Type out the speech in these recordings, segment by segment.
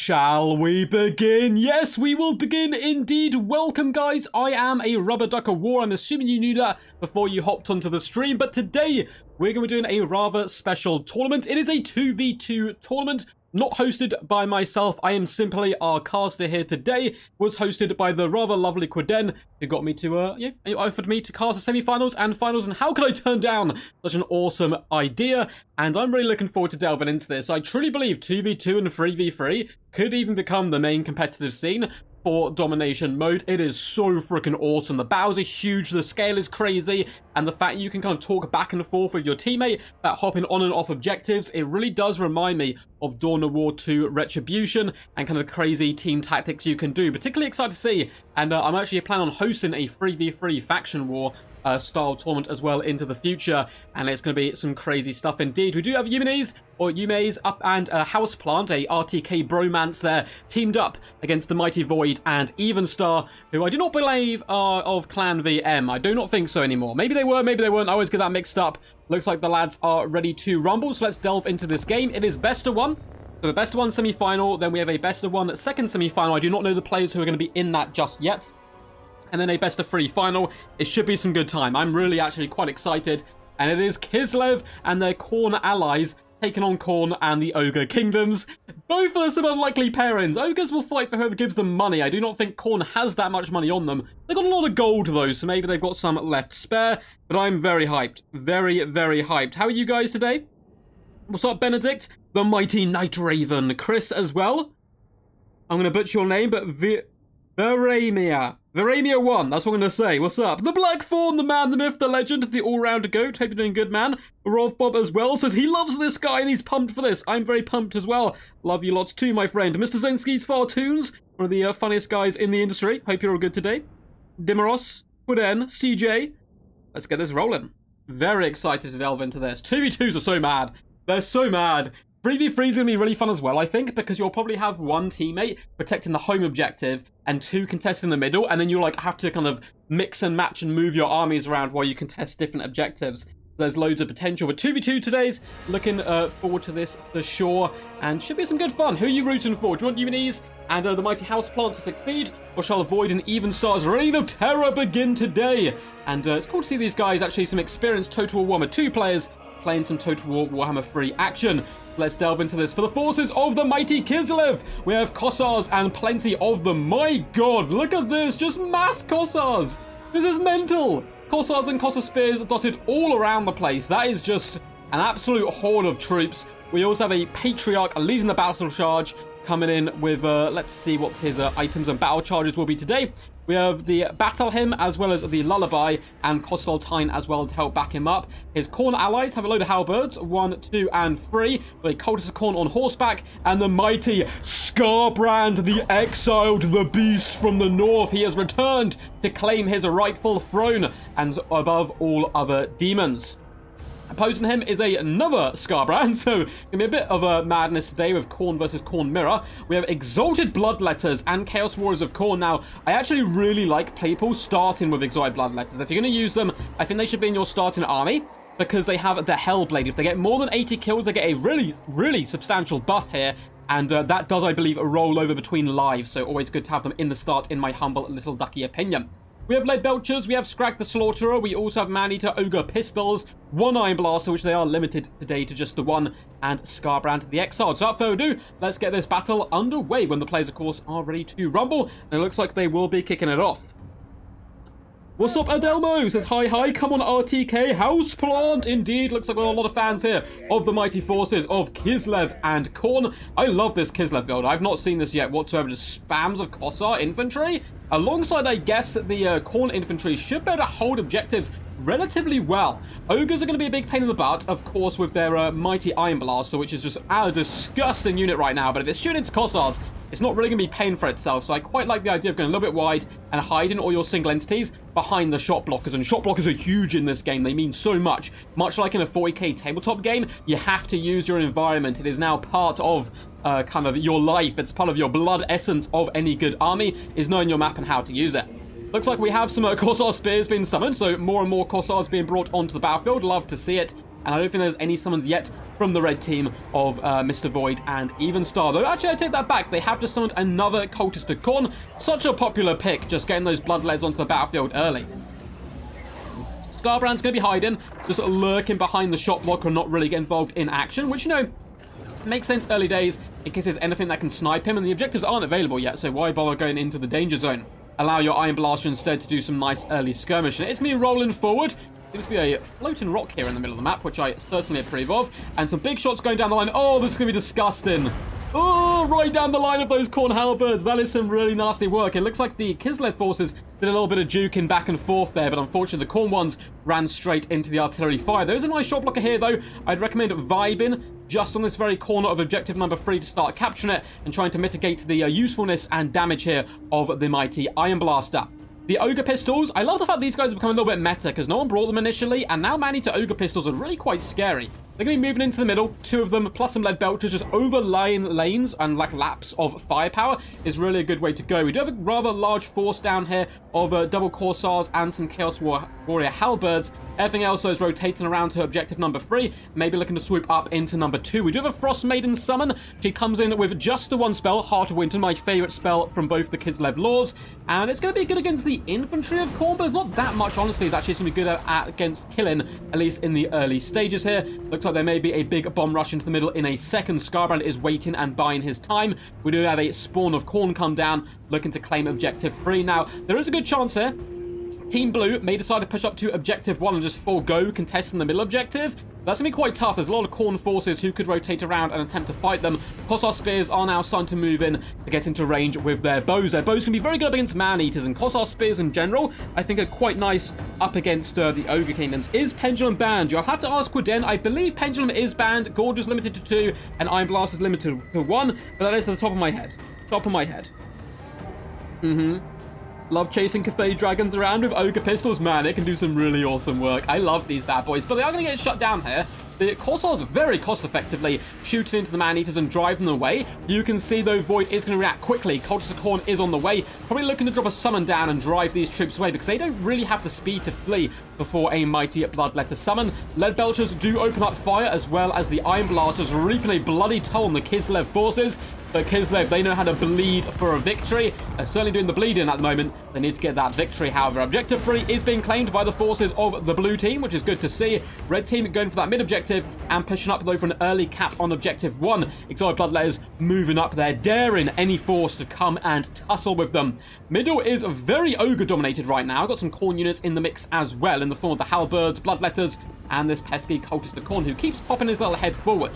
Shall we begin? Yes, we will begin indeed. Welcome, guys. I am a Rubber Ducker War. I'm assuming you knew that before you hopped onto the stream. But today, we're going to be doing a rather special tournament. It is a 2v2 tournament, not hosted by myself. I am simply our caster here today. It was hosted by the rather lovely Quiden, who got me to, offered me to cast the semi-finals and finals. And how could I turn down such an awesome idea? And I'm really looking forward to delving into this. I truly believe 2v2 and 3v3 could even become the main competitive scene for domination mode. It is so freaking awesome. The battles are huge, the scale is crazy, and the fact you can kind of talk back and forth with your teammate about hopping on and off objectives, it really does remind me of Dawn of War 2 Retribution and kind of crazy team tactics you can do. Particularly excited to see, and I'm actually planning on hosting a 3v3 faction war style tournament as well into the future, and it's going to be some crazy stuff indeed. We do have Yume's up and Houseplant, a RTK bromance there, teamed up against the Mighty Void and Evenstar, who I do not believe are of Clan VM. I do not think so anymore. Maybe they were, maybe they weren't. I always get that mixed up. Looks like the lads are ready to rumble, so let's delve into this game. It is best of one. So the best of one semi-final, then we have a best of one second semi-final. I do not know the players who are going to be in that just yet. And then a best of three final. It should be some good time. I'm really actually quite excited. And it is Kislev and their Khorne allies taking on Khorne and the Ogre Kingdoms. Both are some unlikely pairings. Ogres will fight for whoever gives them money. I do not think Khorne has that much money on them. They've got a lot of gold though, so maybe they've got some left spare. But I'm very hyped. Very, very hyped. How are you guys today? What's up, Benedict? The Mighty Night Raven. Chris as well. I'm going to butcher your name, but Varamia 1, that's what I'm going to say. What's up? The Black Fawn, the man, the myth, the legend, the all-round goat. Hope you're doing good, man. Rolf Bob as well says he loves this guy and he's pumped for this. I'm very pumped as well. Love you lots too, my friend. Mr. Zensky's Fartoons, one of the funniest guys in the industry. Hope you're all good today. Dimaros, Quiden, CJ. Let's get this rolling. Very excited to delve into this. 2v2s are so mad. They're so mad. 3v3 is going to be really fun as well, I think, because you'll probably have one teammate protecting the home objective and two contesting the middle, and then you'll like have to kind of mix and match and move your armies around while you contest different objectives. There's loads of potential. But 2v2 today's looking forward to this for sure, and should be some good fun. Who are you rooting for? Do you want Yume's and the Mighty Houseplant to succeed, or shall Void and Evenstar's reign of terror begin today? And it's cool to see these guys, actually some experienced Total War Warhammer 2 players playing some Total War Warhammer 3 action. Let's delve into this. For the forces of the mighty Kislev, we have Kossars and plenty of them. My god, look at this. Just mass Kossars. This is mental. Kossars and Kossar spears dotted all around the place. That is just an absolute horde of troops. We also have a Patriarch leading the battle charge, coming in with, let's see what his items and battle charges will be today. We have the Battle Hymn as well as the Lullaby and Constantine as well to help back him up. His Khorne allies have a load of halberds, 1, 2, and 3. The Cultist of Khorne on horseback and the mighty Skarbrand, the exiled, the beast from the north. He has returned to claim his rightful throne and above all other demons. Opposing him is another Skarbrand, so it's going to be a bit of a madness today with Khorne versus Khorne Mirror. We have Exalted Bloodletters and Chaos Warriors of Khorne. Now, I actually really like people starting with Exalted Bloodletters. If you're going to use them, I think they should be in your starting army, because they have the Hellblade. If they get more than 80 kills, they get a really, really substantial buff here. And that does, I believe, roll over between lives, so always good to have them in the start, in my humble little ducky opinion. We have Lead Belchers, we have Scrag the Slaughterer, we also have Man-Eater Ogre Pistols, 1 Iron Blaster, which they are limited today to just the 1, and Skarbrand the Exiled. So without further ado, let's get this battle underway when the players, of course, are ready to rumble. And it looks like they will be kicking it off. What's up, Adelmo? Says, hi, come on, RTK, Houseplant. Indeed, looks like we've got a lot of fans here of the mighty forces of Kislev and Khorne. I love this Kislev build. I've not seen this yet whatsoever. Just spams of Kossar infantry. Alongside, I guess, the Khorne infantry should be able to hold objectives relatively well. Ogres are going to be a big pain in the butt, of course, with their mighty Iron Blaster, which is just a disgusting unit right now. But if it's shooting into Kossars, it's not really going to be paying for itself. So I quite like the idea of going a little bit wide and hiding all your single entities behind the shot blockers. And shot blockers are huge in this game. They mean so much. Much like in a 40k tabletop game, you have to use your environment. It is now part of kind of your life. It's part of your blood essence of any good army, is knowing your map and how to use it. Looks like we have some Kossar spears being summoned, so more and more Kossars being brought onto the battlefield. Love to see it. And I don't think there's any summons yet from the red team of Mr. Void and Even Star. Though, actually, I take that back. They have just summoned another Cultist to Khorne. Such a popular pick, just getting those Bloodletters onto the battlefield early. Scarbrand's going to be hiding, just lurking behind the shot block and not really get involved in action, which, you know, makes sense early days in case there's anything that can snipe him, and the objectives aren't available yet, so why bother going into the danger zone? Allow your Iron Blaster instead to do some nice early skirmishing. It's me rolling forward. Seems to be a floating rock here in the middle of the map, which I certainly approve of. And some big shots going down the line. Oh, this is going to be disgusting. Oh, right down the line of those Khorne halberds. That is some really nasty work. It looks like the Kislev forces did a little bit of juking back and forth there, but unfortunately the Khorne ones ran straight into the artillery fire. There's a nice shot blocker here, though. I'd recommend vibing just on this very corner of objective number 3 to start capturing it and trying to mitigate the usefulness and damage here of the mighty Iron Blaster. The Ogre Pistols, I love the fact these guys have become a little bit meta because no one brought them initially, and now manning to Ogre Pistols are really quite scary. They're going to be moving into the middle, 2 of them, plus some lead belchers, just overlaying lanes and like laps of firepower is really a good way to go. We do have a rather large force down here of double Corsairs and some Chaos Warrior Halberds. Everything else, though, is rotating around to objective number 3, maybe looking to swoop up into number 2. We do have a Frost Maiden summon. She comes in with just the one spell, Heart of Winter, my favourite spell from both the Kislev lores, and it's going to be good against the infantry of Khorne, but there's not that much, honestly, that she's going to be good at against killing, at least in the early stages here. Looks like there may be a big bomb rush into the middle in a second. Scarbrand is waiting and buying his time. We do have a Spawn of Khorne come down, looking to claim objective 3. Now, there is a good chance here Team Blue may decide to push up to objective 1 and just forego contesting the middle objective. That's going to be quite tough. There's a lot of Khorne forces who could rotate around and attempt to fight them. Kossar Spears are now starting to move in to get into range with their bows. Their bows can be very good up against Man-Eaters, and Kossar Spears in general, I think, are quite nice up against the Ogre Kingdoms. Is Pendulum banned? You'll have to ask Quiden. I believe Pendulum is banned. Gorge is limited to 2, and Iron Blast is limited to 1, but that is to the top of my head. Top of my head. Love chasing Cathay Dragons around with Ogre Pistols. Man, it can do some really awesome work. I love these bad boys, but they are going to get shut down here. The Corsairs very cost-effectively shooting into the Man-Eaters and driving them away. You can see, though, Void is going to react quickly. Cultist of Khorne is on the way. Probably looking to drop a summon down and drive these troops away because they don't really have the speed to flee before a mighty Bloodletter summon. Lead Belchers do open up fire, as well as the Iron Blasters reaping a bloody toll on the Kislev forces. But Kislev, they know how to bleed for a victory. They're certainly doing the bleeding at the moment. They need to get that victory. However, Objective 3 is being claimed by the forces of the blue team, which is good to see. Red team going for that mid-objective and pushing up, though, for an early cap on Objective 1. Exiled Bloodletters moving up there, daring any force to come and tussle with them. Middle is very Ogre-dominated right now. Got some Khorne units in the mix as well, in the form of the Halberds, Bloodletters, and this pesky Cultist of Khorne, who keeps popping his little head forward.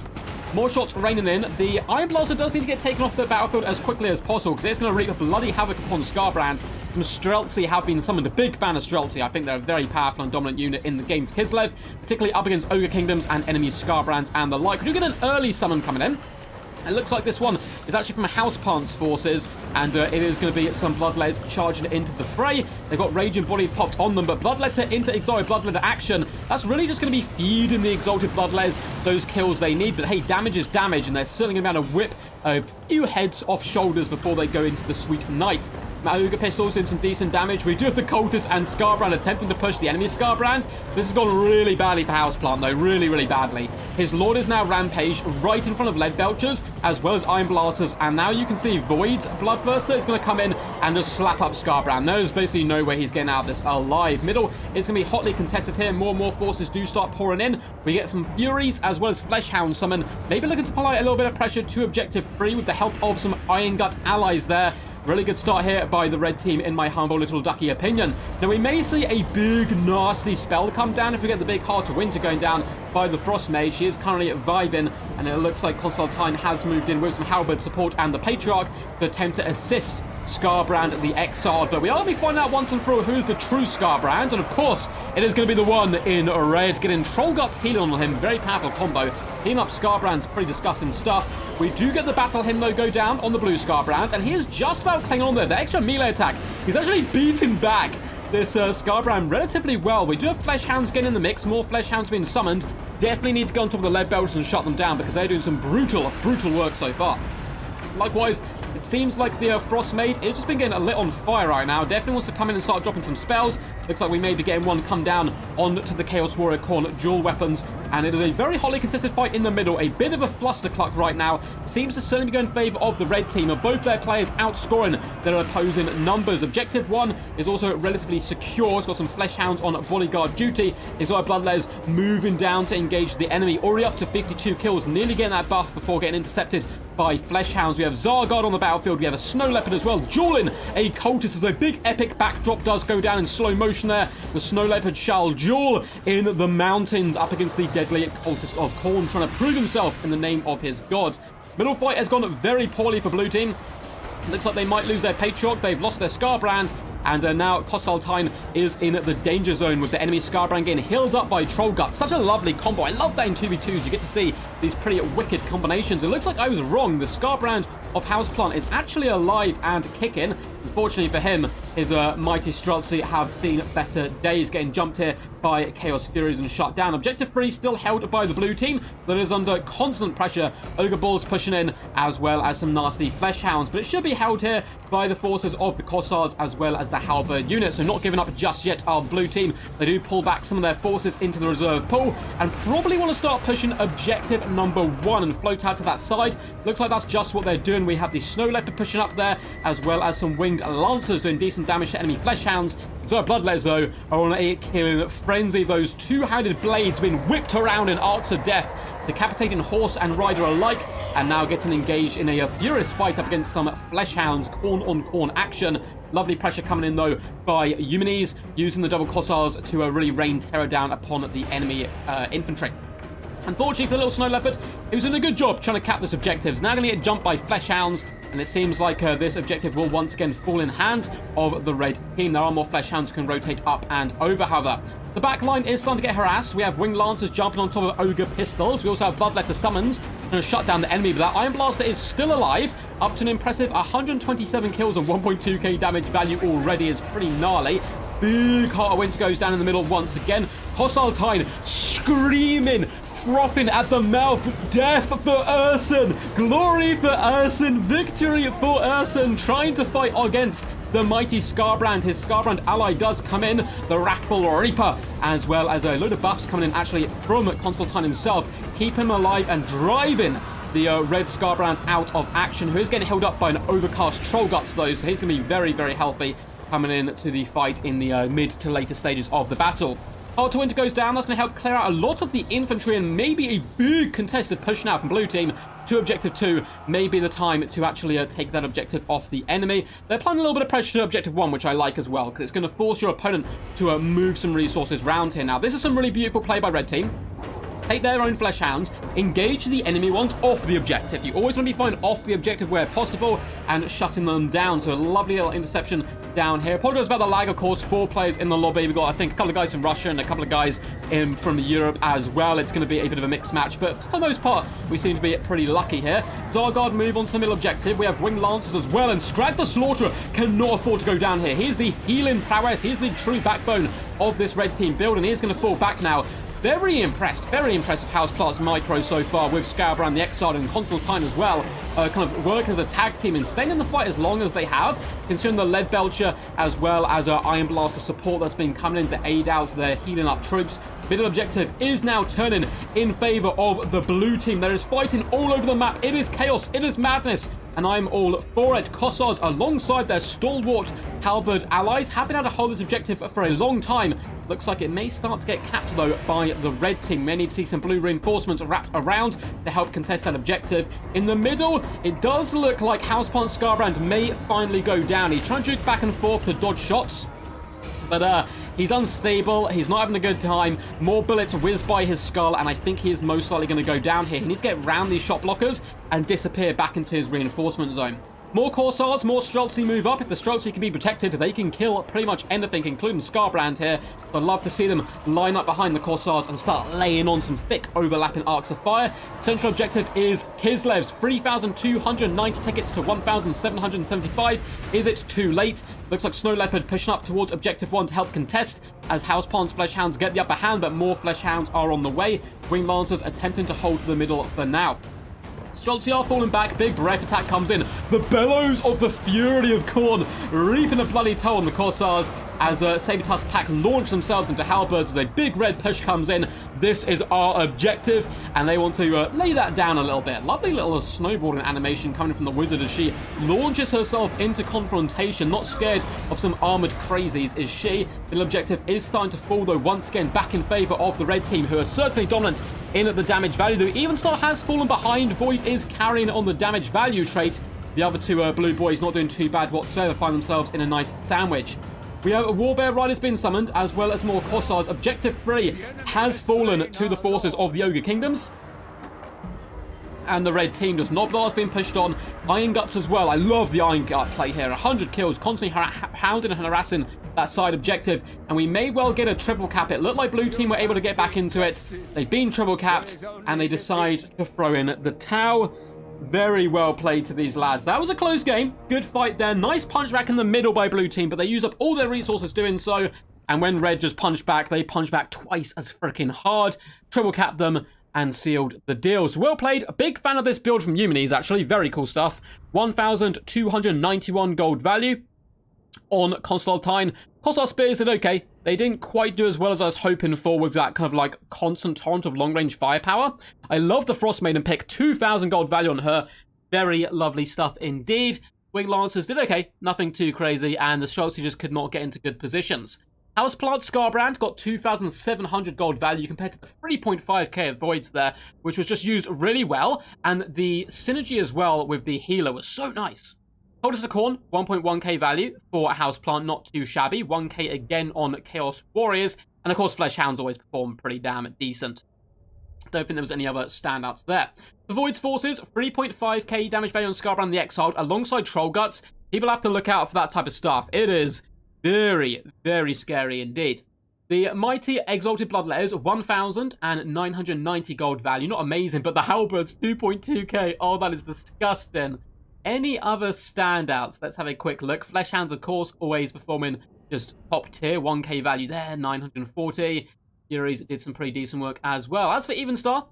More shots raining in. The Iron Blaster does need to get taken off the battlefield as quickly as possible because it's going to wreak a bloody havoc upon Scarbrand. Some Streltsy have been summoned. A big fan of Streltsy. I think they're a very powerful and dominant unit in the game of Kislev, particularly up against Ogre Kingdoms and enemy Scarbrands and the like. We do get an early summon coming in. It looks like this one is actually from Houseplant's forces, and it is going to be some Bloodletters charging into the fray. They've got Raging Body popped on them, but Bloodletter into Exalted Bloodletter action. That's really just going to be feeding the Exalted Bloodletters those kills they need. But hey, damage is damage, and they're certainly going to be able to whip a few heads off shoulders before they go into the sweet night. Ogre Pistols doing some decent damage. We do have the Cultist and Scarbrand attempting to push the enemy Scarbrand. This has gone really badly for Houseplant, though. Really, really badly. His Lord is now Rampage right in front of Lead Belchers, as well as Iron Blasters. And now you can see Void's Bloodthirster is going to come in and just slap up Scarbrand. There's basically no way he's getting out of this alive. Middle is going to be hotly contested here. More and more forces do start pouring in. We get some Furies as well as Fleshhound summon. Maybe looking to apply a little bit of pressure to Objective 3 with the help of some Iron Gut allies there. Really good start here by the red team, in my humble little ducky opinion. Now, we may see a big, nasty spell come down if we get the big Heart of Winter going down by the Frost Mage. She is currently vibing, and it looks like Constantine has moved in with some Halberd support and the Patriarch to attempt to assist Scarbrand, the Exiled. But we are going to be finding out once and for all who's the true Scarbrand, and of course, it is going to be the one in red, getting Troll Guts healing on him. Very powerful combo. Healing up Scarbrand's pretty disgusting stuff. We do get the Battle Hymn, though, go down on the blue Scarbrand, and he is just about clinging on there. The extra melee attack, he's actually beating back this Scarbrand relatively well. We do have Fleshhounds getting in the mix, more Fleshhounds being summoned. Definitely need to go on top of the Lead Belchers and shut them down because they're doing some brutal, brutal work so far. Likewise, the seems like the Frost Maid is just been getting lit on fire right now. Definitely wants to come in and start dropping some spells. Looks like we may be getting one come down onto the Chaos Warrior Khorne dual weapons. And it is a very hotly contested fight in the middle. A bit of a flustercluck right now. Seems to certainly be going in favor of the red team. Both their players outscoring their opposing numbers. Objective 1 is also relatively secure. It's got some flesh hounds on bodyguard duty. It's got Bloodless moving down to engage the enemy. Already up to 52 kills. Nearly getting that buff before getting intercepted by flesh hounds. We have Zargard on the battlefield. We have a Snow Leopard as well, dueling a cultist as a big epic backdrop does go down in slow motion there. The Snow Leopard shall duel in the mountains up against the deadly cultist of Khorne, trying to prove himself in the name of his god. Middle fight has gone very poorly for blue team. Looks like they might lose their Patriarch. They've lost their Scarbrand. And now Kostaltine is in the danger zone with the enemy Scarbrand getting healed up by Trollgut. Such a lovely combo. I love that in 2v2s. You get to see these pretty wicked combinations. It looks like I was wrong. The Scarbrand of Houseplant is actually alive and kicking. Unfortunately for him, his mighty Streltsy have seen better days, getting jumped here by Chaos Furies and shut down. Objective 3 still held by the blue team that is under constant pressure. Ogre Bulls pushing in, as well as some nasty Flesh Hounds, but it should be held here by the forces of the Cossars as well as the Halberd unit. So not giving up just yet, our blue team. They do pull back some of their forces into the reserve pool and probably want to start pushing objective number 1 and float out to that side. Looks like that's just what they're doing. We have the Snow Leopard pushing up there, as well as some winged Lancers doing decent damage to enemy Flesh Hounds. So Bloodless, though, are on a killing frenzy. Those two-handed blades being whipped around in arcs of death, decapitating horse and rider alike, and now getting engaged in a furious fight up against some Flesh Hounds, Khorne on Khorne action. Lovely pressure coming in, though, by Eumenes, using the double Cossars to really rain terror down upon the enemy infantry. Unfortunately for the little Snow Leopard, he was doing a good job trying to cap this objective. He's now going to get jumped by Flesh Hounds, and it seems like this objective will once again fall in hands of the red team. There are more Flesh Hounds who can rotate up and over, however. The back line is starting to get harassed. We have Winged Lancers jumping on top of Ogre Pistols. We also have Bloodletter Summons to shut down the enemy, but that Iron Blaster is still alive, up to an impressive 127 kills and 1.2k damage value already. Is pretty gnarly. Big Heart of Winter goes down in the middle once again. Kostaltine screaming, frothing at the mouth. Death for Urson, glory for Urson, victory for Urson, trying to fight against the mighty Scarbrand. His Scarbrand ally does come in, the Wrathful Reaper, as well as a load of buffs coming in actually from Constantine himself, keep him alive and driving the red Scarbrand out of action, who is getting held up by an overcast Trollguts, though, so he's going to be very, very healthy coming in to the fight in the mid to later stages of the battle. Heart of Winter goes down. That's going to help clear out a lot of the infantry, and maybe a big contested push now from blue team to objective 2. Maybe the time to actually take that objective off the enemy. They're applying a little bit of pressure to objective 1, which I like as well, because it's going to force your opponent to move some resources around here. Now, this is some really beautiful play by red team. Take their own Flesh Hounds, engage the enemy ones off the objective. You always want to be fine off the objective where possible and shutting them down. So a lovely little interception down here. Apologize about the lag, of course. 4 players in the lobby. We've got, I think, a couple of guys from Russia and a couple of guys from Europe as well. It's going to be a bit of a mixed match, but for the most part, we seem to be pretty lucky here. Zargard move on to the middle objective. We have Winged Lancers as well, and Scrag the Slaughterer cannot afford to go down here. He's the healing prowess. He's the true backbone of this red team build, and he's going to fall back now. Very impressed with Houseplant's micro so far, with Scarbrand the Exiled and Constantine as well, kind of working as a tag team and staying in the fight as long as they have, considering the Lead Belcher as well as Iron Blaster support that's been coming in to aid out their healing up troops. Middle objective is now turning in favor of the blue team. There is fighting all over the map. It is chaos. It is madness. And I'm all for it. Cossars, alongside their stalwart Halberd allies, have been able to hold this objective for a long time. Looks like it may start to get capped, though, by the red team. May need to see some blue reinforcements wrapped around to help contest that objective. In the middle, it does look like Houseplant Scarbrand may finally go down. He's trying to juke back and forth to dodge shots, but he's unstable. He's not having a good time. More bullets whiz by his skull, and I think he is most likely going to go down here. He needs to get around these shot blockers and disappear back into his reinforcement zone. More Corsairs, more Streltsy move up. If the Streltsy can be protected, they can kill pretty much anything, including Scarbrand here. I'd love to see them line up behind the Corsairs and start laying on some thick overlapping arcs of fire. Central objective is Kislev's. 3,290 tickets to 1,775. Is it too late? Looks like Snow Leopard pushing up towards objective 1 to help contest, as Houseplant's Flesh Hounds get the upper hand, but more Flesh Hounds are on the way. Winged Lancers attempting to hold the middle for now. Schultz are falling back. Big breath attack comes in. The bellows of the fury of Khorne reaping a bloody toll on the Corsairs as Saber-Tusk Pack launch themselves into halberds as a big red push comes in. This is our objective, and they want to lay that down a little bit. Lovely little snowboarding animation coming from the wizard as she launches herself into confrontation. Not scared of some armored crazies is she. The objective is starting to fall, though, once again back in favor of the red team, who are certainly dominant in the damage value. Though Evenstar has fallen behind, Void is carrying on the damage value trait. The other two blue boys not doing too bad whatsoever, find themselves in a nice sandwich. We have a Warbear Rider's been summoned, as well as more Corsairs. Objective 3 has fallen to the forces of the Ogre Kingdoms. And the red team, just Noblar's been pushed on. Iron Guts as well. I love the Iron Gut play here. 100 kills, constantly hounding and harassing that side objective. And we may well get a triple cap. It looked like blue team were able to get back into it. They've been triple capped, and they decide to throw in the Tau. Very well played to these lads. That was a close game. Good fight there. Nice punch back in the middle by blue team, but they use up all their resources doing so. And when red just punched back, they punched back twice as freaking hard. Triple capped them and sealed the deal. So well played. A big fan of this build from Eumenes, actually. Very cool stuff. 1,291 gold value on Constantine. Corsar Spears did okay. They didn't quite do as well as I was hoping for with that kind of like constant taunt of long-range firepower. I love the Frost Maiden pick. 2,000 gold value on her. Very lovely stuff indeed. Wing Lancers did okay. Nothing too crazy. And the Schultz just could not get into good positions. Houseplant Scarbrand got 2,700 gold value compared to the 3.5k of Voids there, which was just used really well. And the synergy as well with the healer was so nice. Coldest of Khorne, 1.1k value for a Houseplant, not too shabby. 1k again on Chaos Warriors. And of course, Flesh Hounds always perform pretty damn decent. Don't think there was any other standouts there. The Void's Forces, 3.5k damage value on Scarbrand the Exiled, alongside Troll Guts. People have to look out for that type of stuff. It is very, very scary indeed. The Mighty Exalted Bloodletters, 1,990 gold value. Not amazing, but the Halberds, 2.2k. Oh, that is disgusting. Any other standouts? Let's have a quick look. Flesh Hounds, of course, always performing just top tier. 1k value there, 940. Furies did some pretty decent work as well. As for Evenstar,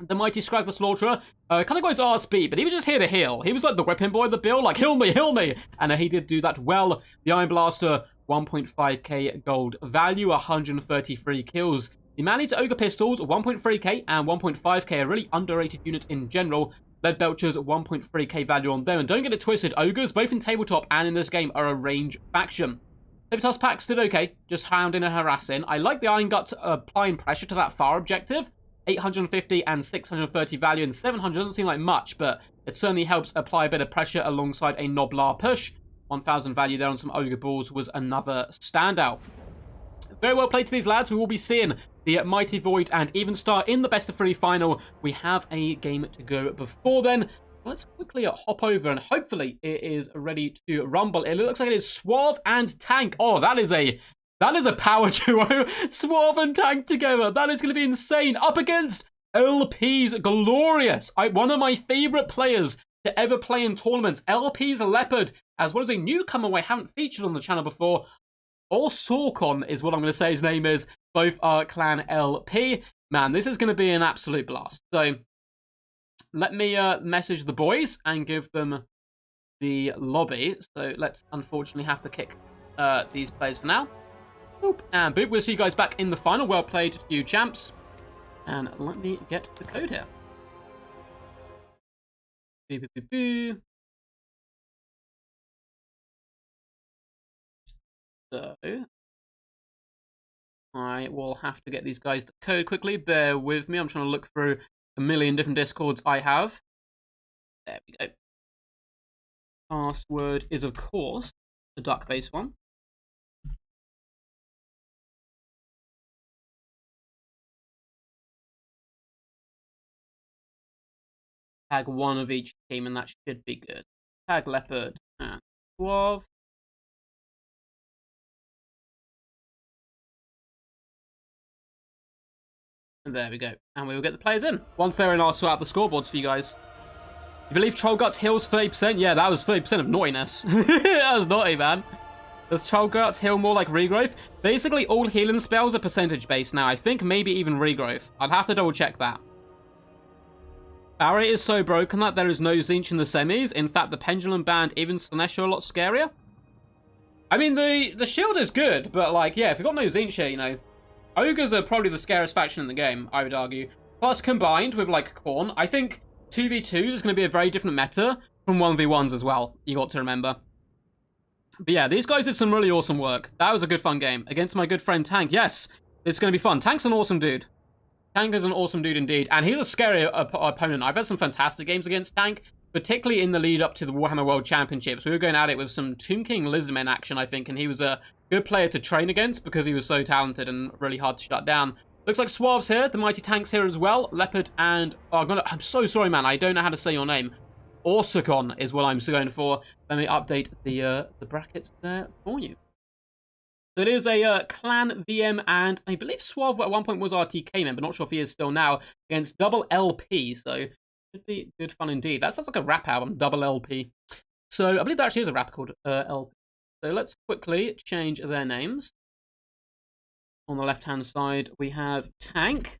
the Mighty Scrag the Slaughterer kind of goes RSB, but he was just here to heal. He was like the weapon boy of the build, like, heal me, heal me. And he did do that well. The Iron Blaster, 1.5k gold value, 133 kills. The Man-Eater Ogre Pistols, 1.3k and 1.5k, a really underrated unit in general. Lead Belchers, 1.3k value on them. And don't get it twisted, Ogres, both in tabletop and in this game, are a range faction. Saber-Tusk Packs did okay, just hounding and harassing. I like the Iron Gut applying pressure to that far objective. 850 and 630 value, and 700 doesn't seem like much, but it certainly helps apply a bit of pressure alongside a Noblar push. 1,000 value there on some Ogre Balls was another standout. Very well played to these lads. We will be seeing the Mighty Void and Evenstar in the best of 3 final. We have a game to go before then. Let's quickly hop over, and hopefully it is ready to rumble. It looks like it is Suave and Tank. Oh, that is a power duo. Suave and Tank together. That is going to be insane. Up against LP's Glorious. One of my favorite players to ever play in tournaments. LP's Leopard, as well as a newcomer I haven't featured on the channel before. Or Sorkon is what I'm going to say his name is. Both are Clan LP. Man, this is going to be an absolute blast. So let me message the boys and give them the lobby. So let's unfortunately have to kick these players for now. Boop and boop. We'll see you guys back in the final. Well played to you, champs. And let me get the code here. Boo, boo, boo, boo. So I will have to get these guys the code quickly. Bear with me. I'm trying to look through a million different Discords I have. There we go. Password is, of course, the duck-based one. Tag one of each team, and that should be good. Tag Leopard and Suave. And there we go. And we will get the players in. Once they're in, I'll sort out the scoreboards for you guys. You believe Troll Guts heals 30%? Yeah, that was 30% of naughtiness. That was naughty, man. Does Troll Guts heal more like regrowth? Basically, all healing spells are percentage based now. I think maybe even regrowth. I'd have to double check that. Barrier is so broken that there is no Zinch in the semis. In fact, the Pendulum Band, even Slanesh, are a lot scarier. I mean, the shield is good, but, like, yeah, if you've got no Zinch here, you know, Ogres are probably the scariest faction in the game, I would argue. Plus, combined with, like, Khorne, I think 2v2 is going to be a very different meta from 1v1s as well, you got to remember. But yeah, these guys did some really awesome work. That was a good fun game. Against my good friend Tank, yes, it's going to be fun. Tank's an awesome dude. Tank is an awesome dude indeed, and he's a scary opponent. I've had some fantastic games against Tank, particularly in the lead up to the Warhammer World Championships. We were going at it with some Tomb King Lizardmen action, I think, and he was a good player to train against because he was so talented and really hard to shut down. Looks like Suave's here, the Mighty Tank's here as well, Leopard and... Oh, I'm so sorry, man, I don't know how to say your name. Orsicon is what I'm going for. Let me update the brackets there for you. So it is a clan VM, and I believe Suave at one point was RTK member, not sure if he is still now, against Double LP, so should be good fun indeed. That sounds like a rap album, Double LP. So I believe there actually is a rap called LP. So let's quickly change their names. On the left-hand side, we have Tank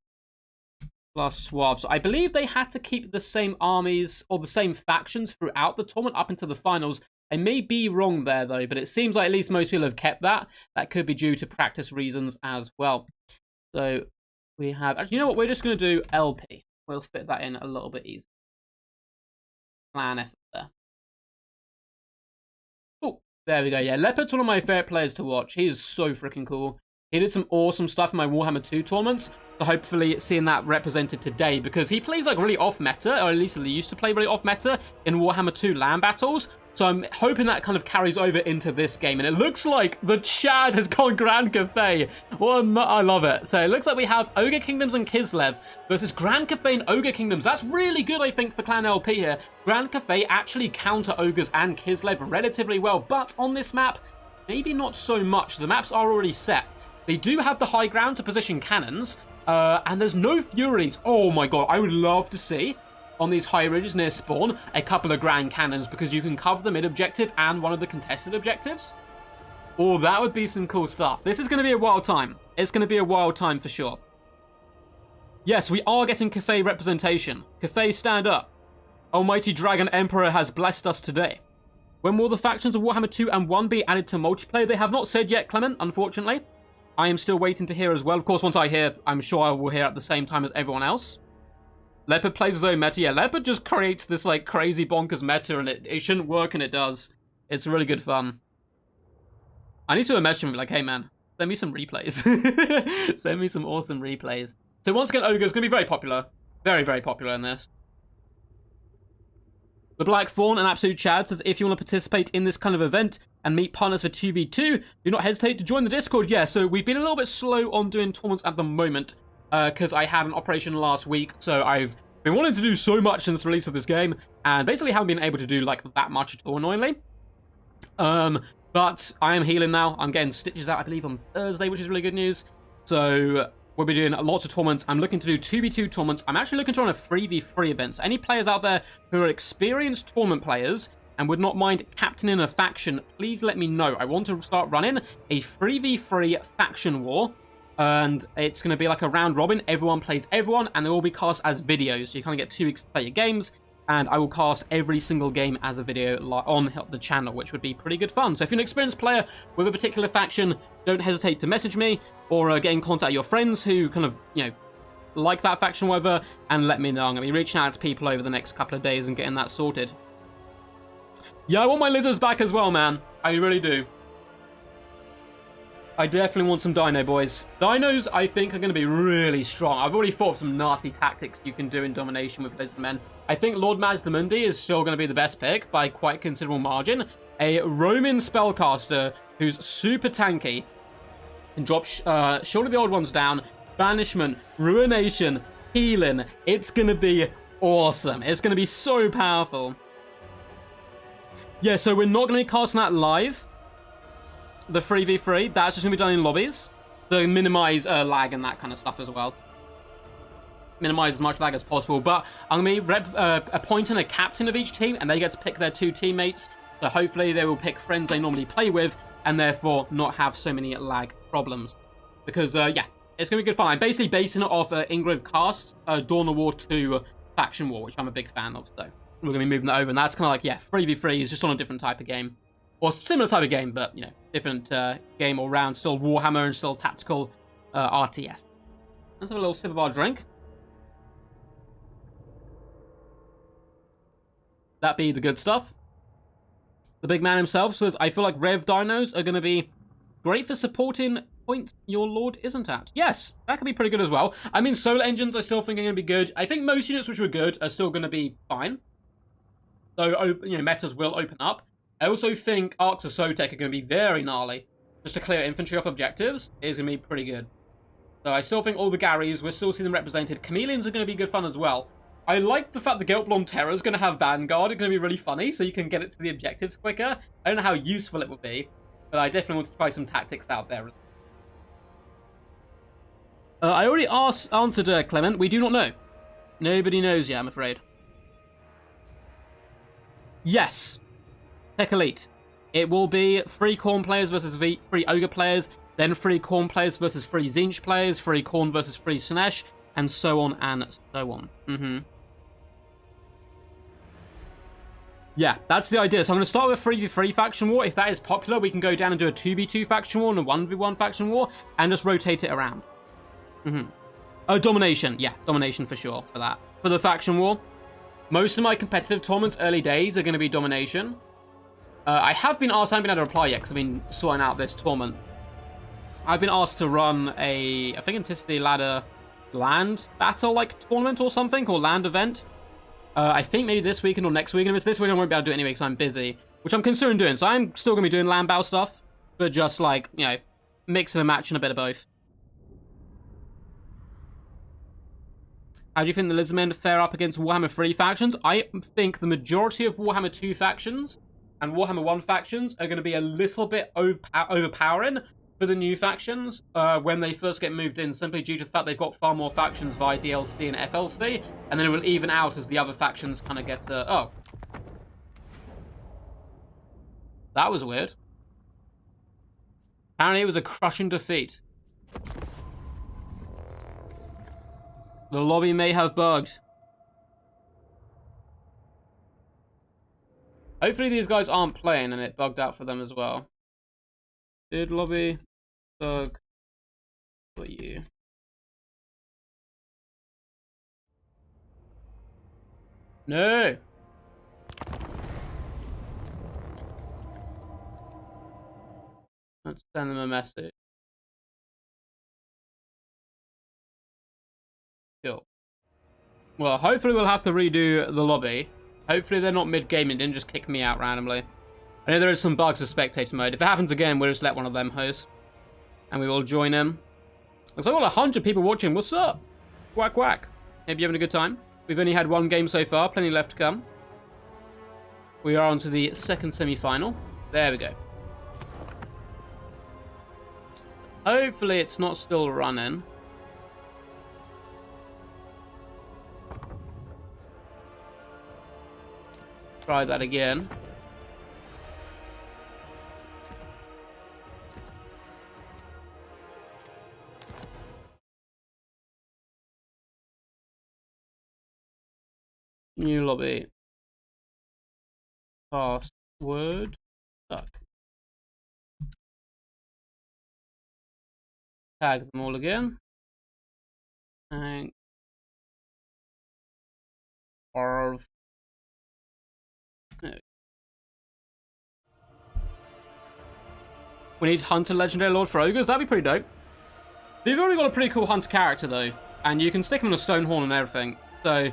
plus Suave. So I believe they had to keep the same armies or the same factions throughout the tournament up into the finals. I may be wrong there, though, but it seems like at least most people have kept that. That could be due to practice reasons as well. So we have... You know what? We're just going to do LP. We'll fit that in a little bit easier. Plan effort there. Oh, there we go. Yeah, Leopard's one of my favorite players to watch. He is so freaking cool. He did some awesome stuff in my Warhammer 2 tournaments. So hopefully seeing that represented today, because he plays like really off meta, or at least he used to play really off meta in Warhammer 2 land battles. So I'm hoping that kind of carries over into this game. And it looks like the Chad has gone Grand Cathay. I love it. So it looks like we have Ogre Kingdoms and Kislev versus Grand Cathay and Ogre Kingdoms. That's really good, I think, for Clan LP here. Grand Cathay actually counter Ogres and Kislev relatively well. But on this map, maybe not so much. The maps are already set. They do have the high ground to position cannons. And there's no Furies. Oh my god, I would love to see on these high ridges near spawn a couple of grand cannons, because you can cover the mid objective and one of the contested objectives. Oh, that would be some cool stuff. This is going to be a wild time. It's going to be a wild time for sure. Yes, we are getting Cathay representation. Cathay, stand up. Almighty Dragon Emperor has blessed us today. When will the factions of Warhammer 2 and 1 be added to multiplayer? They have not said yet, Clement, unfortunately. I am still waiting to hear as well. Of course, once I hear, I'm sure I will hear at the same time as everyone else. Leopard plays his own meta. Yeah, Leopard just creates this, like, crazy bonkers meta, and it shouldn't work, and it does. It's really good fun. I need to message him, like, hey, man, send me some replays. Send me some awesome replays. So once again, Ogre is going to be very popular. Very, very popular in this. The Black Fawn, an absolute Chad, says, if you want to participate in this kind of event and meet partners for 2v2, do not hesitate to join the Discord. Yeah, so we've been a little bit slow on doing tournaments at the moment, because I had an operation last week, so I've been wanting to do so much since the release of this game, and basically haven't been able to do, like, that much at all, annoyingly. But I am healing now. I'm getting stitches out, I believe, on Thursday, which is really good news. So we'll be doing lots of tournaments. I'm looking to do 2v2 tournaments. I'm actually looking to run a 3v3 event. So any players out there who are experienced tournament players and would not mind captaining a faction, please let me know. I want to start running a 3v3 faction war. And it's going to be like a round robin. Everyone plays everyone, and they will be cast as videos. So you kind of get 2 weeks to play your games. And I will cast every single game as a video on the channel, which would be pretty good fun. So if you're an experienced player with a particular faction, don't hesitate to message me or get in contact with your friends who kind of, you know, like that faction, whatever, and let me know. I'm going to be reaching out to people over the next couple of days and getting that sorted. Yeah, I want my lizards back as well, man. I really do. I definitely want some dino, boys. Dinos, I think, are going to be really strong. I've already thought of some nasty tactics you can do in Domination with Lizardmen. I think Lord Mazdamundi is still going to be the best pick by quite a considerable margin. A Roman spellcaster who's super tanky, can drop Shield of the Old Ones down, Banishment, Ruination, Healing. It's going to be awesome. It's going to be so powerful. Yeah, so we're not going to be casting that live. The 3v3, that's just going to be done in lobbies. So minimize lag and that kind of stuff as well. Minimize as much lag as possible. But I'm going to be appointing a captain of each team, and they get to pick their 2 teammates. So hopefully they will pick friends they normally play with, and therefore not have so many lag problems. Because, yeah, it's going to be good fun. I'm basically basing it off Ingrid Cast's Dawn of War 2 Faction War, which I'm a big fan of, so we're going to be moving that over, and that's kind of like, yeah, 3v3 is just on a different type of game. Or similar type of game, but, you know, different game all round, still Warhammer and still tactical RTS. Let's have a little sip of our drink. That be the good stuff. The big man himself says, I feel like Rev Dinos are going to be great for supporting points your Lord isn't at. Yes, that could be pretty good as well. I mean, solar engines I still think are going to be good. I think most units which were good are still going to be fine. So, you know, metas will open up. I also think Arcs of Sotek are going to be very gnarly. Just to clear infantry off objectives is going to be pretty good. So I still think all the Garys, we're still seeing them represented. Chameleons are going to be good fun as well. I like the fact the Geltblom Terror is going to have Vanguard. It's going to be really funny, so you can get it to the objectives quicker. I don't know how useful it will be, but I definitely want to try some tactics out there. I already answered Clement. We do not know. Nobody knows yet, I'm afraid. Yes. Tech Elite. It will be 3 Khorne players versus 3 Ogre players, then 3 Khorne players versus 3 Tzeentch players, 3 Khorne versus 3 Slaanesh, and so on and so on. Yeah, that's the idea. So I'm going to start with a 3v3 faction war. If that is popular, we can go down and do a 2v2 faction war and a 1v1 faction war, and just rotate it around. Domination. Yeah, domination for sure for that. For the faction war, most of my competitive tournaments early days are going to be domination. I have been asked, I haven't been able to reply yet because I've been sorting out this tournament. I've been asked to run a, I think Antiquity Ladder land battle like tournament or something, or land event. I think maybe this weekend or next weekend. If it's this weekend, I won't be able to do it anyway because I'm busy, which I'm considering doing. So I'm still going to be doing land battle stuff, but just like, you know, mixing and matching a bit of both. How do you think the Lizardmen fare up against Warhammer 3 factions? I think the majority of Warhammer 2 factions and Warhammer 1 factions are going to be a little bit overpowering for the new factions when they first get moved in, simply due to the fact they've got far more factions via DLC and FLC, and then it will even out as the other factions kind of get oh. That was weird. Apparently it was a crushing defeat. The lobby may have bugs. Hopefully these guys aren't playing and it bugged out for them as well. Did lobby bug for you? No! Let's send them a message. Cool. Well, hopefully we'll have to redo the lobby. Hopefully they're not mid-game and didn't just kick me out randomly. I know there is some bugs with spectator mode. If it happens again, we'll just let one of them host. And we will join them. Looks like we've got 100 people watching. What's up? Quack, quack. Maybe you're having a good time. We've only had 1 game so far. Plenty left to come. We are on to the second semi-final. There we go. Hopefully it's not still running. Try that again. New lobby. Password. Stuck. Tag them all again. And we need Hunter Legendary Lord for Ogres. That'd be pretty dope. They've already got a pretty cool Hunter character though, and you can stick him in a Stonehorn and everything. So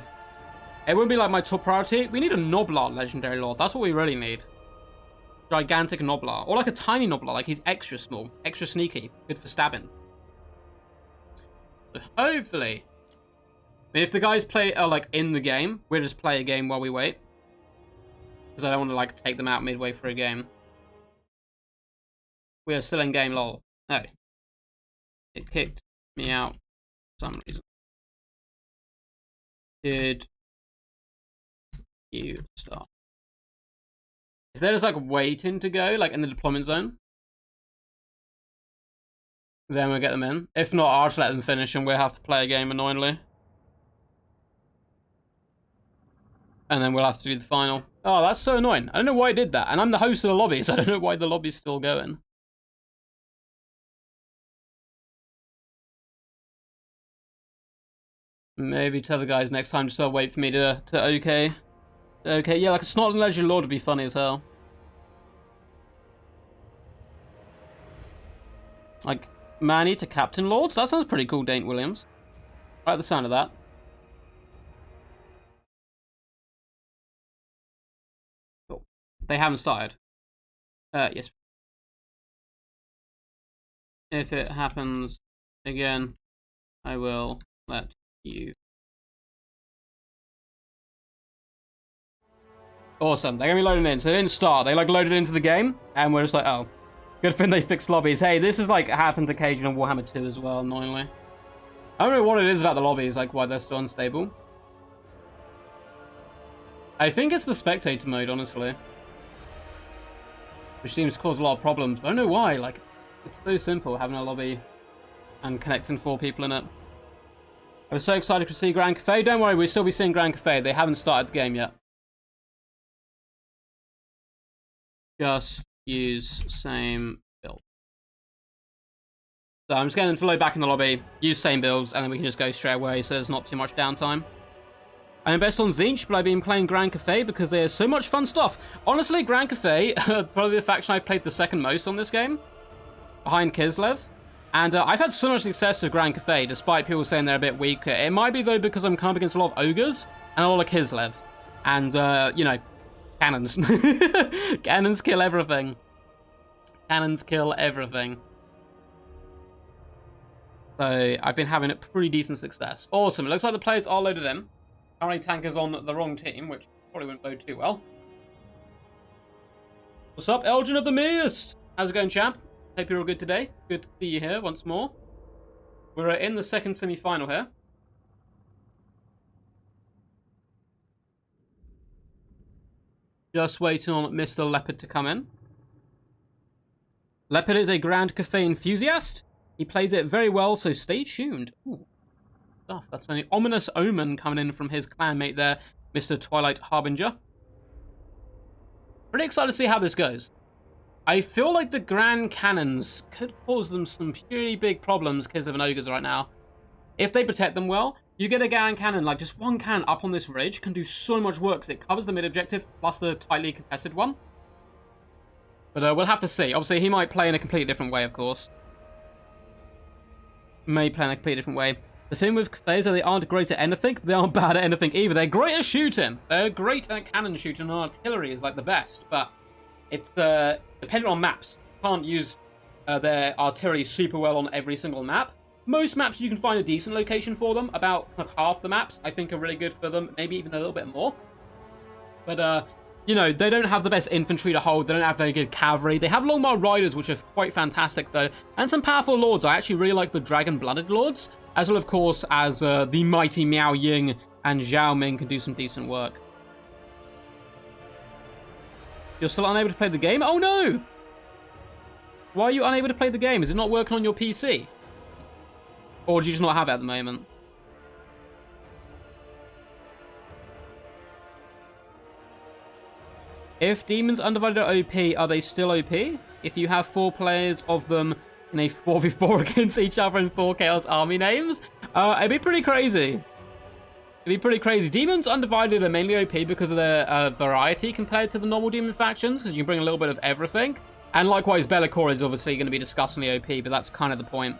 it wouldn't be like my top priority. We need a Noblar Legendary Lord. That's what we really need. Gigantic Noblar. Or like a tiny Noblar. Like he's extra small. Extra sneaky. Good for stabbing. So hopefully. I mean, if the guys play like in the game, we'll just play a game while we wait. Because I don't want to like take them out midway through a game. We are still in game, lol. No. It kicked me out for some reason. Did you start? If they're just like waiting to go, like in the deployment zone, then we'll get them in. If not, I'll just let them finish and we'll have to play a game annoyingly. And then we'll have to do the final. Oh, that's so annoying. I don't know why I did that. And I'm the host of the lobby, so I don't know why the lobby's still going. Maybe tell the guys next time just to wait for me to okay. Okay, yeah, like a Snot and Leisure Lord would be funny as hell. Like, Manny to Captain Lords? That sounds pretty cool, Dane Williams. I like the sound of that. Cool. They haven't started. Yes. If it happens again, I will let you. Awesome. They're going to be loading in. So they didn't start. They, like, loaded into the game, and we're just like, oh. Good thing they fixed lobbies. Hey, this is, like, happens occasionally on Warhammer 2 as well, annoyingly. I don't know what it is about the lobbies, like, why they're still unstable. I think it's the spectator mode, honestly. Which seems to cause a lot of problems. But I don't know why. Like, it's so simple having a lobby and connecting 4 people in it. I was so excited to see Grand Cafe. Don't worry, we'll still be seeing Grand Cafe. They haven't started the game yet. Just use same build. So I'm just getting them to load back in the lobby, use same builds, and then we can just go straight away so there's not too much downtime. I'm best on Zinch, but I've been playing Grand Cafe because there's so much fun stuff. Honestly, Grand Cafe, probably the faction I've played the second most on this game, behind Kislev. And I've had so much success with Grand Cafe, despite people saying they're a bit weaker. It might be, though, because I'm coming up against a lot of Ogres and a lot of Kislev. And, you know, cannons. Cannons kill everything. Cannons kill everything. So, I've been having a pretty decent success. Awesome. It looks like the players are loaded in. Currently, Tanker's on the wrong team, which probably wouldn't bode too well. What's up, Elgin of the Mist? How's it going, champ? Hope you're all good today. Good to see you here once more. We're in the second semi-final here. Just waiting on Mr. Leopard to come in. Leopard is a Grand Cafe enthusiast. He plays it very well, so stay tuned. Ooh, stuff. That's an ominous omen coming in from his clanmate there, Mr. Twilight Harbinger. Pretty excited to see how this goes. I feel like the Grand Cannons could cause them some pretty big problems because of an Ogres right now. If they protect them well, you get a Grand Cannon, like just one cannon up on this ridge can do so much work because it covers the mid-objective plus the tightly contested one. But we'll have to see. Obviously, he might play in a completely different way, of course. May play in a completely different way. The thing with Cafés is that they aren't great at anything, but they aren't bad at anything either. They're great at shooting. They're great at cannon shooting, and artillery is like the best, but it's dependent on maps. You can't use their artillery super well on every single map. Most maps you can find a decent location for them. About half the maps I think are really good for them, maybe even a little bit more. But you know, they don't have the best infantry to hold. They don't have very good cavalry. They have Longmire Riders, which are quite fantastic though, and some powerful lords. I actually really like the Dragon-Blooded Lords, as well of course as the mighty Miao Ying and Zhao Ming can do some decent work. You're still unable to play the game? Oh no! Why are you unable to play the game? Is it not working on your PC? Or do you just not have it at the moment? If demons undivided are OP, are they still OP? If you have 4 players of them in a 4v4 against each other in 4 Chaos Army names, it'd be pretty crazy. It'd be pretty crazy. Demons Undivided are mainly OP because of their variety compared to the normal demon factions, because you can bring a little bit of everything. And likewise, Be'lakor is obviously going to be disgustingly OP, but that's kind of the point.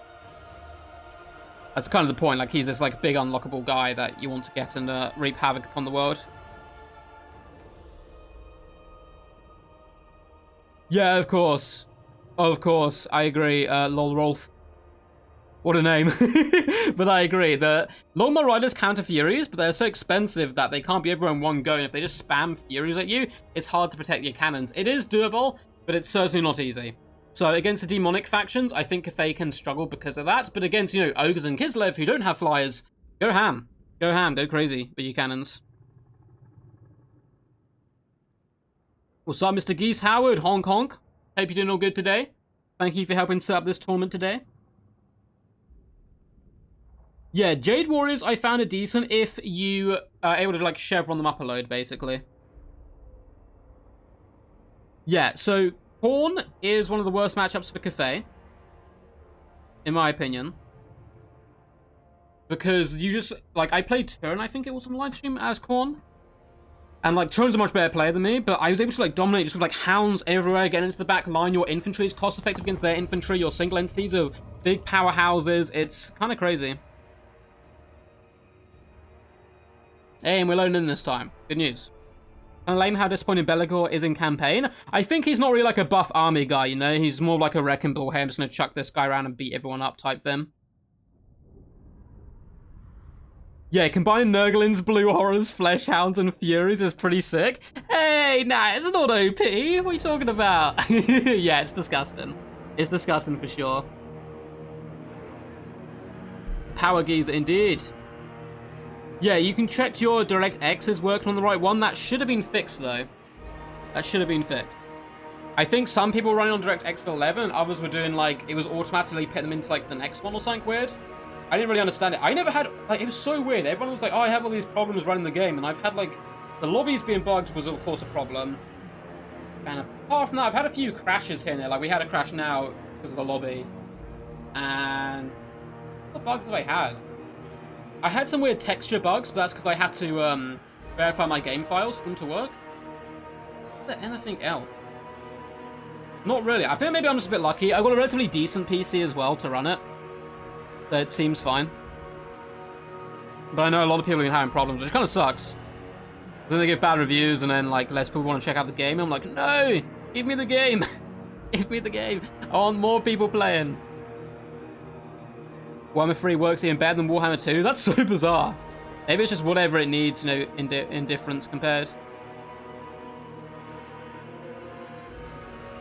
That's kind of the point. Like, he's this like big unlockable guy that you want to get and reap havoc upon the world. Yeah, of course. Of course, I agree. Lol Rolf. What a name. But I agree. The Longmire Riders counter Furies, but they're so expensive that they can't be everywhere in one go. And if they just spam Furies at you, it's hard to protect your cannons. It is doable, but it's certainly not easy. So against the demonic factions, I think Cathay can struggle because of that. But against, you know, Ogres and Kislev who don't have flyers, go ham. Go ham, go crazy with your cannons. What's up, Mr. Geese Howard? Honk honk. Hope you're doing all good today. Thank you for helping set up this tournament today. Yeah, Jade Warriors, I found it decent if you are able to, like, chevron them up a load, basically. Yeah, so Khorne is one of the worst matchups for Cathay, in my opinion. Because you just, like, I played Turn, I think it was on live stream, as Khorne. And, like, Turn's a much better player than me, but I was able to, like, dominate just with, like, hounds everywhere, getting into the back line. Your infantry is cost-effective against their infantry. Your single entities are big powerhouses. It's kind of crazy. Hey, and we're loading in this time. Good news. Kind of lame how disappointing Be'lakor is in campaign. I think he's not really like a buff army guy, you know? He's more like a wrecking ball. Hey, I'm just going to chuck this guy around and beat everyone up type thing. Yeah, combining Nurglin's Blue Horrors, Flesh Hounds, and Furies is pretty sick. Hey, nah, it's not OP. What are you talking about? Yeah, it's disgusting. It's disgusting for sure. Power Geezer, indeed. Yeah, you can check your DirectX is working on the right one. That should have been fixed, though. That should have been fixed. I think some people were running on DirectX 11, and others were doing, like, it was automatically putting them into, like, the next one or something weird. I didn't really understand it. I never had, like, it was so weird. Everyone was like, oh, I have all these problems running the game, and I've had, like, the lobbies being bugged was, of course, a problem. And apart from that, I've had a few crashes here and there. Like, we had a crash now because of the lobby. And what bugs have I had? I had some weird texture bugs, but that's because I had to verify my game files for them to work. Is there anything else? Not really. I think maybe I'm just a bit lucky. I've got a relatively decent PC as well to run it. So it seems fine. But I know a lot of people have been having problems, which kind of sucks. Then they give bad reviews, and then like less people want to check out the game. I'm like, no! Give me the game! Give me the game! I want more people playing. Warhammer 3 works even better than Warhammer 2? That's so bizarre. Maybe it's just whatever it needs, you know, indifference compared.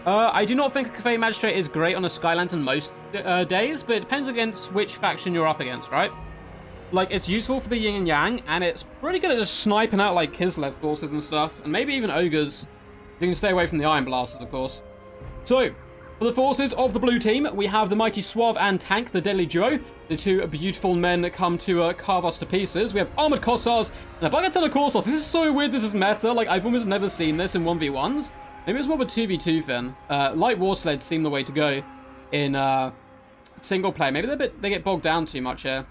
I do not think a Cathay Magistrate is great on a Sky Lantern most days, but it depends against which faction you're up against, right? Like, it's useful for the yin and yang, and it's pretty good at just sniping out, like, Kislev forces and stuff, and maybe even ogres. You can stay away from the Iron Blasters, of course. So, for the forces of the blue team, we have the mighty Suave and Tank, the deadly duo. The two beautiful men that come to carve us to pieces. We have Armored Corsairs and a Bagatelle of Corsairs. This is so weird, this is meta. Like, I've almost never seen this in 1v1s. Maybe it's more of a 2v2 thing. Light War Sleds seem the way to go in single player. Maybe they get bogged down too much here.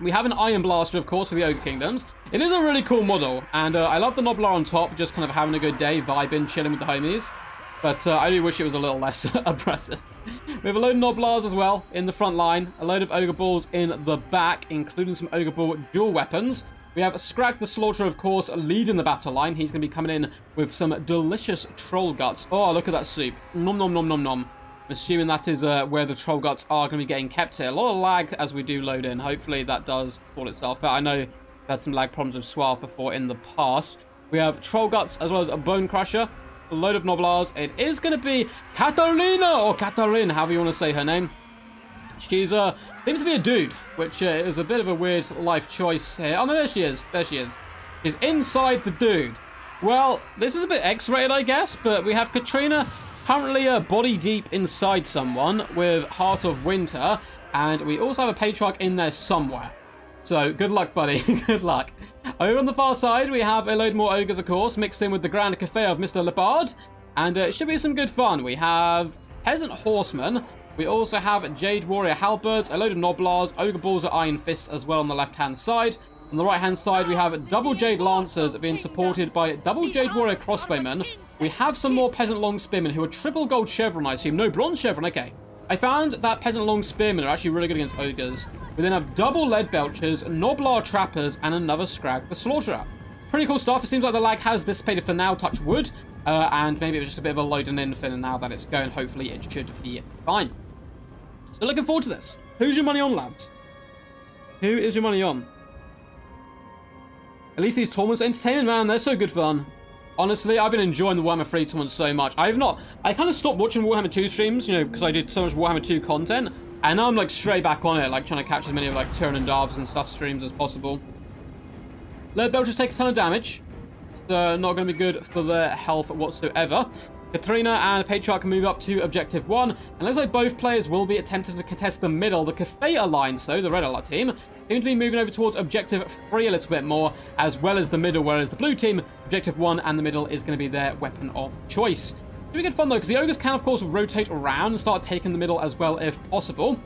We have an Iron Blaster, of course, for the Ogre Kingdoms. It is a really cool model, and I love the Noblar on top, just kind of having a good day, vibing, chilling with the homies. But I do wish it was a little less oppressive. We have a load of Noblars as well in the front line, a load of Ogre Balls in the back, including some Ogre Ball dual weapons. We have Scrag the Slaughterer, of course, leading the battle line. He's going to be coming in with some delicious Troll Guts. Oh, look at that soup. Nom, nom, nom, nom, nom. I'm assuming that is where the Troll Guts are going to be getting kept here. A lot of lag as we do load in. Hopefully that does sort itself out. I know we've had some lag problems with Suave before in the past. We have Troll Guts as well as a Bone Crusher. A load of Noblars. It is going to be Katarina, or Katarin, however you want to say her name. She's seems to be a dude, which is a bit of a weird life choice here. Oh no, there she is. There she is. She's inside the dude. Well, this is a bit X-rated, I guess, but we have Katrina currently body deep inside someone with Heart of Winter, and we also have a Patriarch in there somewhere. So, good luck, buddy. Good luck. Over on the far side, we have a load more ogres, of course, mixed in with the Grand Cafe of Mr. Leopard, and it should be some good fun. We have Peasant Horsemen. We also have Jade Warrior Halberds, a load of Noblars, Ogre Balls at Iron Fists as well on the left-hand side. On the right-hand side, we have Double Jade Lancers being supported by Double Jade Warrior Crossbowmen. We have some more Peasant Long Spearmen who are triple gold chevron, I assume. No, bronze chevron, okay. I found that Peasant Long Spearmen are actually really good against ogres. We then have double Lead Belchers, Noblar Trappers, and another Scrag the Slaughterer. Pretty cool stuff. It seems like the lag has dissipated for now, touch wood. And maybe it was just a bit of a loading in thing, and now that it's going, hopefully it should be fine. So looking forward to this. Who's your money on, lads? Who is your money on? At least these tournaments are entertaining, man. They're so good fun. Honestly, I've been enjoying the Warhammer 3 tournaments so much. I kind of stopped watching Warhammer 2 streams, you know, because I did so much Warhammer 2 content. And now I'm, like, straight back on it, like, trying to catch as many of, like, Tyrann and Darvs and stuff streams as possible. Lead Belchers take a ton of damage. It's not going to be good for their health whatsoever. Katrina and Patriarch can move up to Objective 1. And it looks like both players will be attempting to contest the middle. The Cathay Alliance, though, the red alert team, seem to be moving over towards Objective 3 a little bit more, as well as the middle, whereas the blue team, Objective 1 and the middle is going to be their weapon of choice. It's going to be good fun, though, because the ogres can, of course, rotate around and start taking the middle as well if possible.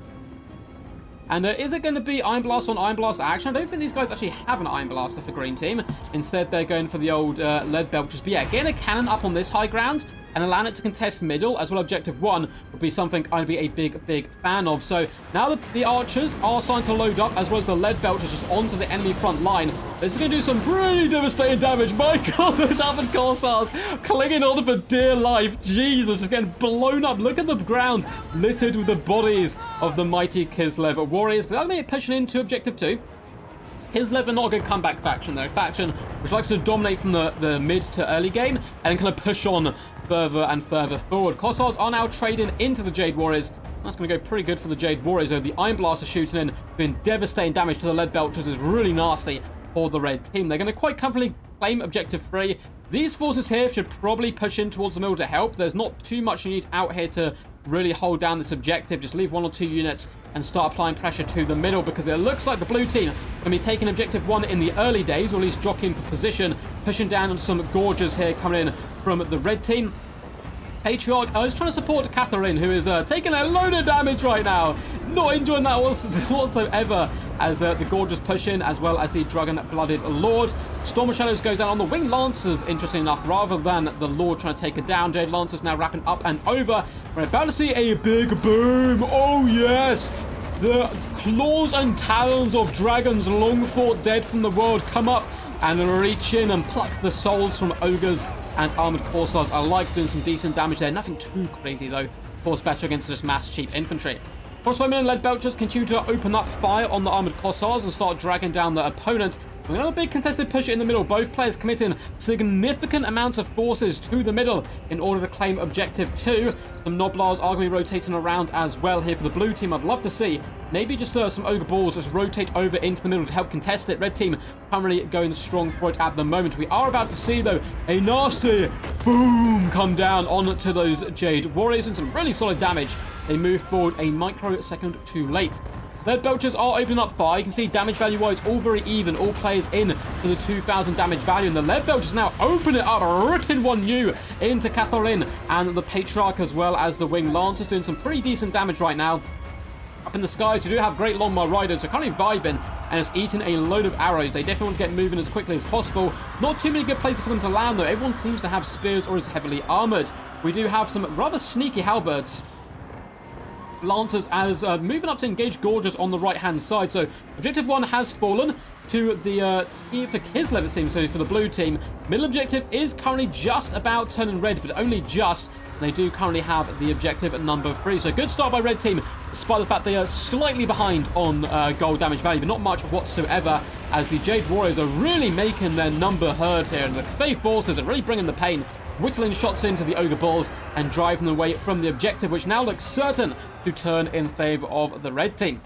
And is it going to be Iron Blast on Iron Blast action? I don't think these guys actually have an Iron Blaster for green team. Instead, they're going for the old lead belchers. But yeah, getting a cannon up on this high ground and allowing it to contest middle, as well Objective 1, would be something I'd be a big fan of. So now that the archers are starting to load up, as well as the lead belchers just onto the enemy front line, this is going to do some pretty devastating damage. My god, those Armored Corsairs clinging on for dear life. Jesus, just getting blown up. Look at the ground, littered with the bodies of the mighty Kislev warriors. But they're pushing into Objective 2. Kislev are not a good comeback faction. They're a faction which likes to dominate from the mid to early game and kind of push on further and further forward. Cossards are now trading into the Jade Warriors. That's going to go pretty good for the Jade Warriors. So the Iron Blaster shooting in, doing devastating damage to the Lead Belchers is really nasty for the red team. They're going to quite comfortably claim Objective 3. These forces here should probably push in towards the middle to help. There's not too much you need out here to really hold down this objective. Just leave 1 or 2 units and start applying pressure to the middle, because it looks like the blue team can be taking Objective 1 in the early days, or at least jockeying for position, pushing down on some gorges here coming in from the red team. Patriarch is trying to support Catherine, who is taking a load of damage right now. Not enjoying that whatsoever, as the gorges push in, as well as the Dragon-Blooded Lord. Storm of Shadows goes down on the Winged Lancers, interesting enough, rather than the Lord trying to take it down. Jade Lancers now wrapping up and over. We're about to see a big boom. Oh, yes. The claws and talons of dragons long thought dead from the world come up and reach in and pluck the souls from ogres and armored corsairs alike, doing some decent damage there. Nothing too crazy, though. Of course, better against this mass cheap infantry. Crossbowmen and lead belchers continue to open up fire on the armored corsairs and start dragging down the opponent. We're going to have a big contested push in the middle. Both players committing significant amounts of forces to the middle in order to claim Objective 2. Some Noblars are going to be rotating around as well here for the blue team. I'd love to see maybe just some Ogre Balls just rotate over into the middle to help contest it. Red team currently going strong for it at the moment. We are about to see, though, a nasty boom come down onto those Jade Warriors and some really solid damage. They move forward a microsecond too late. Lead Belchers are opening up fire. You can see damage value-wise all very even. All players in for the 2,000 damage value. And the Lead Belchers now open it up, ripping one new into Catherine and the Patriarch, as well as the Winged Lancers, doing some pretty decent damage right now. Up in the skies, you do have great Longmire Riders, so currently vibing and it's eating a load of arrows. They definitely want to get moving as quickly as possible. Not too many good places for them to land, though. Everyone seems to have spears or is heavily armored. We do have some rather sneaky halberds. Lancers as moving up to engage gorges on the right hand side. So Objective 1 has fallen to the team for Kislev, it seems, so for the blue team. Middle objective is currently just about turning red, but only just. They do currently have the objective at number 3. So good start by red team, despite the fact they are slightly behind on gold damage value, but not much whatsoever, as the Jade Warriors are really making their number heard here, and the Fae forces are really bringing the pain, whittling shots into the Ogre Balls and driving them away from the objective, which now looks certain to turn in favor of the red team.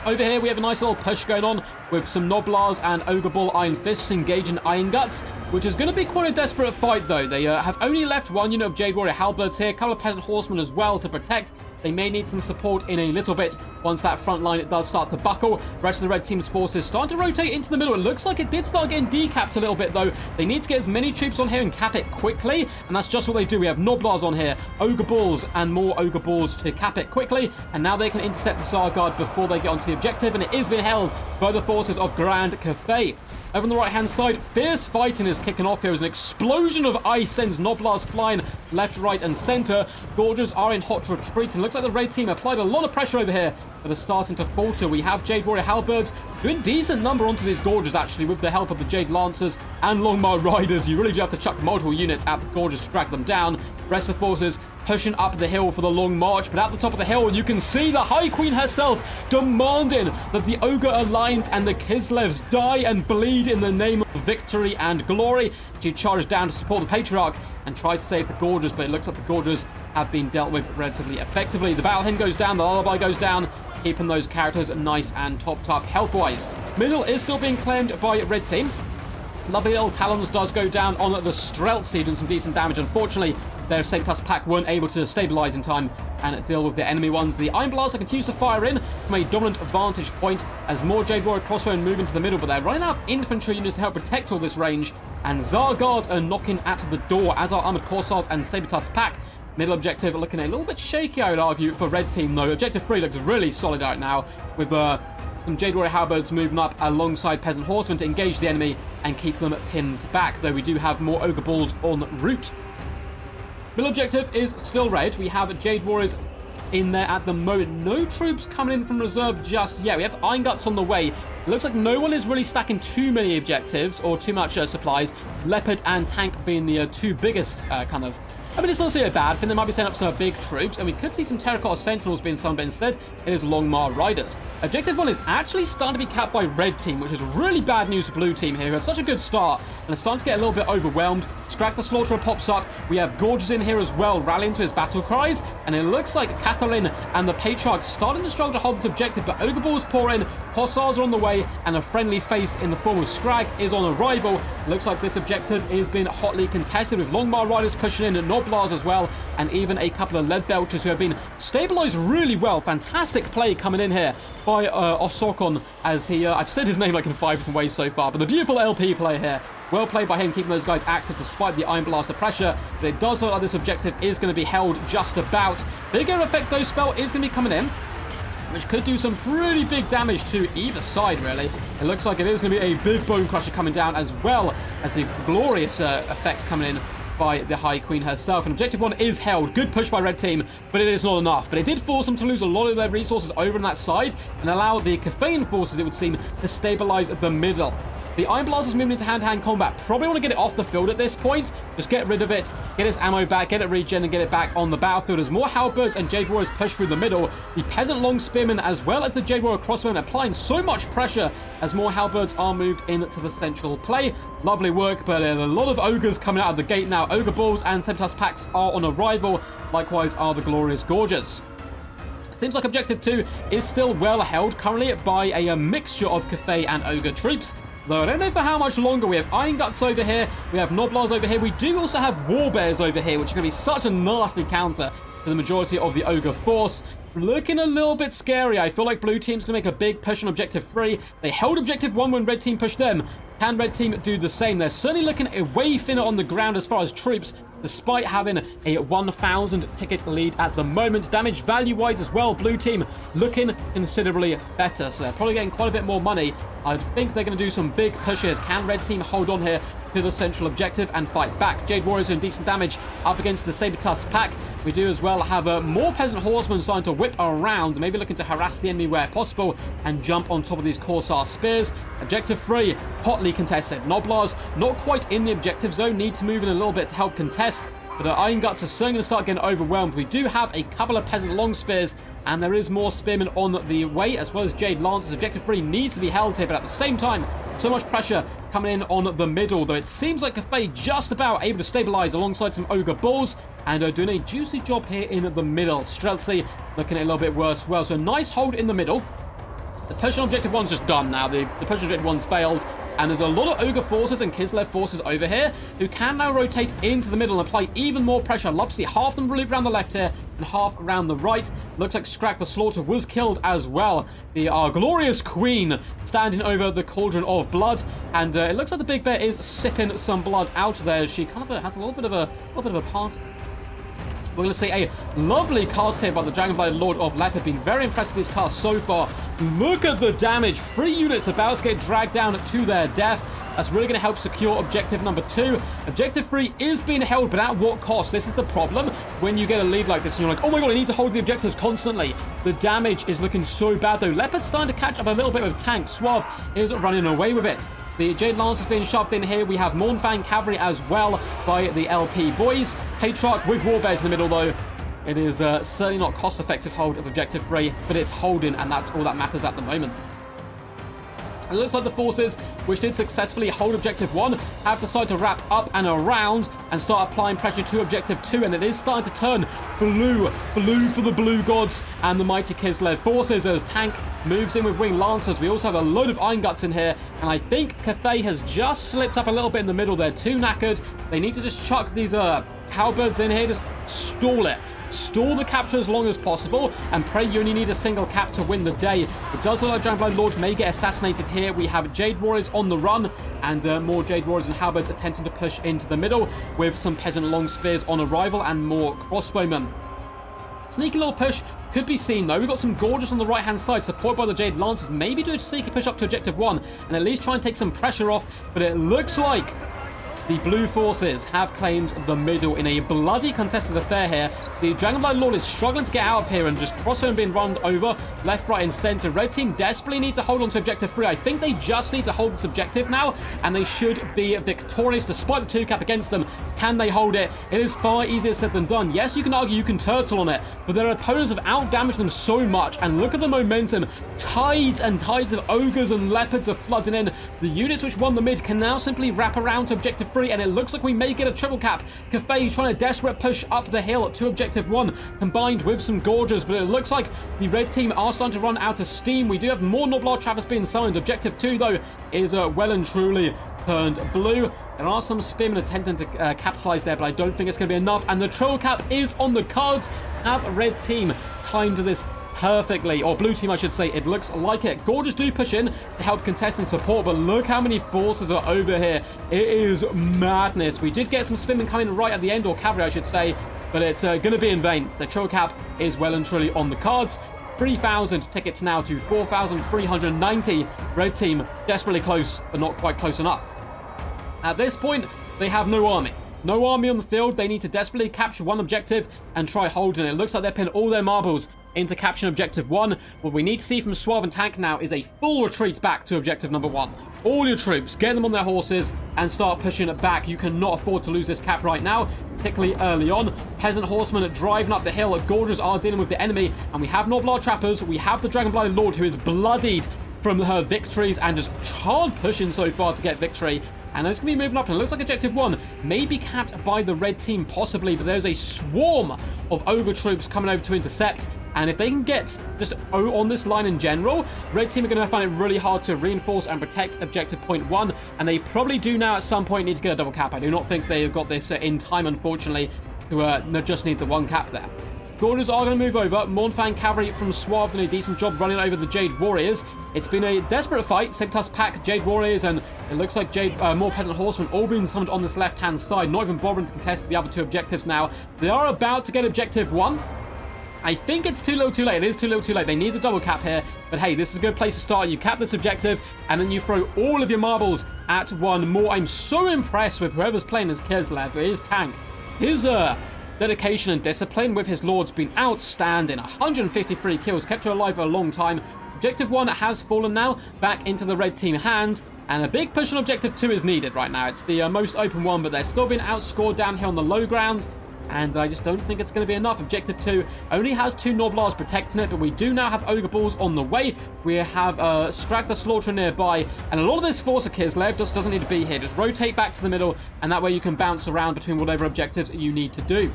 Over here, we have a nice little push going on with some Noblars and Ogre Ball Iron Fists engaging Iron Guts, which is going to be quite a desperate fight, though. They have only left one unit of Jade Warrior Halberds here, a couple of Peasant Horsemen as well to protect. They may need some support in a little bit once that front line does start to buckle. The rest of the red team's forces starting to rotate into the middle. It looks like it did start getting decapped a little bit, though. They need to get as many troops on here and cap it quickly, and that's just what they do. We have Noblars on here, Ogre Balls, and more Ogre Balls to cap it quickly, and now they can intercept the Sarguard before they get onto the objective, and it is being held by the forces of Grand Cathay. Over on the right-hand side, fierce fighting is kicking off here as an explosion of ice sends Noblars flying left, right, and center. Gorges are in hot retreat, and looks like the red team applied a lot of pressure over here, but are starting to falter. We have Jade Warrior Halberds doing decent number onto these gorges, actually, with the help of the Jade Lancers and Longmire Riders. You really do have to chuck multiple units at the gorges to drag them down. Rest of the forces pushing up the hill for the long march, but at the top of the hill, you can see the High Queen herself demanding that the Ogre Alliance and the Kislevs die and bleed in the name of victory and glory. She charges down to support the Patriarch and tries to save the gorges, but it looks like the gorges have been dealt with relatively effectively. The battle hymn goes down, the lullaby goes down, keeping those characters nice and topped up health-wise. Middle is still being claimed by red team. Lovely little Talons does go down on the Streltsy, doing some decent damage. Unfortunately, their Sabertusk pack weren't able to stabilize in time and deal with the enemy ones. The Iron Blaster continues to fire in from a dominant vantage point as more Jade Warrior Crossbowmen move into the middle, but they're running out of infantry units to help protect all this range, and Zargard are knocking at the door, as are Armored Corsairs and Sabertusk pack. Middle objective looking a little bit shaky, I would argue, for red team, though. Objective 3 looks really solid right now, with some Jade Warrior Halberds moving up alongside Peasant Horsemen to engage the enemy and keep them pinned back, though we do have more Ogre Balls en route. Middle objective is still red. We have Jade Warriors in there at the moment. No troops coming in from reserve just yet. We have Iron Guts on the way. It looks like no one is really stacking too many objectives or too much supplies. Leopard and Tank being the two biggest kind of... I mean, it's not necessarily a bad thing. They might be setting up some big troops, and we could see some Terracotta Sentinels being summoned, but instead it is Longmar Riders. Objective 1 is actually starting to be capped by red team, which is really bad news for blue team here, who had such a good start, and are starting to get a little bit overwhelmed. Scrag the Slaughterer pops up. We have Gorges in here as well, rallying to his battle cries, and it looks like Catherine and the Patriarch starting to struggle to hold this objective, but Ogre Balls pour in, Corsairs are on the way, and a friendly face in the form of Scrag is on arrival. Looks like this objective is being hotly contested, with Longmar Riders pushing in, and Noblars as well, and even a couple of Lead Belchers who have been stabilized really well. Fantastic play coming in here by Osokon, as he, I've said his name like in 5 different ways so far, but the beautiful LP play here. Well played by him, keeping those guys active despite the Iron Blaster pressure, but it does look like this objective is going to be held just about. Bigger effect though spell is going to be coming in, which could do some pretty big damage to either side, really. It looks like it is going to be a big Bone Crusher coming down, as well as the glorious effect coming in by the High Queen herself. And Objective 1 is held. Good push by red team, but it is not enough. But it did force them to lose a lot of their resources over on that side and allow the Cathayan forces, it would seem, to stabilize the middle. The Iron Blasters moving into hand-to-hand combat. Probably want to get it off the field at this point. Just get rid of it, get its ammo back, get it regen, and get it back on the battlefield. As more Halberds and Jade Warriors push through the middle, the Peasant Long Spearmen as well as the Jade Warrior Crossbowmen applying so much pressure as more Halberds are moved into the central play. Lovely work, but a lot of Ogres coming out of the gate now. Ogre Balls and Sabertusk packs are on arrival. Likewise are the Glorious Gorges. Seems like Objective 2 is still well held currently by a mixture of Cathay and Ogre troops. Though I don't know for how much longer. We have Iron Guts over here. We have Noblars over here. We do also have Warbears over here, which are going to be such a nasty counter to the majority of the Ogre force. Looking a little bit scary. I feel like blue team's going to make a big push on Objective 3. They held Objective 1 when red team pushed them. Can red team do the same? They're certainly looking a way thinner on the ground as far as troops, despite having a 1,000 ticket lead at the moment. Damage value-wise as well, blue team looking considerably better. So they're probably getting quite a bit more money. I think they're going to do some big pushes. Can red team hold on here to the central objective and fight back? Jade Warriors doing decent damage up against the Sabertusk pack. We do as well have more Peasant Horsemen starting to whip around, maybe looking to harass the enemy where possible and jump on top of these Corsair spears. Objective 3, hotly contested. Noblars not quite in the objective zone, need to move in a little bit to help contest, but Iron Guts are soon going to start getting overwhelmed. We do have a couple of Peasant Long Spears, and there is more Spearmen on the way, as well as Jade Lancers. Objective 3 needs to be held here, but at the same time, so much pressure coming in on the middle, though it seems like Cathay just about able to stabilize alongside some Ogre Bulls, and doing a juicy job here in the middle. Streltsy looking a little bit worse as well, so nice hold in the middle. The push on Objective 1's just done now. The push on Objective 1's failed, and there's a lot of Ogre forces and Kislev forces over here who can now rotate into the middle and apply even more pressure. I'd love to see half them loop around the left here and half around the right. Looks like Scrag the Slaughter was killed as well. The glorious Queen standing over the Cauldron of Blood, and it looks like the Big Bear is sipping some blood out there. She kind of has a little bit of a part. We're going to see a lovely cast here by the Dragonblight Lord of Leopard. Been very impressed with this cast so far. Look at the damage. 3 units about to get dragged down to their death. That's really going to help secure objective number 2. Objective 3 is being held, but at what cost? This is the problem when you get a lead like this and you're like, oh my god, I need to hold the objectives constantly. The damage is looking so bad though. Leopard's starting to catch up a little bit with Tank. Suave is running away with it. The Jade Lance is being shoved in here. We have Mournfang Cavalry as well by the LP boys. Patriarch with Warbears in the middle though. It is certainly not cost-effective hold of Objective 3, but it's holding, and that's all that matters at the moment. It looks like the forces, which did successfully hold Objective 1, have decided to wrap up and around and start applying pressure to Objective 2, and it is starting to turn blue. Blue for the Blue Gods and the mighty Kislev forces as Tank moves in with Winged Lancers. We also have a load of Iron Guts in here, and I think Cathay has just slipped up a little bit in the middle. They're too knackered. They need to just chuck these Halberds in here, just stall it. Stall the capture as long as possible, and pray you only need a single cap to win the day. It does look like Dragonblind Lord may get assassinated here. We have Jade Warriors on the run, and more Jade Warriors and Halberds attempting to push into the middle, with some Peasant Long Spears on arrival and more crossbowmen. Sneaky little push could be seen though. We've got some Gorges on the right hand side, supported by the Jade Lancers. Maybe do a sneaky push up to objective 1, and at least try and take some pressure off, but it looks like the blue forces have claimed the middle in a bloody contested affair here. The Dragonblind Lord is struggling to get out of here, and just crossbow being run over left, right, and center. Red team desperately need to hold on to objective 3. I think they just need to hold this objective now, and they should be victorious despite the 2-cap against them. Can they hold it? It is far easier said than done. Yes, you can argue you can turtle on it, but their opponents have outdamaged them so much, and look at the momentum. Tides and tides of ogres and leopards are flooding in. The units which won the mid can now simply wrap around to objective 3, and it looks like we may get a triple cap. Cafe trying a desperate push up the hill to objective 1, combined with some Gorges, but it looks like the red team are starting to run out of steam. We do have more Noblar Trappers being signed. Objective 2, though, is well and truly turned blue. There are some spearmen attempting to capitalize there, but I don't think it's going to be enough, and the triple cap is on the cards. Have red team timed this perfectly, or blue team I should say. It looks like it. Gorges do push in to help contest and support, but look how many forces are over here. It is madness. We did get some spearmen coming right at the end, or cavalry I should say, but it's going to be in vain. The triple cap is well and truly on the cards. 3,000 tickets now to 4,390. Red team desperately close, but not quite close enough. At this point, they have no army. No army on the field. They need to desperately capture one objective and try holding it. It looks like they're pinning all their marbles into capturing objective 1. What we need to see from Suave and Tank now is a full retreat back to objective number 1. All your troops, get them on their horses and start pushing it back. You cannot afford to lose this cap right now, particularly early on. Peasant horsemen driving up the hill. Gorges are dealing with the enemy, and we have Noblar Trappers. We have the Dragonblind Lord, who is bloodied from her victories and just hard pushing so far to get victory. And it's going to be moving up, and it looks like objective 1 may be capped by the red team, possibly, but there's a swarm of ogre troops coming over to intercept. And if they can get just on this line in general, red team are going to find it really hard to reinforce and protect objective point 1. And they probably do now at some point need to get a double cap. I do not think they've got this in time, unfortunately, to just need the 1 cap there. Gorges are going to move over. Mornfang Cavalry from Suave doing a decent job running over the Jade Warriors. It's been a desperate fight. Civitas Pack, Jade Warriors, and it looks like more Peasant Horsemen all being summoned on this left-hand side. Not even bothering to contest the other 2 objectives now. They are about to get objective 1. I think it's too little too late. It is too little too late. They need the double cap here. But hey, this is a good place to start. You cap this objective, and then you throw all of your marbles at 1 more. I'm so impressed with whoever's playing as Kislev. His tank. His dedication and discipline with his lords been outstanding. 153 kills, kept her alive for a long time. Objective 1 has fallen now back into the red team hands, and a big push on objective 2 is needed right now. It's the most open one, but they're still being outscored down here on the low ground, and I just don't think it's going to be enough. Objective 2 only has 2 Noblars protecting it, but we do now have Ogre Balls on the way. We have Strag the Slaughterer nearby, and a lot of this force of Kislev just doesn't need to be here. Just rotate back to the middle, and that way you can bounce around between whatever objectives you need to do.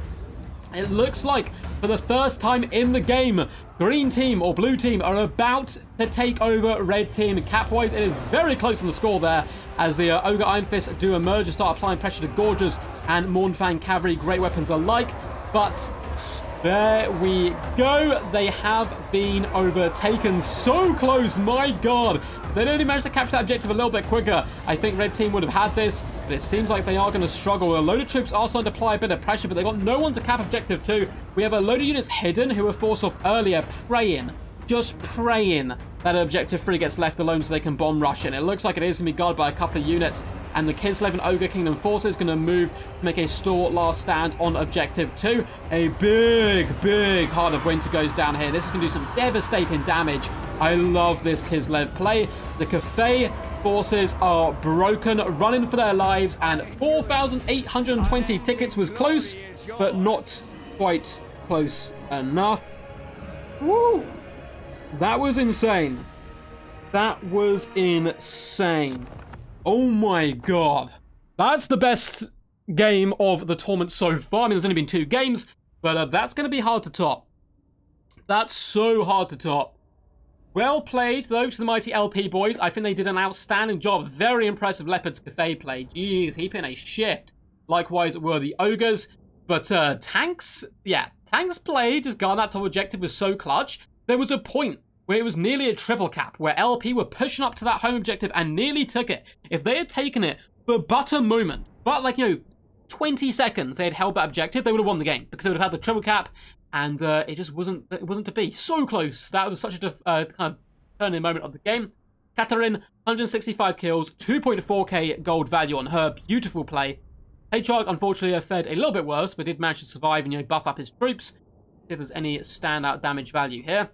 It looks like for the first time in the game, green team or blue team are about to take over red team. Cap-wise, it is very close on the score there as the Ogre Iron Fist do emerge and start applying pressure to Gorges and Mornfang Cavalry, great weapons alike. But there we go. They have been overtaken. So close, my God. If they'd only managed to capture that objective a little bit quicker, I think red team would have had this. But it seems like they are going to struggle. A load of troops are starting to apply a bit of pressure, but they've got no one to cap objective 2. We have a load of units hidden who were forced off earlier, praying, just praying that objective 3 gets left alone so they can bomb rush in. It looks like it is going to be guarded by a couple of units. And the Kislev and Ogre Kingdom forces going to move to make a store last stand on objective 2. A big Heart of Winter goes down here. This is going to do some devastating damage. I love this Kislev play. The Cafe forces are broken, running for their lives, and 4,820 tickets was close, but not quite close enough. Woo! That was insane. That was insane. Oh my God. That's the best game of the tournament so far. I mean, there's only been 2 games, but that's going to be hard to top. That's so hard to top. Well played, though, to the mighty LP boys. I think they did an outstanding job. Very impressive Leopard's Cafe play. Jeez, he put in a shift. Likewise were the Ogres. But tanks, yeah, tanks play just guard that top objective was so clutch. There was a point where it was nearly a triple cap, where LP were pushing up to that home objective and nearly took it. If they had taken it for but a moment, but like, 20 seconds, they had held that objective, they would have won the game, because they would have had the triple cap, and it just wasn't to be. So close. That was such a kind of turning moment of the game. Catherine, 165 kills, 2.4k gold value on her. Beautiful play. Hedgehog, unfortunately, fared a little bit worse, but did manage to survive and, buff up his troops. See if there's any standout damage value here.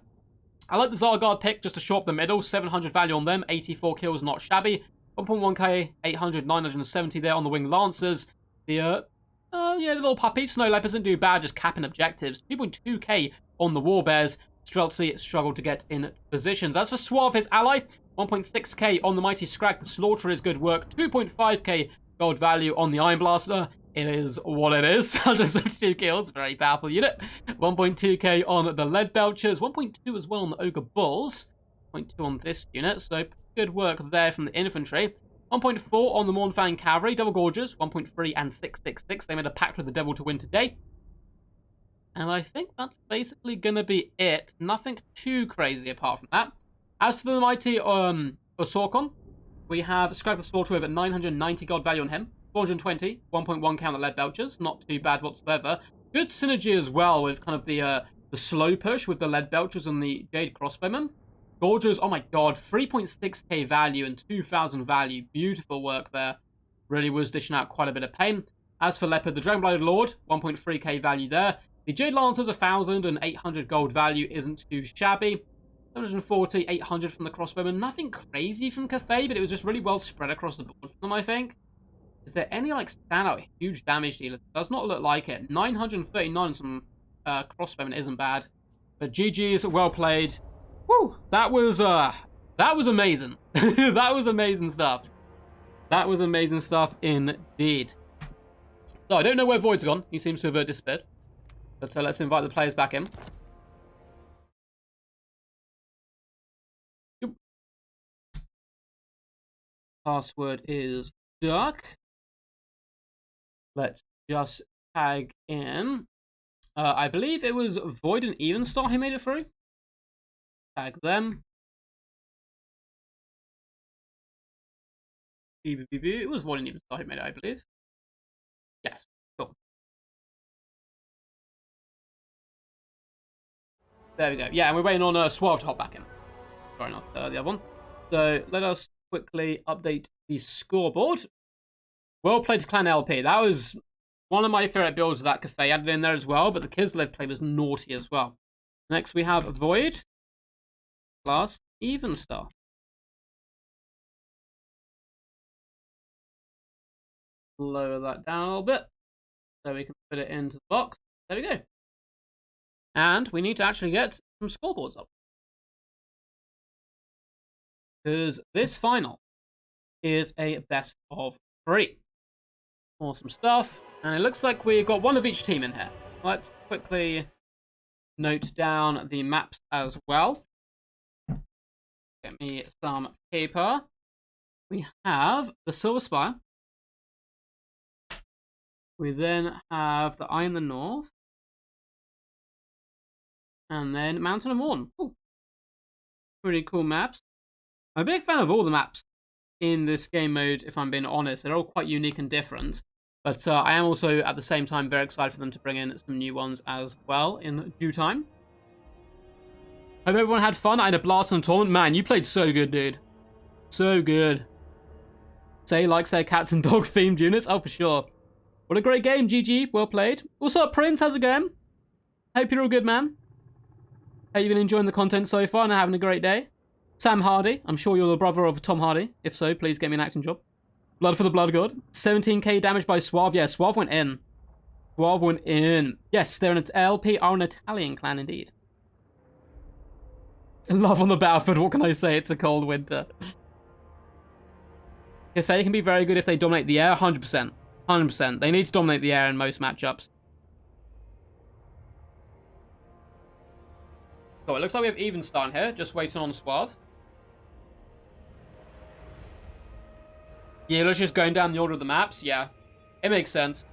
I like the Zargard pick just to show up the middle. 700 value on them, 84 kills, not shabby. 1.1k, 800, 970 there on the Winged Lancers. The little puppy, Snow Leopards didn't do bad, just capping objectives. 2.2k on the Warbears. Streltsy struggled to get in positions. As for Suave, his ally, 1.6k on the Mighty Scrag. The Slaughter is good work. 2.5k gold value on the Iron Blaster. It is what it is. 172 kills. Very powerful unit. 1.2k on the Lead Belchers. 1.2 as well on the Ogre Bulls. 0.2 on this unit. So good work there from the infantry. 1.4 on the Mornfang Cavalry. Double Gorges. 1.3 and 666. They made a pact with the devil to win today. And I think that's basically going to be it. Nothing too crazy apart from that. As for the mighty Osorkon, we have Scrag the Slaughter with 990 gold value on him. 420, 1.1 count the Lead Belchers. Not too bad whatsoever. Good synergy as well with kind of the slow push with the Lead Belchers and the Jade Crossbowmen. Gorges, oh my god, 3.6k value and 2,000 value. Beautiful work there. Really was dishing out quite a bit of pain. As for Leopard, the Dragonblooded Lord, 1.3k value there. The Jade Lancers, 1,000 and 800 gold value isn't too shabby. 740, 800 from the Crossbowmen. Nothing crazy from Cathay, but it was just really well spread across the board for them, I think. Is there any, standout huge damage dealers? Does not look like it. 939 some Crossbowmen isn't bad. But GG's, well played. Woo! That was amazing. That was amazing stuff. That was amazing stuff indeed. So, I don't know where Void's gone. He seems to have disappeared. But let's invite the players back in. Yep. Password is duck. Let's just tag in. I believe it was Void and Evenstar who made it through. Tag them. It was Void and Evenstar who made it, I believe. Yes, cool. There we go. Yeah, and we're waiting on Suave to hop back in. Sorry, not the other one. So let us quickly update the scoreboard. Well played to Clan LP. That was one of my favorite builds that Cathay added in there as well, but the Kislev play was naughty as well. Next we have Void. Last, Evenstar. Lower that down a little bit so we can put it into the box. There we go. And we need to actually get some scoreboards up. Because this final is a best of 3. Awesome stuff. And it looks like we've got one of each team in here. Let's quickly note down the maps as well. Get me some paper. We have the Silver Spire. We then have the Eye in the North. And then Mountain of Morn. Ooh. Pretty cool maps. I'm a big fan of all the maps in this game mode, if I'm being honest. They're all quite unique and different. But I am also, at the same time, very excited for them to bring in some new ones as well in due time. Hope everyone had fun. I had a blast on the tournament. Man, you played so good, dude. So good. Say likes their cats and dog themed units. Oh, for sure. What a great game, GG. Well played. What's up, Prince? How's it going? Hope you're all good, man. Hope you've been enjoying the content so far and having a great day. Sam Hardy. I'm sure you're the brother of Tom Hardy. If so, please get me an acting job. Blood for the Blood God. 17k damage by Suave. Yeah, Suave went in. Suave went in. Yes, they're an LP are an Italian clan indeed. Love on the battlefield. What can I say? It's a cold winter. If they can be very good if they dominate the air, 100%. 100%. They need to dominate the air in most matchups. So it looks like we have Evenstar in here, just waiting on Suave. Yeah, let's just going down the order of the maps. Yeah, it makes sense.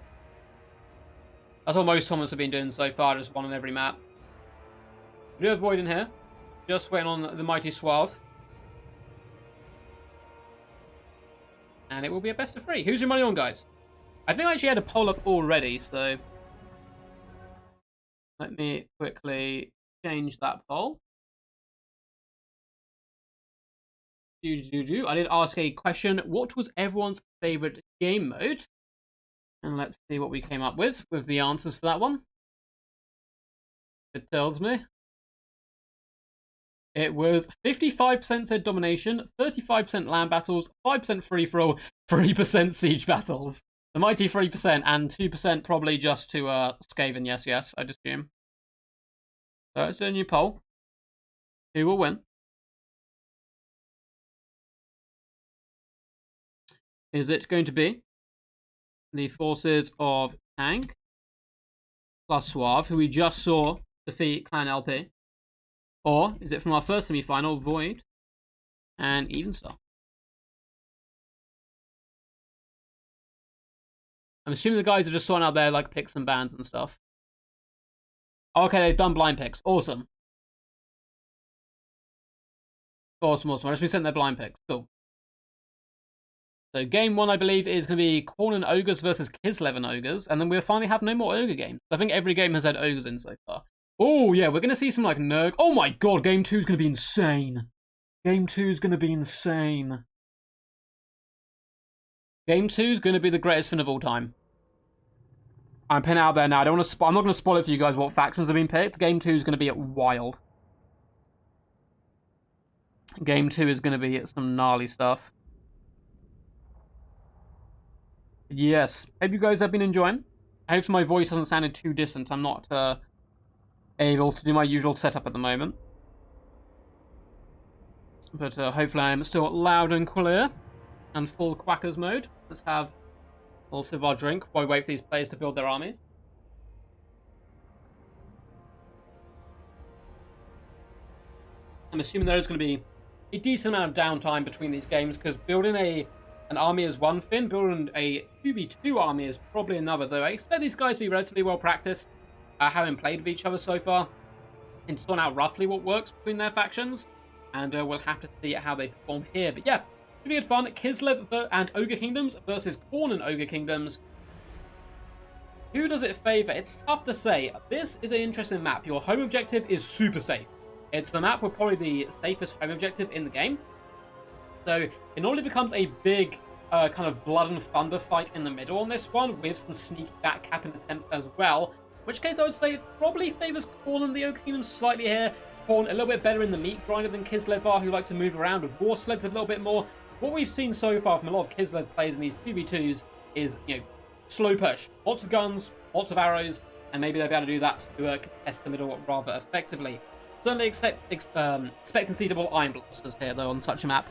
That's what most tournaments have been doing so far, just one on every map. We do have Void in here. Just waiting on the mighty Suave. And it will be a best of 3. Who's your money on, guys? I think I actually had a poll up already, so... Let me quickly change that poll. I did ask a question. What was everyone's favorite game mode? And let's see what we came up with the answers for that one. It tells me. It was 55% said domination, 35% land battles, 5% free-for-all, 3% siege battles. The mighty 3%, and 2% probably just to Skaven, yes, I'd assume. So let's do a new poll. Who will win? Is it going to be the forces of Tank plus Suave, who we just saw defeat Clan LP? Or is it from our first semi-final, Void and Evenstar? I'm assuming the guys are just sorting out their like picks and bans and stuff. Okay, they've done blind picks. Awesome. Awesome. I just been sent their blind picks. Cool. So game 1, I believe, is going to be Khorne and Ogres versus Kislev and Ogres, and then we'll finally have no more Ogre games. I think every game has had Ogres in so far. Oh, yeah, we're going to see some, like, Nurg. Oh, my God, Game 2 is going to be insane. Game 2 is going to be insane. Game 2 is going to be the greatest fin of all time. I'm putting it out there now. I'm not going to spoil it for you guys what factions have been picked. Game 2 is going to be wild. Game 2 is going to be some gnarly stuff. Yes. Hope you guys have been enjoying. I hope my voice hasn't sounded too distant. I'm not... able to do my usual setup at the moment. But hopefully I'm still loud and clear and full quackers mode. Let's have a little sip of our drink while we wait for these players to build their armies. I'm assuming there is going to be a decent amount of downtime between these games, because building an army is one thing, building a 2v2 army is probably another, though I expect these guys to be relatively well practiced. Having played with each other so far, and sorting out roughly what works between their factions, and we'll have to see how they perform here. But yeah, should be good fun. Kislev and Ogre Kingdoms versus Khorne and Ogre Kingdoms. Who does it favour? It's tough to say. This is an interesting map. Your home objective is super safe. It's the map with probably the safest home objective in the game. So it normally becomes a big kind of blood and thunder fight in the middle on this one, with some sneak backcapping attempts as well. In which case I would say it probably favours Khorne and the Ogre Kingdom slightly here. Khorne a little bit better in the meat grinder than Kislev are, who like to move around with war sleds a little bit more. What we've seen so far from a lot of Kislev players in these 2v2s is, you know, slow push. Lots of guns, lots of arrows, and maybe they'll be able to do that to contest the middle rather effectively. Certainly expect to see double Iron Blasters here, though, on such a map.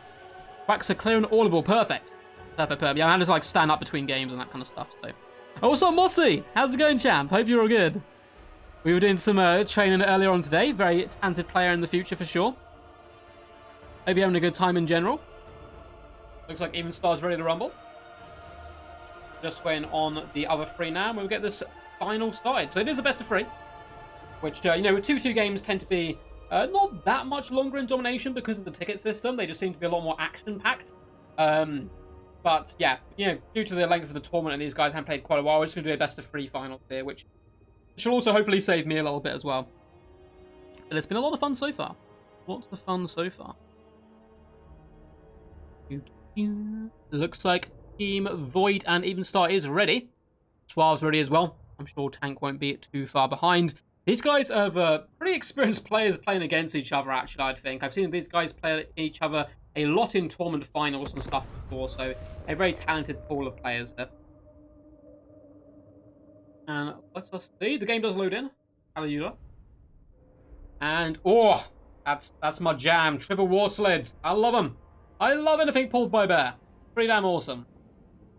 Quacks are clear and audible. Perfect. Perfect. Yeah, I just like stand up between games and that kind of stuff, so... Also, Mossy! How's it going, champ? Hope you're all good. We were doing some training earlier on today. Very talented player in the future, for sure. Hope you're having a good time in general. Looks like Evenstar's ready to rumble. Just waiting on the other 3 now, and we'll get this final started. So it is a best of 3. Which, you know, 2v2 games tend to be not that much longer in domination because of the ticket system. They just seem to be a lot more action-packed. But yeah, you know, due to the length of the tournament and these guys haven't played quite a while, we're just going to do a best of 3 final here, which should also hopefully save me a little bit as well. But it's been a lot of fun so far. Lots of fun so far. Looks like Team Void and Evenstar is ready. Suave's ready as well. I'm sure Tank won't be too far behind. These guys are pretty experienced players playing against each other, actually, I think. I've seen these guys play each other a lot in tournament finals and stuff before, so a very talented pool of players there. And let us see. The game does load in. Hallelujah. And, oh, that's my jam. Triple war sleds. I love them. I love anything pulled by bear. Pretty damn awesome.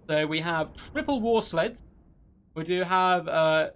So we have triple war sleds. We do have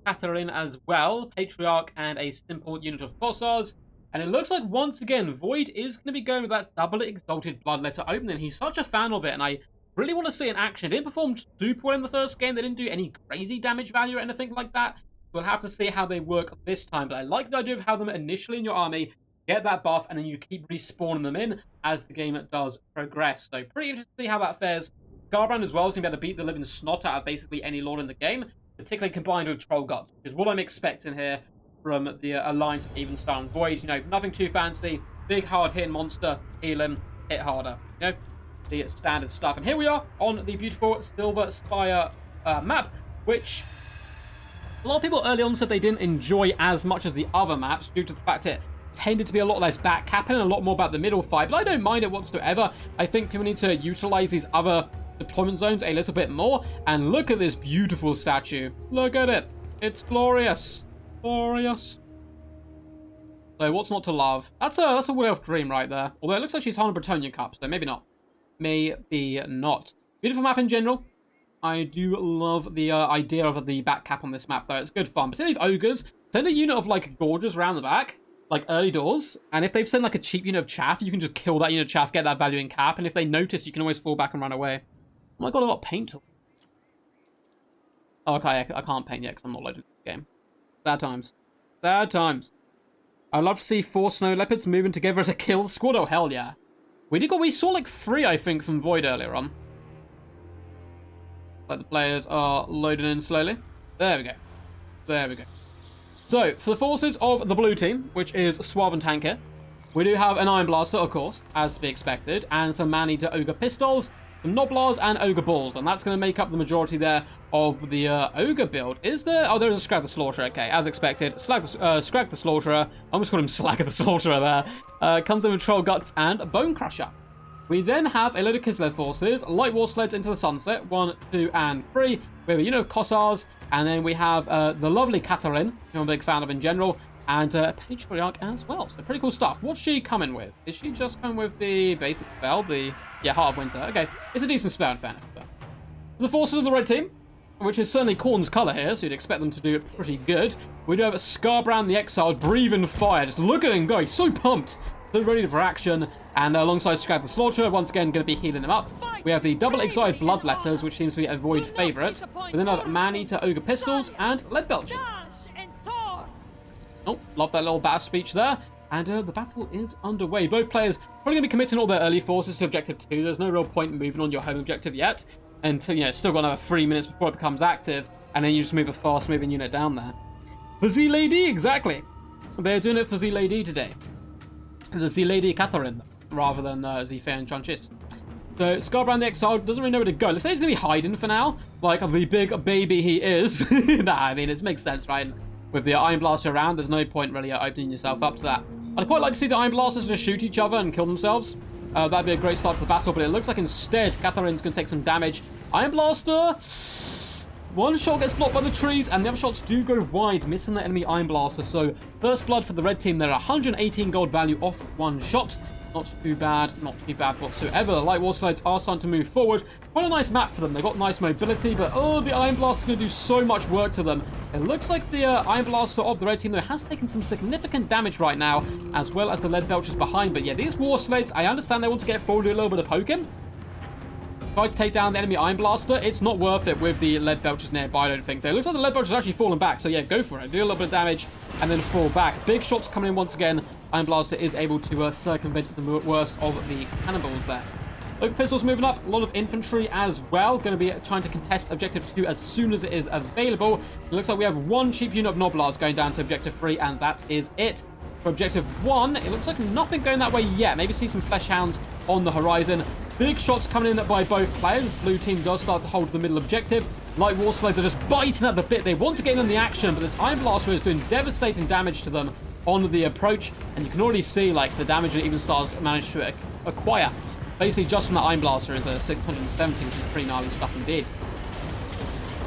Catherine as well, Patriarch, and a simple unit of Kossars. And it looks like, once again, Void is going to be going with that double Exalted Bloodletter opening. He's such a fan of it, and I Really want to see in action. It didn't perform super well in the first game. They didn't do any crazy damage value or anything like that. We'll have to see how they work this time. But I like the idea of having them initially in your army, get that buff, and then you keep respawning them in as the game does progress. So pretty interesting to see how that fares. Garbrand as well is going to be able to beat the living snot out of basically any lord in the game, particularly combined with Troll Guts, which is what I'm expecting here from the Alliance of Evenstar and Void. You know, nothing too fancy. Big, hard-hitting monster, heal him, hit harder. You know, the standard stuff. And here we are on the beautiful Silver Spire map, which a lot of people early on said they didn't enjoy as much as the other maps due to the fact it tended to be a lot less back capping and a lot more about the middle fight. But I don't mind it whatsoever. I think people need to utilize these other deployment zones a little bit more. And look at this beautiful statue. Look at it. It's glorious. Glorious. So what's not to love? That's a Wood Elf dream right there. Although it looks like she's holding a Bretonnian cup, so maybe not. Maybe not. Beautiful map in general. I do love the idea of the back cap on this map, though. It's good fun. But if ogres send a unit of like gorges around the back, like early doors, and if they've sent like a cheap unit of chaff, you can just kill that unit of chaff, get that value in cap, and if they notice, you can always fall back and run away. Oh my god, I got paint. Oh, okay, I can't paint yet because I'm not loaded this game. Sad times. Sad times. I'd love to see 4 snow leopards moving together as a kill squad. Oh, hell yeah. We saw like 3, I think, from Void earlier on. Like the players are loading in slowly. There we go. There we go. So, for the forces of the blue team, which is Suave and Tank here, we do have an Iron Blaster, of course, as to be expected, and some Man-Eater Ogre Pistols, some Noblars, and Ogre Balls, and that's going to make up the majority there of the Ogre build. Is there... Oh, there is a Scrag the Slaughterer. Okay, as expected. Scrag the Slaughterer. I almost called him Slag the Slaughterer there. Comes in with Troll Guts and Bone Crusher. We then have a load of Kislev forces, Light War Sleds into the Sunset, 1, 2, and 3. We have a unit of Kossars, and then we have the lovely Katarine, who I'm a big fan of in general, and a Patriarch as well. So pretty cool stuff. What's she coming with? Is she just coming with the basic spell? Yeah, Heart of Winter. Okay, it's a decent spell in fairness. The forces of the red team, which is certainly Khorne's colour here, so you'd expect them to do it pretty good. We do have Skarbrand the Exiled, breathing fire. Just look at him go, he's so pumped. So ready for action. And alongside Scrag the Slaughterer, once again, going to be healing him up. We have the double exiled Bloodletters, which seems to be a Void favourite. We then have Man-Eater Ogre Pistols and Lead Belchers. Oh, love that little battle speech there. And the battle is underway. Both players probably going to be committing all their early forces to Objective 2. There's no real point in moving on your home objective yet. Until, you know, still got another 3 minutes before it becomes active. And then you just move a fast-moving unit down there. For Z-Lady, exactly. They're doing it for Z-Lady today. The Z-Lady Catherine, rather than Z-Fair and Chunchis. So, Skarbrand the Exiled doesn't really know where to go. Let's say he's going to be hiding for now, like the big baby he is. Nah, I mean, it makes sense, right? With the Iron Blaster around, there's no point really opening yourself up to that. I'd quite like to see the Iron Blasters just shoot each other and kill themselves. That'd be a great start to the battle, but it looks like instead, Catherine's going to take some damage. Iron Blaster... One shot gets blocked by the trees, and the other shots do go wide, missing the enemy Iron Blaster. So, first blood for the red team. They're 118 gold value off one shot. Not too bad whatsoever. The Light War Sleds are starting to move forward. Quite a nice map for them. They've got nice mobility, but oh, the Iron Blaster is going to do so much work to them. It looks like the Iron Blaster of the red team, though, has taken some significant damage right now, as well as the Lead Belchers behind. But yeah, these War Sleds, I understand they want to get forward, do a little bit of poking. Try to take down the enemy Iron Blaster. It's not worth it with the Lead Belchers nearby, I don't think. It looks like the Lead Belchers are actually falling back, so yeah, go for it. Do a little bit of damage, and then fall back. Big shots coming in once again. Iron Blaster is able to circumvent the worst of the cannonballs there. Ogre Pistols moving up. A lot of infantry as well. Going to be trying to contest Objective 2 as soon as it is available. It looks like we have one cheap unit of Noblars going down to Objective 3, and that is it. For Objective 1, it looks like nothing going that way yet. Maybe see some Flesh Hounds on the horizon. Big shots coming in by both players. Blue team does start to hold the middle objective. Light War Sleds are just biting at the bit. They want to get in on the action, but this Iron Blaster is doing devastating damage to them on the approach. And you can already see like the damage that Evenstars managed to acquire. Basically, just from that Iron Blaster is a 670, which is pretty gnarly stuff indeed.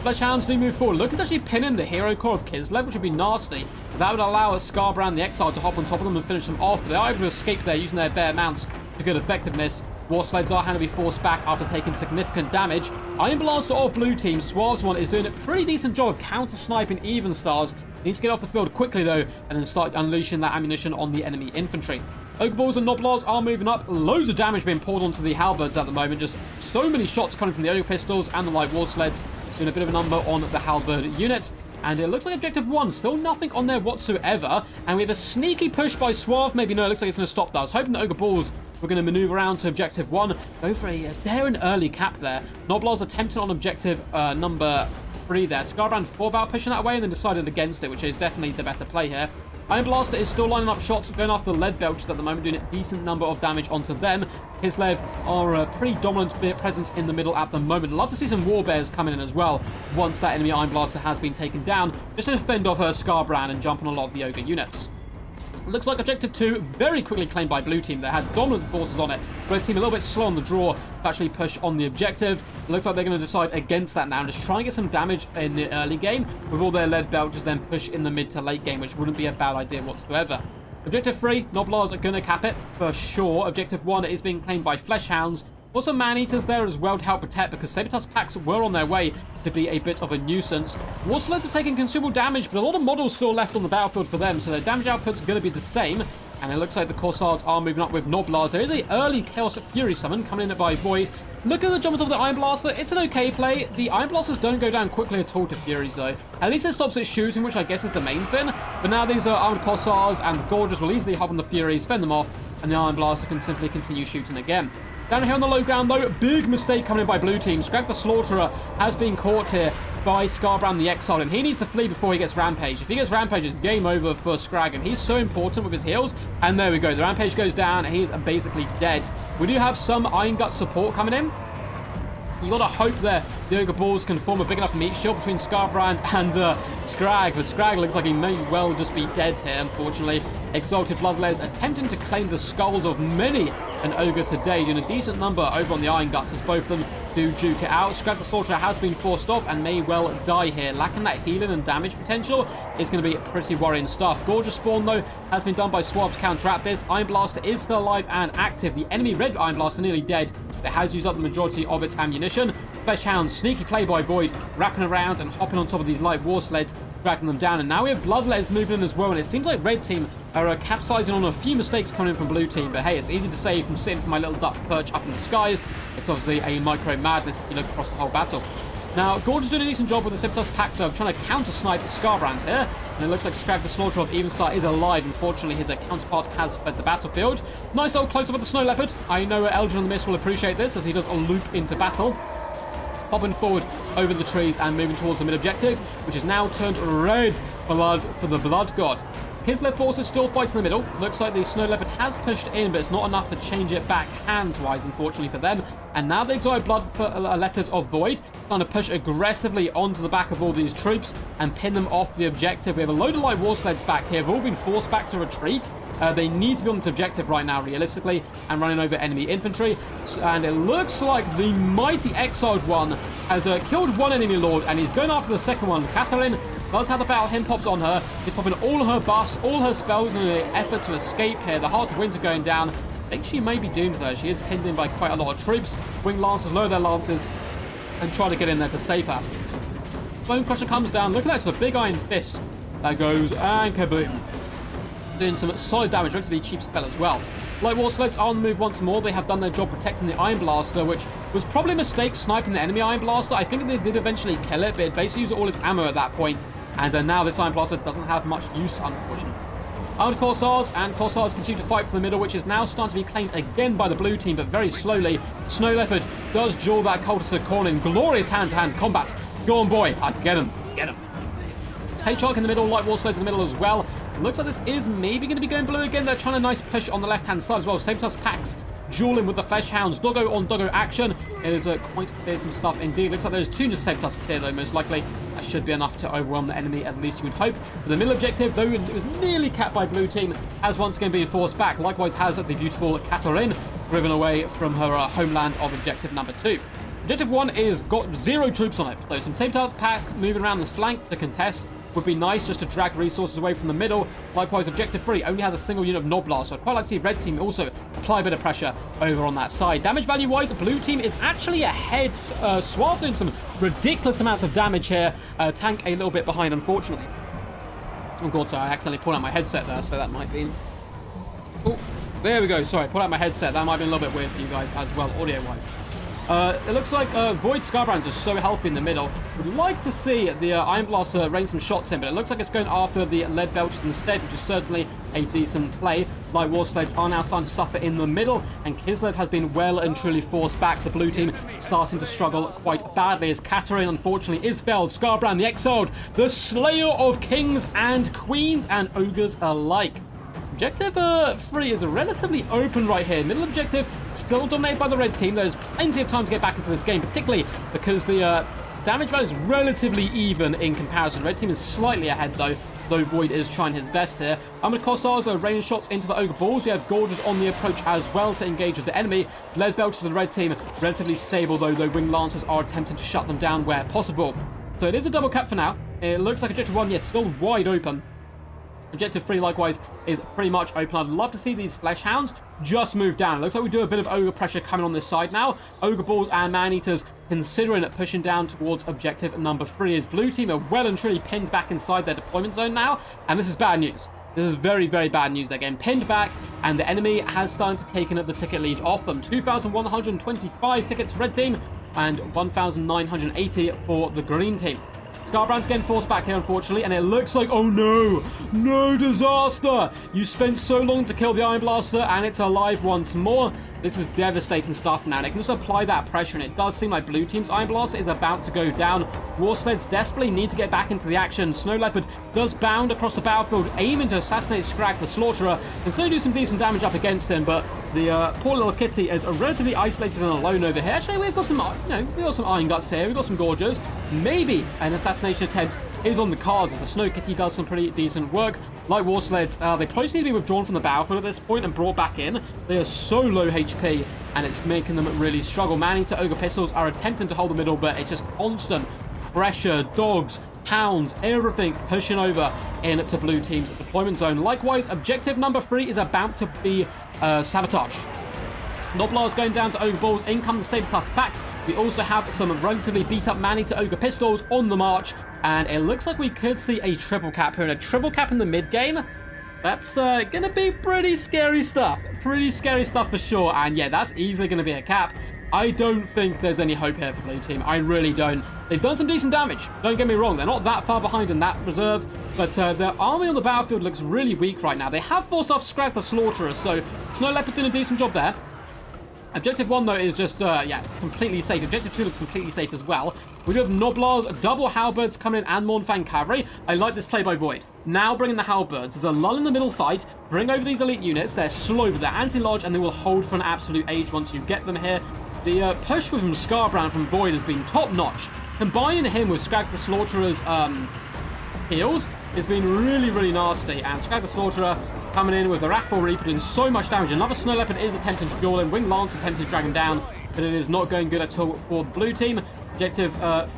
Flesh Hounds do move forward. Looking to actually pin in the hero core of Kislev, which would be nasty. That would allow Skarbrand the Exile to hop on top of them and finish them off. But they are able to escape there using their bare mounts to good effectiveness. War Sleds are having to be forced back after taking significant damage. Iron Blaster of blue team, Suave's one, is doing a pretty decent job of counter-sniping Evenstars. Needs to get off the field quickly though, and then start unleashing that ammunition on the enemy infantry. Ogre Balls and Noblars are moving up. Loads of damage being poured onto the halberds at the moment. Just so many shots coming from the Ogre Pistols and the Light War Sleds. Doing a bit of a number on the halberd units. And it looks like Objective 1, still nothing on there whatsoever. And we have a sneaky push by Suave. Maybe no, it looks like it's going to stop that. I was hoping the Ogre Balls were going to maneuver around to Objective 1. Go for a daring early cap there. Noblars attempting on Objective number 3 there. Scarbrand thought about pushing that away and then decided against it, which is definitely the better play here. Iron Blaster is still lining up shots, going after the Lead Belchers at the moment, doing a decent number of damage onto them. His Lev are a pretty dominant presence in the middle at the moment. Love to see some War Bears coming in as well once that enemy Iron Blaster has been taken down, just to fend off her Scarbrand and jump on a lot of the Ogre units. Looks like Objective 2 very quickly claimed by Blue Team. They had dominant forces on it. Red Team a little bit slow on the draw to actually push on the objective. It looks like they're going to decide against that now and just try and get some damage in the early game with all their Lead Belchers then push in the mid to late game, which wouldn't be a bad idea whatsoever. Objective 3, Noblars are going to cap it for sure. Objective 1 is being claimed by Fleshhounds. Also Man-Eaters there as well to help protect because Sabertusk packs were on their way to be a bit of a nuisance. War Sleds have taken considerable damage, but a lot of models still left on the battlefield for them, so their damage output's going to be the same. And it looks like the Corsairs are moving up with Noblars. There is an early Chaos Fury summon coming in by Void. Look at the jump of the Iron Blaster. It's an okay play. The Iron Blasters don't go down quickly at all to Furies, though. At least it stops it shooting, which I guess is the main thing. But now these are Armored Corsairs, and Gorgeous will easily hop on the Furies, fend them off, and the Iron Blaster can simply continue shooting again. Down here on the low ground, though, big mistake coming in by Blue Team. Scrag the Slaughterer has been caught here by Scarbrand the Exile, and he needs to flee before he gets Rampage. If he gets Rampage, it's game over for Scrag, and he's so important with his heals. And there we go. The Rampage goes down, and he's basically dead. We do have some Iron Gut support coming in. You've got to hope there the Ogre Balls can form a big enough meat shield between Scarbrand and Scrag, but Scrag looks like he may well just be dead here, unfortunately. Exalted Bloodlegs attempting to claim the skulls of many an Ogre today, doing a decent number over on the Iron Guts as both of them do juke it out. Scrag the Slaughterer has been forced off and may well die here. Lacking that healing and damage potential is going to be pretty worrying stuff. Gorgeous Spawn, though, has been done by Swab to counteract this. Iron Blaster is still alive and active. The enemy Red Iron Blaster nearly dead. It has used up the majority of its ammunition. Fleshhound, sneaky play by Void, wrapping around and hopping on top of these light war sleds, dragging them down. And now we have Bloodletters moving in as well, and it seems like Red Team are capsizing on a few mistakes coming in from Blue Team. But hey, it's easy to say from sitting from my little duck perch up in the skies. It's obviously a micro madness if you look across the whole battle. Now, Gorge's doing a decent job with the Sabertusk pack, though, trying to counter-snipe the Scarbrand here. And it looks like Scrag the Slaughterer of Evenstar is alive. Unfortunately, his counterpart has fled the battlefield. Nice little close-up of the Snow Leopard. I know Eldrin the Mist will appreciate this as he does a loop into battle. Popping forward over the trees and moving towards the mid-objective, which is now turned red blood for the Blood God. Kislev forces still fighting in the middle. Looks like the Snow Leopard has pushed in, but it's not enough to change it back hands-wise, unfortunately for them. And now the Exiled Blood for Letters of Void, trying to push aggressively onto the back of all these troops and pin them off the objective. We have a load of light war sleds back here. They've all been forced back to retreat. They need to be on this objective right now, realistically, and running over enemy infantry. And it looks like the mighty Exiled One has killed one enemy lord, and he's going after the second one. Catherine does have the battle hymn popped on her. He's popping all her buffs, all her spells in an effort to escape here. The Heart of Winter going down. I think she may be doomed, though. She is pinned in by quite a lot of troops. Winged Lancers lower their lances and try to get in there to save her. Bone Crusher comes down. Look at that, it's a big iron fist that goes and kaboom. Doing some solid damage, relatively cheap spell as well. Light War Sleds are on the move once more. They have done their job protecting the Iron Blaster, which was probably a mistake sniping the enemy Iron Blaster. I think they did eventually kill it, but it basically used all its ammo at that point. And now this Iron Blaster doesn't have much use, unfortunately. Armored Corsairs, and Corsairs continue to fight for the middle, which is now starting to be claimed again by the Blue Team, but very slowly. Snow Leopard does duel that Cultist to the corner in glorious hand-to-hand combat. Go on, boy. Get him. Get him. Patriarch in the middle, Light War Sleds in the middle as well. It looks like this is maybe going to be going blue again. They're trying a nice push on the left-hand side as well. Sabertusk packs dueling with the Fleshhounds. Doggo on Doggo action. It is quite fearsome stuff indeed. Looks like there's 2 Sabertusks here, though, most likely. That should be enough to overwhelm the enemy, at least you would hope. For the middle objective, though, it was nearly capped by Blue Team, has once again been forced back. Likewise has the beautiful Catherine driven away from her homeland of objective number 2. Objective 1 is got 0 troops on it. So some Sabertusk pack moving around the flank to contest would be nice just to drag resources away from the middle. Likewise, Objective 3 only has a single unit of Noblar, so I'd quite like to see Red Team also apply a bit of pressure over on that side. Damage value-wise, Blue Team is actually ahead. Suave doing some ridiculous amounts of damage here. Tank a little bit behind, unfortunately. Oh god, so I accidentally pulled out my headset there, so that might be... Oh, There we go. Sorry, pull out my headset. That might have been a little bit weird for you guys as well, audio-wise. It looks like Void Scarbrands are so healthy in the middle. Would like to see the Iron Blaster rain some shots in, but it looks like it's going after the Lead Belchers instead, which is certainly a decent play. Light War Sleds are now starting to suffer in the middle, and Kislev has been well and truly forced back. The blue team starting to struggle quite badly as Katarine, unfortunately, is felled. Scarbrand, the Exiled, the Slayer of Kings and Queens and Ogres alike. Objective 3 is relatively open right here. Middle objective still dominated by the red team. There's plenty of time to get back into this game, particularly because the damage value is relatively even in comparison. Red team is slightly ahead though Void is trying his best here. Armored Cossars are raining shots into the Ogre Balls. We have Gorges on the approach as well to engage with the enemy. Lead Belchers of the red team relatively stable though Wing Lancers are attempting to shut them down where possible. So it is a double cap for now. It looks like Objective 1, yes, still wide open. Objective 3, likewise, is pretty much open. I'd love to see these Flesh Hounds just move down. It looks like we do a bit of Ogre pressure coming on this side now. Ogre Balls and Man-Eaters considering it pushing down towards objective number 3. As blue team are well and truly pinned back inside their deployment zone now. And this is bad news. This is very, very bad news. They're getting pinned back, and the enemy has started to take the ticket lead off them. 2,125 tickets red team, and 1,980 for the green team. Scarbrand's getting forced back here, unfortunately, and it looks like, oh no, no disaster. You spent so long to kill the Iron Blaster, and it's alive once more. This is devastating stuff now. They can just apply that pressure, and it does seem like blue team's Iron Blaster is about to go down. War Sleds desperately need to get back into the action. Snow Leopard does bound across the battlefield, aiming to assassinate Scrag the Slaughterer, and so do some decent damage up against him, but the poor little kitty is relatively isolated and alone over here. Actually, we've got some, we've got some Iron Guts here. We've got some Gorges. Maybe an assassination attempt is on the cards as the Snow Kitty does some pretty decent work. Like War Sleds, they probably need to be withdrawn from the battlefield at this point and brought back in. They are so low HP, and it's making them really struggle. Man-Eater Ogre Pistols are attempting to hold the middle, but it's just constant pressure. Dogs, hounds, everything pushing over into blue team's deployment zone. Likewise, objective number 3 is about to be sabotaged. Noblar's going down to Ogre Balls. In come the Saber Tusk pack. We also have some relatively beat-up Man-Eater Ogre Pistols on the march, and it looks like we could see a triple cap here. And a triple cap in the mid-game, that's going to be pretty scary stuff. Pretty scary stuff for sure, and yeah, that's easily going to be a cap. I don't think there's any hope here for blue team. I really don't. They've done some decent damage. Don't get me wrong. They're not that far behind in that reserve, but their army on the battlefield looks really weak right now. They have forced off Scrag the Slaughterer, so Snow Leopard doing a decent job there. Objective 1, though, is just, yeah, completely safe. Objective 2 looks completely safe as well. We do have Noblars, double Halberds coming in, and Mournfang Cavalry. I like this play by Void. Now bringing the Halberds. There's a lull in the middle fight. Bring over these elite units. They're slow, but they're anti-large, and they will hold for an absolute age once you get them here. The push from Scarbrand from Void has been top-notch. Combining him with Scrag the Slaughterer's heals has been really, really nasty. And Scrag the Slaughterer coming in with the Wrathful Reaper doing so much damage. Another Snow Leopard is attempting to duel him. Wing Lance attempting to drag him down, but it is not going good at all for the blue team. Objective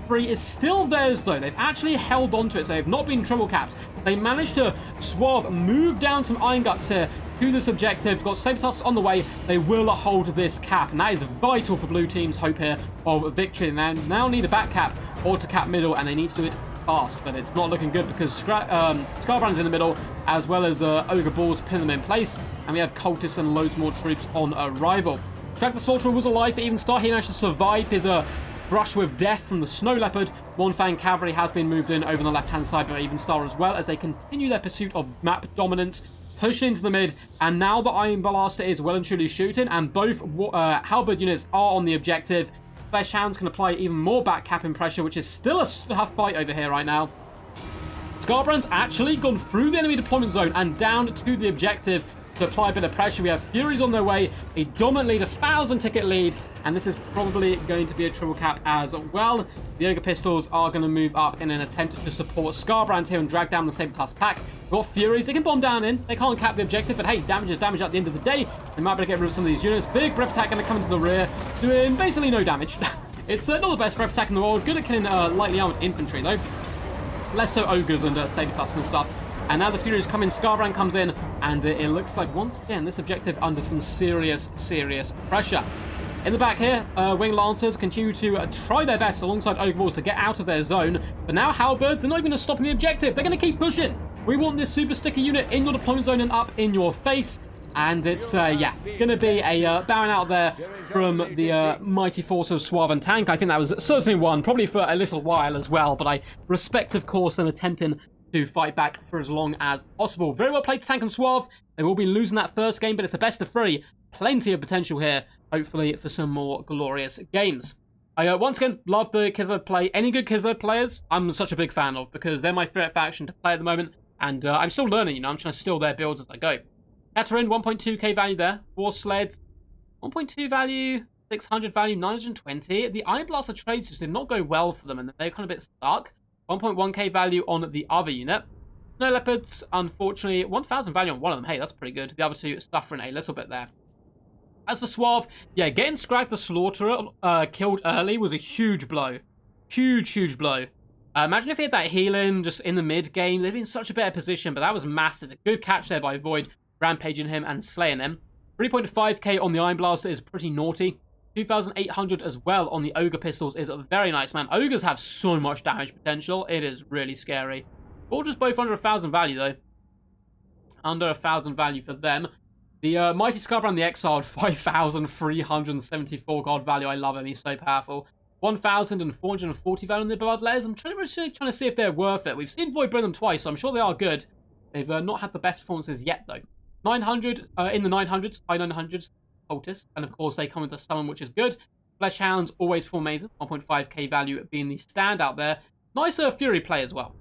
3 is still theirs, though. They've actually held on to it, so they've not been triple capped. They managed to move down some Iron Guts here to this objective. Got Saber Tusks on the way. They will hold this cap, and that is vital for blue team's hope here of victory. And they now need a back cap or to cap middle, and they need to do it fast, but it's not looking good because Scarbrand's in the middle, as well as Ogre Balls pin them in place, and we have Cultists and loads more troops on arrival. Scrag the Slaughterer was alive for even start. He managed to survive his brush with death from the Snow Leopard. Mournfang Cavalry has been moved in over on the left-hand side by Even Star as well, as they continue their pursuit of map dominance, push into the mid, and now the Iron Blaster is well and truly shooting, and both Halberd units are on the objective. Flesh Hounds can apply even more back capping pressure, which is still a tough fight over here right now. Scarbrand's actually gone through the enemy deployment zone and down to the objective to apply a bit of pressure. We have Furies on their way, a dominant lead, 1,000 ticket lead, and this is probably going to be a triple cap as well. The Ogre Pistols are going to move up in an attempt to support Scarbrand here and drag down the Saber Tusk pack. We've got Furies, they can bomb down in, they can't cap the objective, but hey, damage is damage at the end of the day. They might be able to get rid of some of these units. Big breath attack going to come into the rear, doing basically no damage. It's not the best breath attack in the world, good at killing lightly armored infantry though. Less so Ogres and Saber Tusks and stuff. And now the Furies come in, Scarbrand comes in, and it looks like once again this objective under some serious pressure. In the back here, Wing Lancers continue to try their best alongside Ogre Balls to get out of their zone. But now Halberds, they're not even stopping the objective. They're going to keep pushing. We want this super sticky unit in your deployment zone and up in your face. And it's, yeah, going to be a Baron out there from the mighty force of Suave and Tank. I think that was certainly one, probably for a little while as well. But I respect, of course, them attempting to fight back for as long as possible. Very well played, Tank and Suave. They will be losing that first game, but it's a best of 3. Plenty of potential here, hopefully, for some more glorious games. I, once again, love the Kislev play. Any good Kislev players, I'm such a big fan of, because they're my favorite faction to play at the moment. And I'm still learning, you know, I'm trying to steal their builds as I go. Katerin, 1.2k value there. War Sled, 1.2 value, 600 value, 920. The Iron Blaster trades just did not go well for them, and they're kind of a bit stuck. 1.1k value on the other unit. Snow Leopards, unfortunately, 1,000 value on one of them. Hey, that's pretty good. The other two suffering a little bit there. As for Suave, yeah, getting Scrag the Slaughterer killed early was a huge blow. Huge, huge blow. Imagine if he had that healing just in the mid-game. They'd be in such a better position, but that was massive. A good catch there by Void, rampaging him and slaying him. 3.5k on the Iron Blaster is pretty naughty. 2,800 as well on the Ogre Pistols is very nice, man. Ogres have so much damage potential. It is really scary. All just both under 1,000 value, though. Under 1,000 value for them. The Mighty Scarborough and the Exiled, 5,374 gold value. I love him. He's so powerful. 1,440 value on the Bloodletters. I'm trying to see if they're worth it. We've seen Void bring them twice, so I'm sure they are good. They've not had the best performances yet, though. 900 in the 900s, high 900s, Cultists. And, of course, they come with the Summon, which is good. Flesh Hounds always perform amazing. 1.5k value being the standout there. Nicer Fury play as well.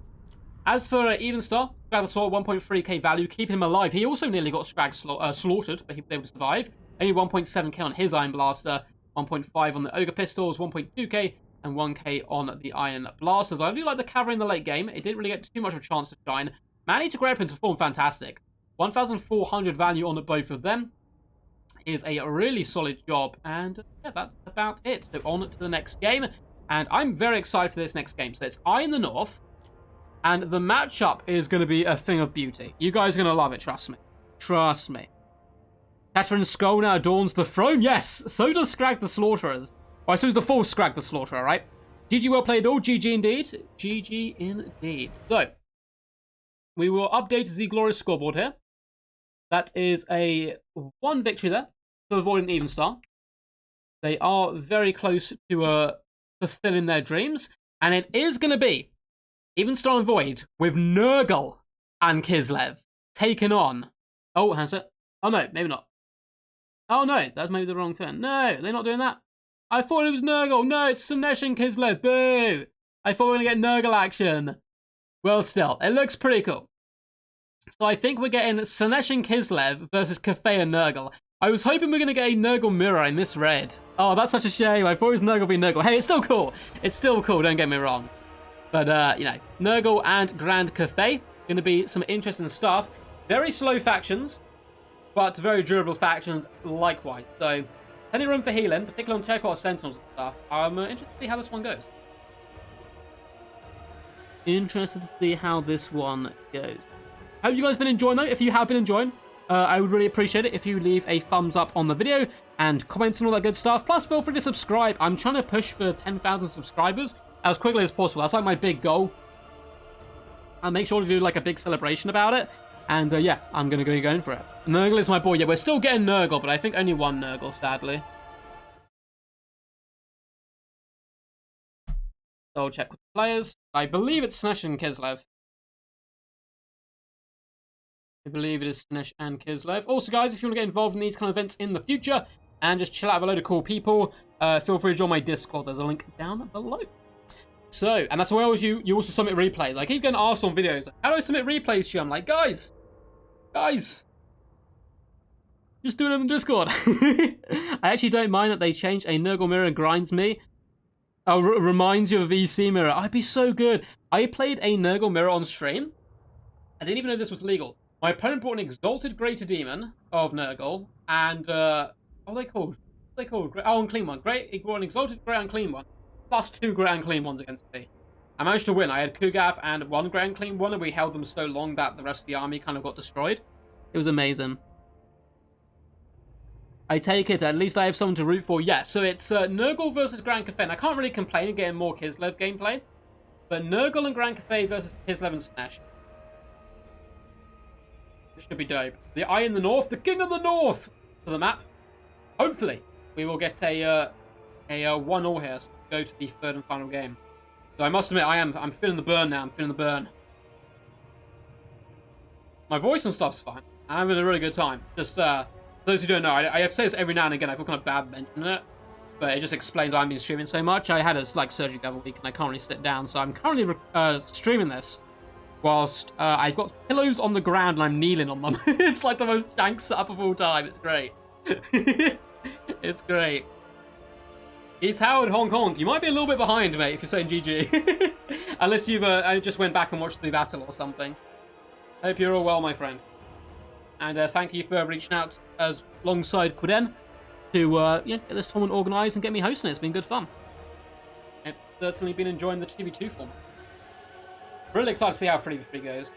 As for Even Star, Scrag the Sword, 1.3k value, keeping him alive. He also nearly got Scrag slaughtered, but he was able to survive. Only 1.7k on his Iron Blaster, 1.5 on the Ogre Pistols, 1.2k, and 1k on the Iron Blasters. I do like the Cavalry in the late game. It didn't really get too much of a chance to shine. Manny to Grey Weapons performed fantastic. 1,400 value on both of them is a really solid job. And yeah, that's about it. So on to the next game. And I'm very excited for this next game. So it's Eye in the North. And the matchup is going to be a thing of beauty. You guys are going to love it, trust me. Trust me. Katerin's skull now adorns the throne. Yes, so does Scrag the Slaughterers. Well, I suppose the full Scrag the Slaughterer, right? GG well played all. GG indeed. GG indeed. So, we will update the glorious scoreboard here. That is a 1 victory there to avoid an Even Star. They are very close to fulfilling their dreams. And it is going to be Even Star and Void with Nurgle and Kislev taken on. Oh, has it? Oh, no, maybe not. Oh, no, that's maybe the wrong thing. No, they're not doing that. I thought it was Nurgle. No, it's Sinesh and Kislev. Boo! I thought we were going to get Nurgle action. Well, still, it looks pretty cool. So I think we're getting Sinesh and Kislev versus Cafe and Nurgle. I was hoping we were going to get a Nurgle mirror in this red. Oh, that's such a shame. I thought it was Nurgle v Nurgle. Hey, it's still cool. It's still cool, don't get me wrong. But, you know, Nurgle and Grand Cafe, going to be some interesting stuff. Very slow factions, but very durable factions likewise. So, plenty of room for healing, particularly on Terracotta Sentinels and stuff. I'm interested to see how this one goes. Interested to see how this one goes. Hope you guys have been enjoying, though. If you have been enjoying, I would really appreciate it if you leave a thumbs up on the video and comment and all that good stuff. Plus, feel free to subscribe. I'm trying to push for 10,000 subscribers as quickly as possible. That's like my big goal. I'll make sure to do like a big celebration about it. And yeah, I'm going to be going for it. Nurgle is my boy. Yeah, we're still getting Nurgle, but I think only one Nurgle, sadly. So I'll check with the players. I believe it's Sinesh and Kislev. I believe it is Sinesh and Kislev. Also, guys, if you want to get involved in these kind of events in the future and just chill out with a load of cool people, feel free to join my Discord. There's a link down below. So, and that's why you also submit replays. I keep getting asked on videos, like, how do I submit replays to you? I'm like, guys, just do it on the Discord. I actually don't mind that they changed a Nurgle mirror grinds me. Oh, reminds you of VC mirror. I'd be so good. I played a Nurgle mirror on stream. I didn't even know this was legal. My opponent brought an Exalted Greater Demon of Nurgle, and, what are they called? What are they called? Oh, Unclean One. Great, he brought an Exalted Great Unclean One, plus 2 Great Unclean Ones against me. I managed to win. I had Kugath and 1 Great Unclean One, and we held them so long that the rest of the army kind of got destroyed. It was amazing. I take it, at least I have someone to root for. Yeah, so it's Nurgle versus Grand Cafe. I can't really complain of getting more Kislev gameplay, but Nurgle and Grand Cafe versus Kislev and Sinesh. It should be dope. The Eye in the North, the King of the North, to the map. Hopefully, we will get a 1-1 here, so we'll go to the third and final game. So I must admit, I'm feeling the burn now. I'm feeling the burn. My voice and stuff's fine. I'm having a really good time. Just for those who don't know, I have to say this every now and again. I feel kind of bad mentioning it, but it just explains why I've been streaming so much. I had a surgery the other week, and I can't really sit down, so I'm currently streaming this whilst I've got pillows on the ground and I'm kneeling on them. It's like the most jank setup of all time. It's great. It's great. It's Howard Hong Kong. You might be a little bit behind, mate, if you're saying GG. Unless you've just went back and watched the battle or something. Hope you're all well, my friend. And thank you for reaching out alongside Quiden to get this tournament organised and get me hosting it. It's been good fun. I've certainly been enjoying the 2v2 format. Really excited to see how 3v3 goes.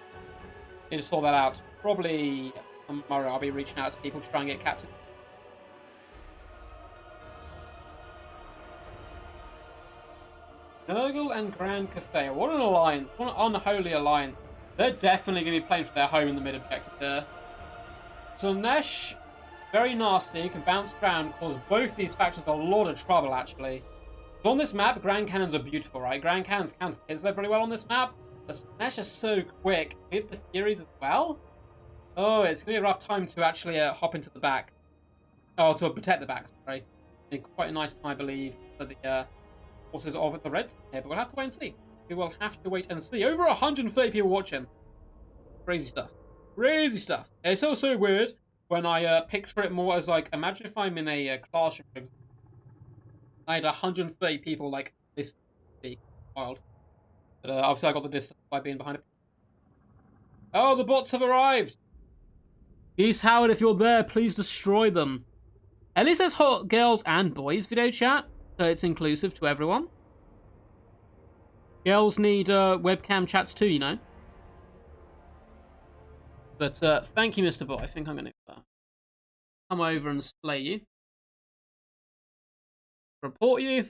Need to sort that out. Probably tomorrow I'll be reaching out to people to try and get captain. Nurgle and Grand Cafe. What an alliance. What an unholy alliance. They're definitely going to be playing for their home in the mid objective there. Slanesh, very nasty, can bounce around, cause both these factions a lot of trouble, actually. So on this map, Grand Cannons are beautiful, right? Grand Cannons counter Kislev very well on this map. The Slanesh is so quick. With the Furies as well? Oh, it's going to be a rough time to actually hop into the back. Oh, to protect the back, sorry. It'll be quite a nice time, I believe, for the forces of the Reds. Yeah, but we'll have to wait and see. We will have to wait and see. Over 130 people watching. Crazy stuff. Crazy stuff. It's also weird when I picture it more as like, imagine if I'm in a classroom. I had 130 people like this. Wild. But obviously I got the distance by being behind it. Oh, the bots have arrived. East Howard, if you're there, please destroy them. Ellie says hot girls and boys video chat, so it's inclusive to everyone. Girls need webcam chats too, you know. But thank you, Mr. Bot. I think I'm going to come over and slay you. Report you.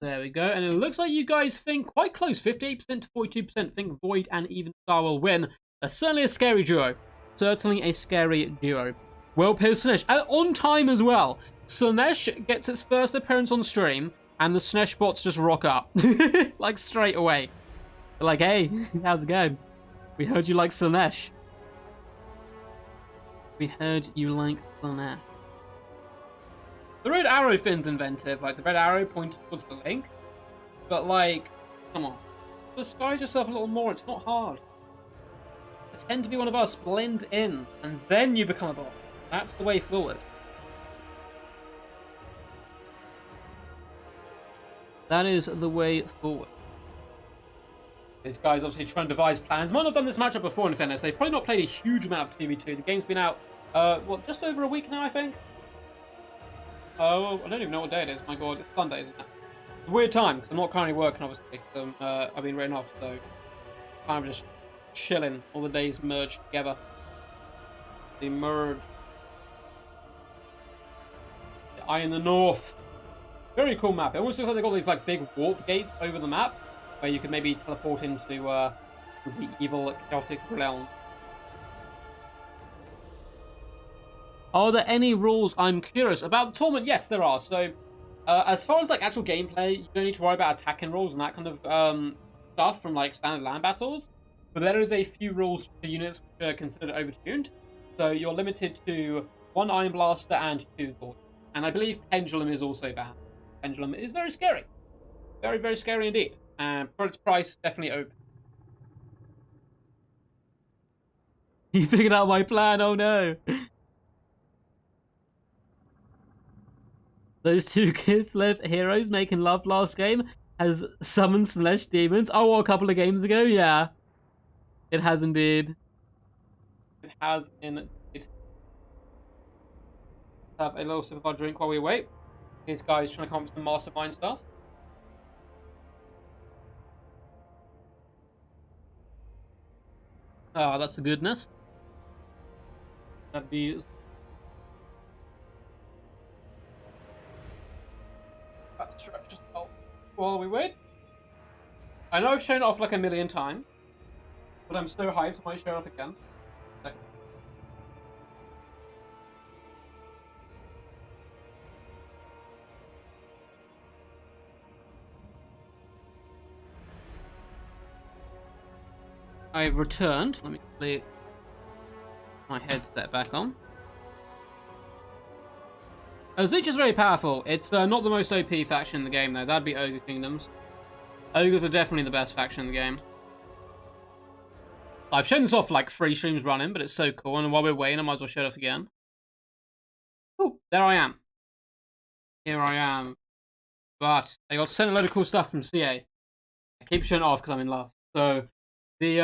There we go. And it looks like you guys think quite close. 58% to 42% think Void and Even Star will win. Certainly a scary duo. Certainly a scary duo. Well played, Slanesh. And on time as well. Slanesh gets its first appearance on stream, and the Slanesh bots just rock up. Like, straight away. They're like, hey, how's it going? We heard you like Slanesh. We heard you liked Slanesh. The red arrow fin's inventive. Like, the red arrow points towards the link. But, like, come on. Disguise yourself a little more. It's not hard. Pretend to be one of us. Blend in. And then you become a bot. That's the way forward. That is the way forward. These guys obviously trying to devise plans. Might not have done this matchup before, in fairness. They've probably not played a huge amount of 2v2. The game's been out, what, just over a week now, I think? Oh, I don't even know what day it is. My god, it's Sunday, isn't it? It's a weird time, because I'm not currently working, obviously. I've been written off, so kind of just chilling. All the days merged together. They merge. The Eye in the North. Very cool map. It almost looks like they've got these like big warp gates over the map, where you can maybe teleport into the evil chaotic realm. Are there any rules? I'm curious about the tournament. Yes, there are. So, as far as like actual gameplay, you don't need to worry about attacking rules and that kind of stuff from like standard land battles. But there is a few rules to units which are considered overtuned. So you're limited to 1 Iron Blaster and 2 Void. And I believe Pendulum is also banned. Pendulum is very scary. Very, very scary indeed. And for its price, definitely open. You figured out my plan, oh no. Those two Kislev heroes making love last game has summoned Slanesh demons. Oh, a couple of games ago? Yeah. It has indeed. It has indeed. Let's have a little sip of our drink while we wait. These guys trying to come up with some mastermind stuff. Oh, that's the goodness. That'd be... Stretch just while we wait. I know I've shown it off like a million times, but I'm so hyped I might show it off again. I've returned. Let me put my headset back on. Siege is very powerful. It's not the most OP faction in the game, though. That'd be Ogre Kingdoms. Ogres are definitely the best faction in the game. I've shown this off like 3 streams running, but it's so cool. And while we're waiting, I might as well show it off again. Oh, there I am. Here I am. But I got sent a load of cool stuff from CA. I keep showing it off because I'm in love. So they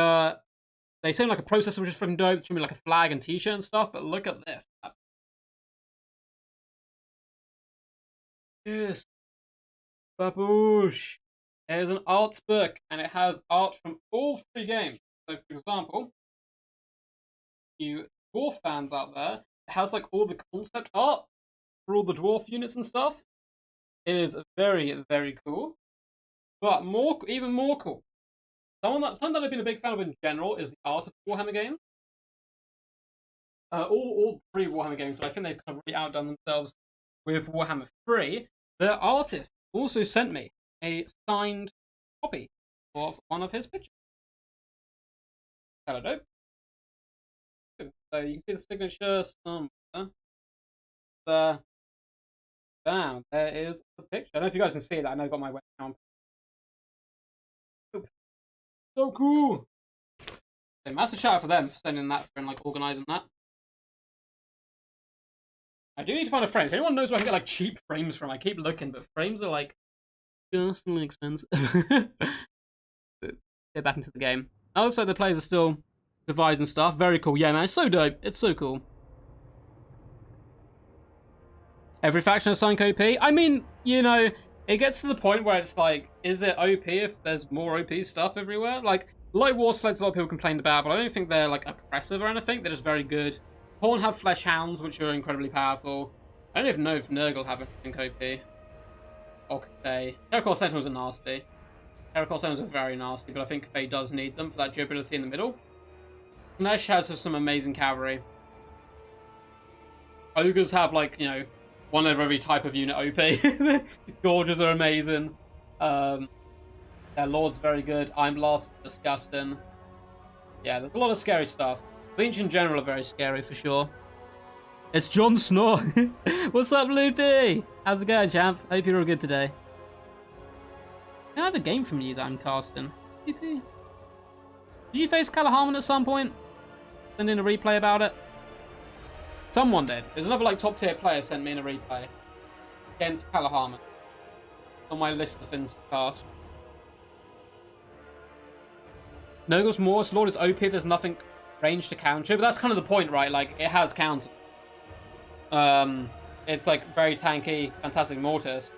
seem like a processor which is freaking dope. It should be like a flag and t-shirt and stuff. But look at this. Yes. Baboosh. There's an art book, and it has art from all 3 games. So, for example, you dwarf fans out there, it has like all the concept art for all the dwarf units and stuff. It is very, very cool. But even more cool. Something that I've been a big fan of in general is the art of Warhammer games. All 3 Warhammer games, but I think they've kind of really outdone themselves with Warhammer 3. The artist also sent me a signed copy of one of his pictures. Hello, dope. So you can see the signature somewhere. Bam, there is the picture. I don't know if you guys can see that. I know I got my webcam. So cool. So massive shout out for them for sending that and like organising that. I do need to find a frame. If anyone knows where I can get like cheap frames from, I keep looking, but frames are like just expensive. Get back into the game. Oh, looks like the players are still devising stuff. Very cool. Yeah, man, it's so dope. It's so cool. Every faction has Psych OP. I mean, you know, it gets to the point where it's like, is it OP if there's more OP stuff everywhere? Like Light War Sleds, a lot of people complained about, but I don't think they're like oppressive or anything. They're just very good. Horn have Flesh Hounds, which are incredibly powerful. I don't even know if Nurgle have anything OP. Okay. Terracor Sentinels are nasty. Terracor Sentinels are very nasty, but I think Faye does need them for that durability in the middle. Nesh has some amazing cavalry. Ogres have, like, you know, one of every type of unit OP. Gorges are amazing. Their Lord's very good. I'm Lost, disgusting. Yeah, there's a lot of scary stuff. Lynch in general are very scary for sure. It's Jon Snow. What's up, Loopy? How's it going, champ? Hope you're all good today. I have a game from you that I'm casting. Loopy. Did you face Calaharmon at some point? Send in a replay about it? Someone did. There's another like top tier player sent me in a replay against Calaharmon on my list of things to cast. Nurgle's Morse Lord is OP if there's nothing range to counter, but that's kind of the point, right? Like, it has counter. It's like very tanky, fantastic mortis,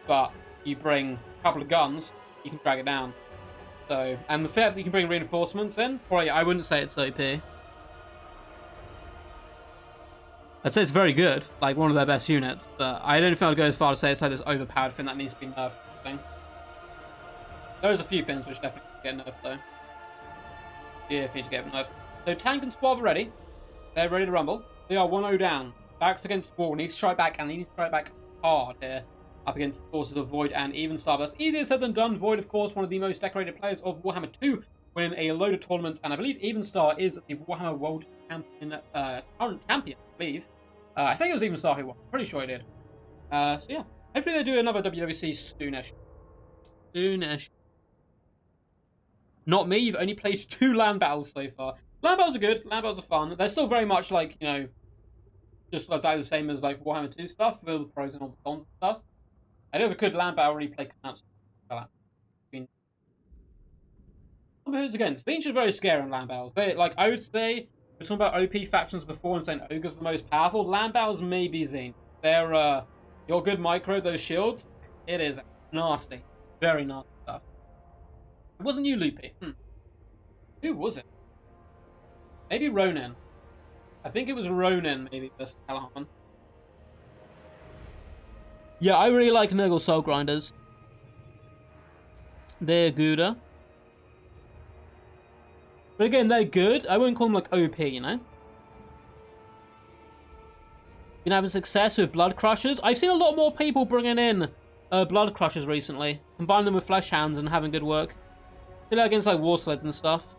but you bring a couple of guns, you can drag it down. So, and the fact that you can bring reinforcements in, probably I wouldn't say it's OP. I'd say it's very good, like one of their best units, but I don't think I'd go as far to say it's like this overpowered thing that needs to be nerfed. Thing. There's a few things which definitely get nerfed though. Yeah, if you need to get nerfed. So Tank and Squab are ready. They're ready to rumble. They are 1-0 down. Backs against the wall. Need to strike back, and they need to strike back hard here. Up against the forces of Void and Evenstar. That's easier said than done. Void, of course, one of the most decorated players of Warhammer 2, winning a load of tournaments. And I believe Evenstar is the Warhammer World Champion, current champion, I believe. I think it was Evenstar who won. Pretty sure he did. So yeah. Hopefully they do another WWC soonish. Soonish. Not me. You've only played 2 land battles so far. Land battles are good. Land battles are fun. They're still very much like, you know, just exactly the same as like Warhammer 2 stuff, with all the pros and all the cons and stuff. I do have a good land battle replay counts. Who's against? The ancient are very scary in land battles. They, like, I would say, we're talking about OP factions before and saying Ogre's the most powerful. Land battles may be Zine. They're, your good micro, those shields, it is nasty. Very nasty stuff. It wasn't you, Loopy. Who was it? Maybe Ronin. I think it was Ronin, maybe, versus Calaharmon. Yeah, I really like Nurgle Soul Grinders. They're gooder. But again, they're good. I wouldn't call them like OP, you know? Been having success with Blood Crushers. I've seen a lot more people bringing in Blood Crushers recently. Combining them with Flesh Hounds and having good work. Still against like War Sleds and stuff.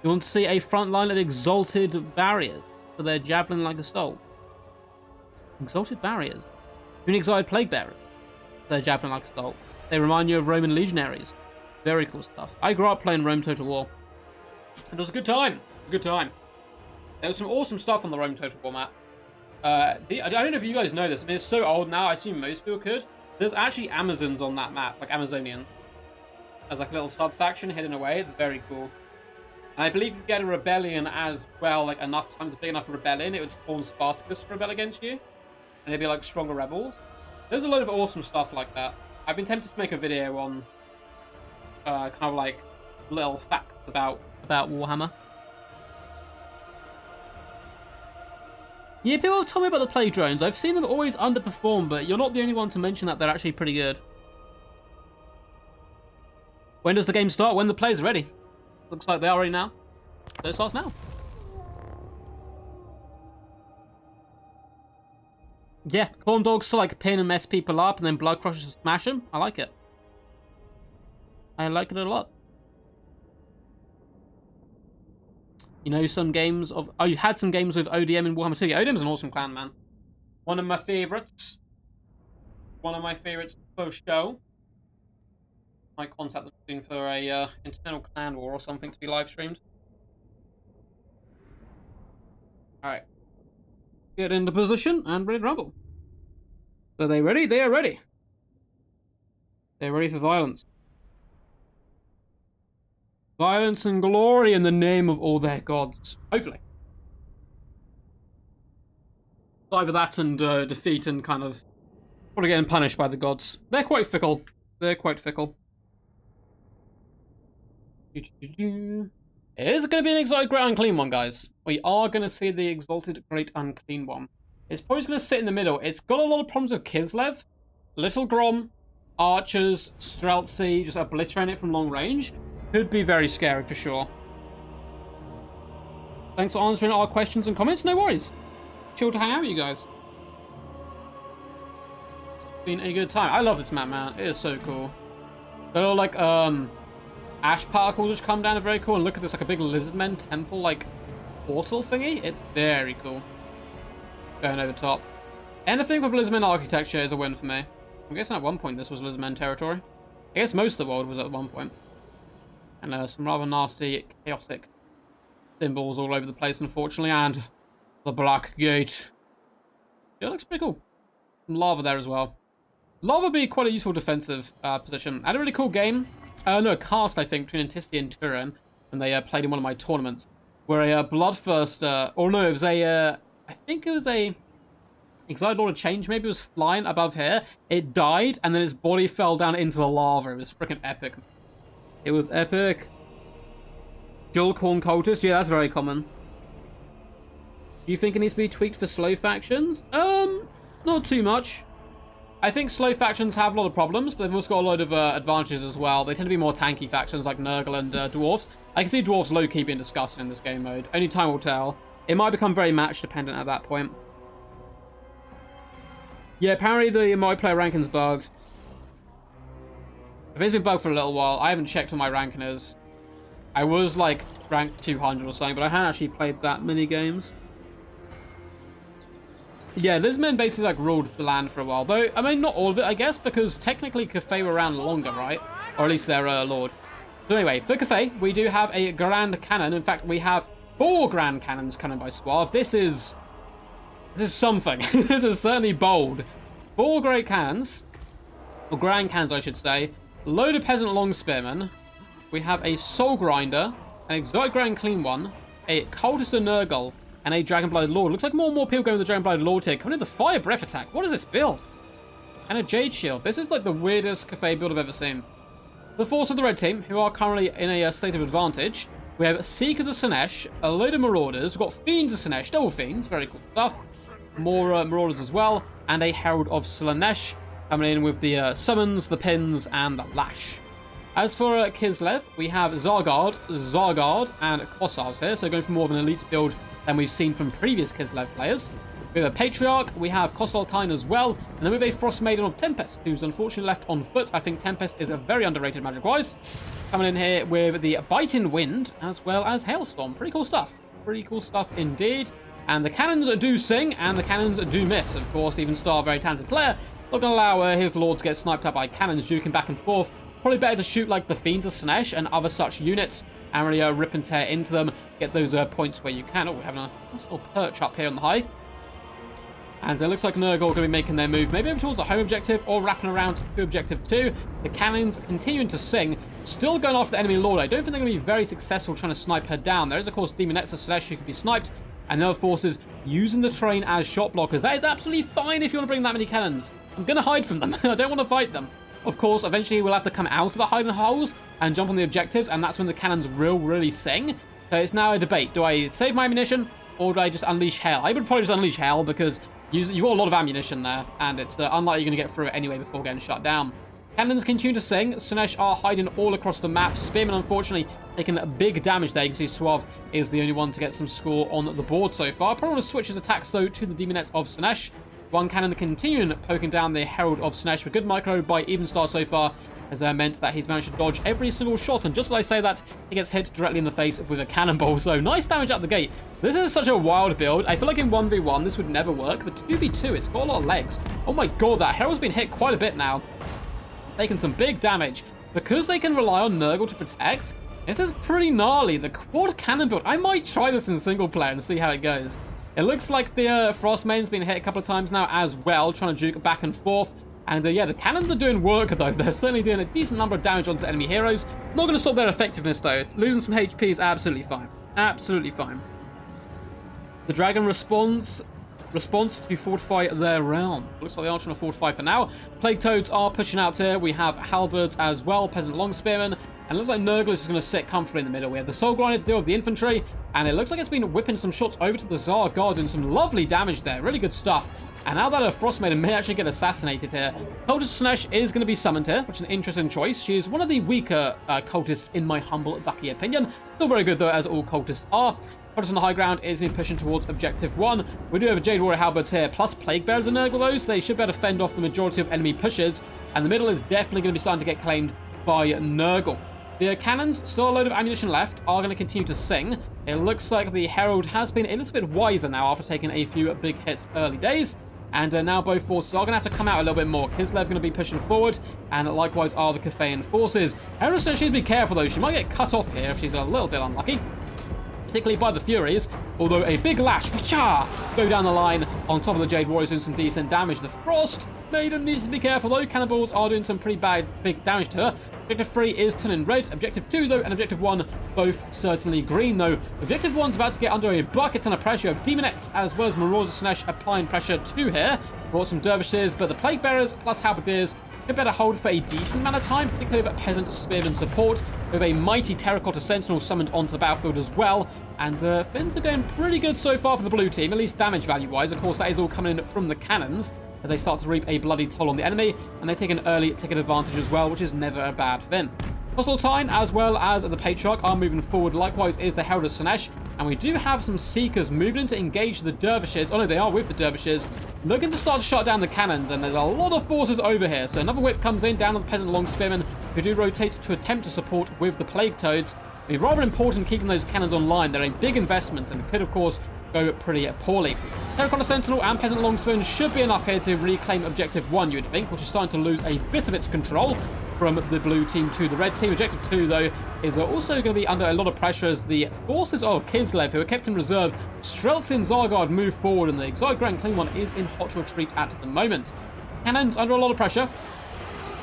You want to see a front line of Exalted Barriers for their Javelin-like assault. Exalted Barriers? You mean Exalted Plague Bearers for their Javelin-like assault. They remind you of Roman legionaries. Very cool stuff. I grew up playing Rome Total War. And it was a good time. A good time. There was some awesome stuff on the Rome Total War map. I don't know if you guys know this. I mean, it's so old now, I assume most people could. There's actually Amazons on that map, like Amazonian. There's like a little sub-faction hidden away. It's very cool. And I believe if you get a rebellion as well, like enough times, a big enough rebellion, it would spawn Spartacus to rebel against you. And they'd be like stronger rebels. There's a lot of awesome stuff like that. I've been tempted to make a video on kind of like little facts about Warhammer. Yeah, people have told me about the plague drones. I've seen them always underperform, but you're not the only one to mention that they're actually pretty good. When does the game start? When the players are ready. Looks like they are ready now. So it starts now. Yeah, corn dogs to like pin and mess people up, and then blood crushers to smash them. I like it. I like it a lot. You know, some games of... Oh, you had some games with ODM in Warhammer 2. Yeah, ODM's an awesome clan, man. One of my favorites. One of my favorites for show. Might contact them soon for a internal clan war or something to be live streamed. Alright. Get into position and ready to rumble. Are they ready? They are ready. They're ready for violence. Violence and glory in the name of all their gods. Hopefully. It's either that and defeat and kind of probably getting punished by the gods. They're quite fickle. They're quite fickle. It is going to be an Exalted Great Unclean one, guys. We are going to see the Exalted Great Unclean one. It's probably going to sit in the middle. It's got a lot of problems with Kislev, Little Grom, Archers, Streltsy, just obliterating it from long range. Could be very scary for sure. Thanks for answering our questions and comments. No worries. Chill to hang out with you guys. Been a good time. I love this map, man. It is so cool. They're all like, ash particles just come down are very cool, and look at this, like a big lizardmen temple like portal thingy. It's very cool. Going over top. Anything with lizardmen architecture is a win for me. I'm guessing at one point this was lizardmen territory. I guess most of the world was at one point. And some rather nasty, chaotic symbols all over the place, unfortunately, and the Black Gate. Yeah, it looks pretty cool. Some lava there as well. Lava would be quite a useful defensive position. I had a really cool game. No, a cast, I think, between Antisti and Turin, and they played in one of my tournaments, where a Bloodthirster, or no, it was a, I think it was a Exiled Lord of Change, maybe it was flying above here. It died, and then its body fell down into the lava. It was freaking epic. It was epic. Dual Corn Cultist, yeah, that's very common. Do you think it needs to be tweaked for slow factions? Not too much. I think slow factions have a lot of problems, but they've also got a lot of advantages as well. They tend to be more tanky factions like Nurgle and Dwarves. I can see Dwarves low-key being discussed in this game mode. Only time will tell. It might become very match-dependent at that point. Yeah, apparently the multiplayer ranking's bugged. If it's been bugged for a little while, I haven't checked what my ranking is. I was like ranked 200 or something, but I haven't actually played that many games. Yeah, Lizmen basically like ruled the land for a while, though I mean not all of it, I guess, because technically Cathay were around longer, right? Or at least their lord. So anyway, for Cathay, we do have a Grand Cannon. In fact, we have 4 Grand Cannons cannon by Suave. This is something. This is certainly bold. 4 Great Cannons, or Grand Cannons, I should say. Load of Peasant Long Spearmen. We have a Soul Grinder, an Exotic Grand Clean one, a Cultist of Nurgle, and a Dragon-Blooded Lord. Looks like more and more people going with the Dragon-Blooded Lord here. Coming in the Fire Breath Attack. What is this build? And a Jade Shield. This is like the weirdest Cathay build I've ever seen. The Force of the Red Team, who are currently in a state of advantage. We have Seekers of Sinesh, a load of Marauders. We've got Fiends of Sinesh, double Fiends. Very cool stuff. More Marauders as well. and a Herald of Slaanesh coming in with the summons, the pins, and the lash. As for Kislev, we have Zargard, and Kossars here, so going for more of an elite build than we've seen from previous Kislev players. We have a Patriarch, we have Kostaltine as well, and then we have a Frost Maiden of Tempest, who's unfortunately left on foot. I think Tempest is a very underrated magic-wise. Coming in here with the Biting Wind, as well as Hailstorm. Pretty cool stuff. Pretty cool stuff indeed. And the cannons do sing, and the cannons do miss. Of course, even Star, very talented player, not going to allow his Lord to get sniped up by cannons, duking back and forth. Probably better to shoot like the Fiends of Slaanesh and other such units, and really rip and tear into them, get those points where you can. Oh, we're having a nice little perch up here on the high. And it looks like Nurgle are going to be making their move, maybe over towards the home objective or wrapping around to objective 2. The cannons continuing to sing, still going after the enemy Lord. I don't think they're going to be very successful trying to snipe her down. There is, of course, Demonettes of Slaanesh who can be sniped, and the other forces using the terrain as shot blockers. That is absolutely fine if you want to bring that many cannons. I'm going to hide from them. I don't want to fight them. Of course, eventually we'll have to come out of the hiding holes and jump on the objectives, and that's when the cannons will really sing. So it's now a debate. Do I save my ammunition, or do I just unleash hell? I would probably just unleash hell, because you've got a lot of ammunition there, and it's unlikely you're going to get through it anyway before getting shut down. Cannons continue to sing. Slaanesh are hiding all across the map. Spearmen, unfortunately, taking big damage there. You can see Suave is the only one to get some score on the board so far. Probably want to switch his attacks, though, to the Demonettes of Slaanesh. One cannon continuing poking down the Herald of Slaanesh. A good micro by Evenstar so far has meant that he's managed to dodge every single shot. And just as I say that, he gets hit directly in the face with a cannonball. So nice damage out the gate. This is such a wild build. I feel like in 1v1 this would never work. But 2v2, it's got a lot of legs. Oh my god, that Herald's been hit quite a bit now. Taking some big damage. Because they can rely on Nurgle to protect, this is pretty gnarly. The quad cannon build. I might try this in single player and see how it goes. It looks like the Frost Maiden's been hit a couple of times now as well, trying to juke back and forth. And yeah, the cannons are doing work, though. They're certainly doing a decent number of damage onto enemy heroes. Not going to stop their effectiveness, though. Losing some HP is absolutely fine. Absolutely fine. The Dragon response to fortify their realm. Looks like they are trying to fortify for now. Plague Toads are pushing out here. We have Halberds as well, Peasant Long Spearmen. And it looks like Nurgle is going to sit comfortably in the middle. We have the Soul Grinder to deal with the infantry. And it looks like it's been whipping some shots over to the Tsar God, doing some lovely damage there. Really good stuff. And now that a Frost Maiden may actually get assassinated here, Cultist Slaanesh is going to be summoned here, which is an interesting choice. She is one of the weaker cultists, in my humble ducky opinion. Still very good, though, as all cultists are. Cultist on the high ground is going to be pushing towards Objective 1. We do have a Jade Warrior Halberds here, plus Plague Bearers and Nurgle, though, so they should be able to fend off the majority of enemy pushes. And the middle is definitely going to be starting to get claimed by Nurgle. The cannons, still a load of ammunition left, are going to continue to sing. It looks like the Herald has been a little bit wiser now after taking a few big hits early days. And now both forces are going to have to come out a little bit more. Kislev going to be pushing forward, and likewise are the Cathayan forces. Herald says she needs to be careful, though. She might get cut off here if she's a little bit unlucky, particularly by the Furies. Although a big lash, go down the line on top of the Jade Warriors, doing some decent damage. The Frost Maiden needs to be careful, though. Cannonballs are doing some pretty big damage to her. Objective 3 is turning red. Objective 2, though, and Objective 1 both certainly green, though. Objective 1's about to get under a bucket ton of pressure. Demonettes as well as Marauders of Slaanesh applying pressure to here. Brought some Dervishes, but the Plague Bearers plus Halberdiers could better hold for a decent amount of time, particularly with Peasant Spearman support, with a mighty Terracotta Sentinel summoned onto the battlefield as well. And Finns are going pretty good so far for the blue team, at least damage value-wise. Of course, that is all coming in from the cannons, as they start to reap a bloody toll on the enemy, and they take an early ticket advantage as well, which is never a bad thing. Kostaltine as well as the Patriarch are moving forward, likewise is the Herald of Slaanesh, and we do have some Seekers moving in to engage the Dervishes. Oh no, they are with the Dervishes, looking to start to shut down the cannons, and there's a lot of forces over here. So another whip comes in down on the Peasant Long Spearmen, who do rotate to attempt to support with the Plague Toads. It'd be rather important keeping those cannons online. They're a big investment and could, of course, go pretty poorly. Terracotta Sentinel and Peasant Longspoon should be enough here to reclaim Objective 1, you would think, which is starting to lose a bit of its control from the blue team to the red team. Objective 2, though, is also going to be under a lot of pressure as the forces of Kislev, who are kept in reserve, Streltsy and Zargard move forward, and the Exotic Grand Clean One is in hot retreat at the moment. Cannons under a lot of pressure.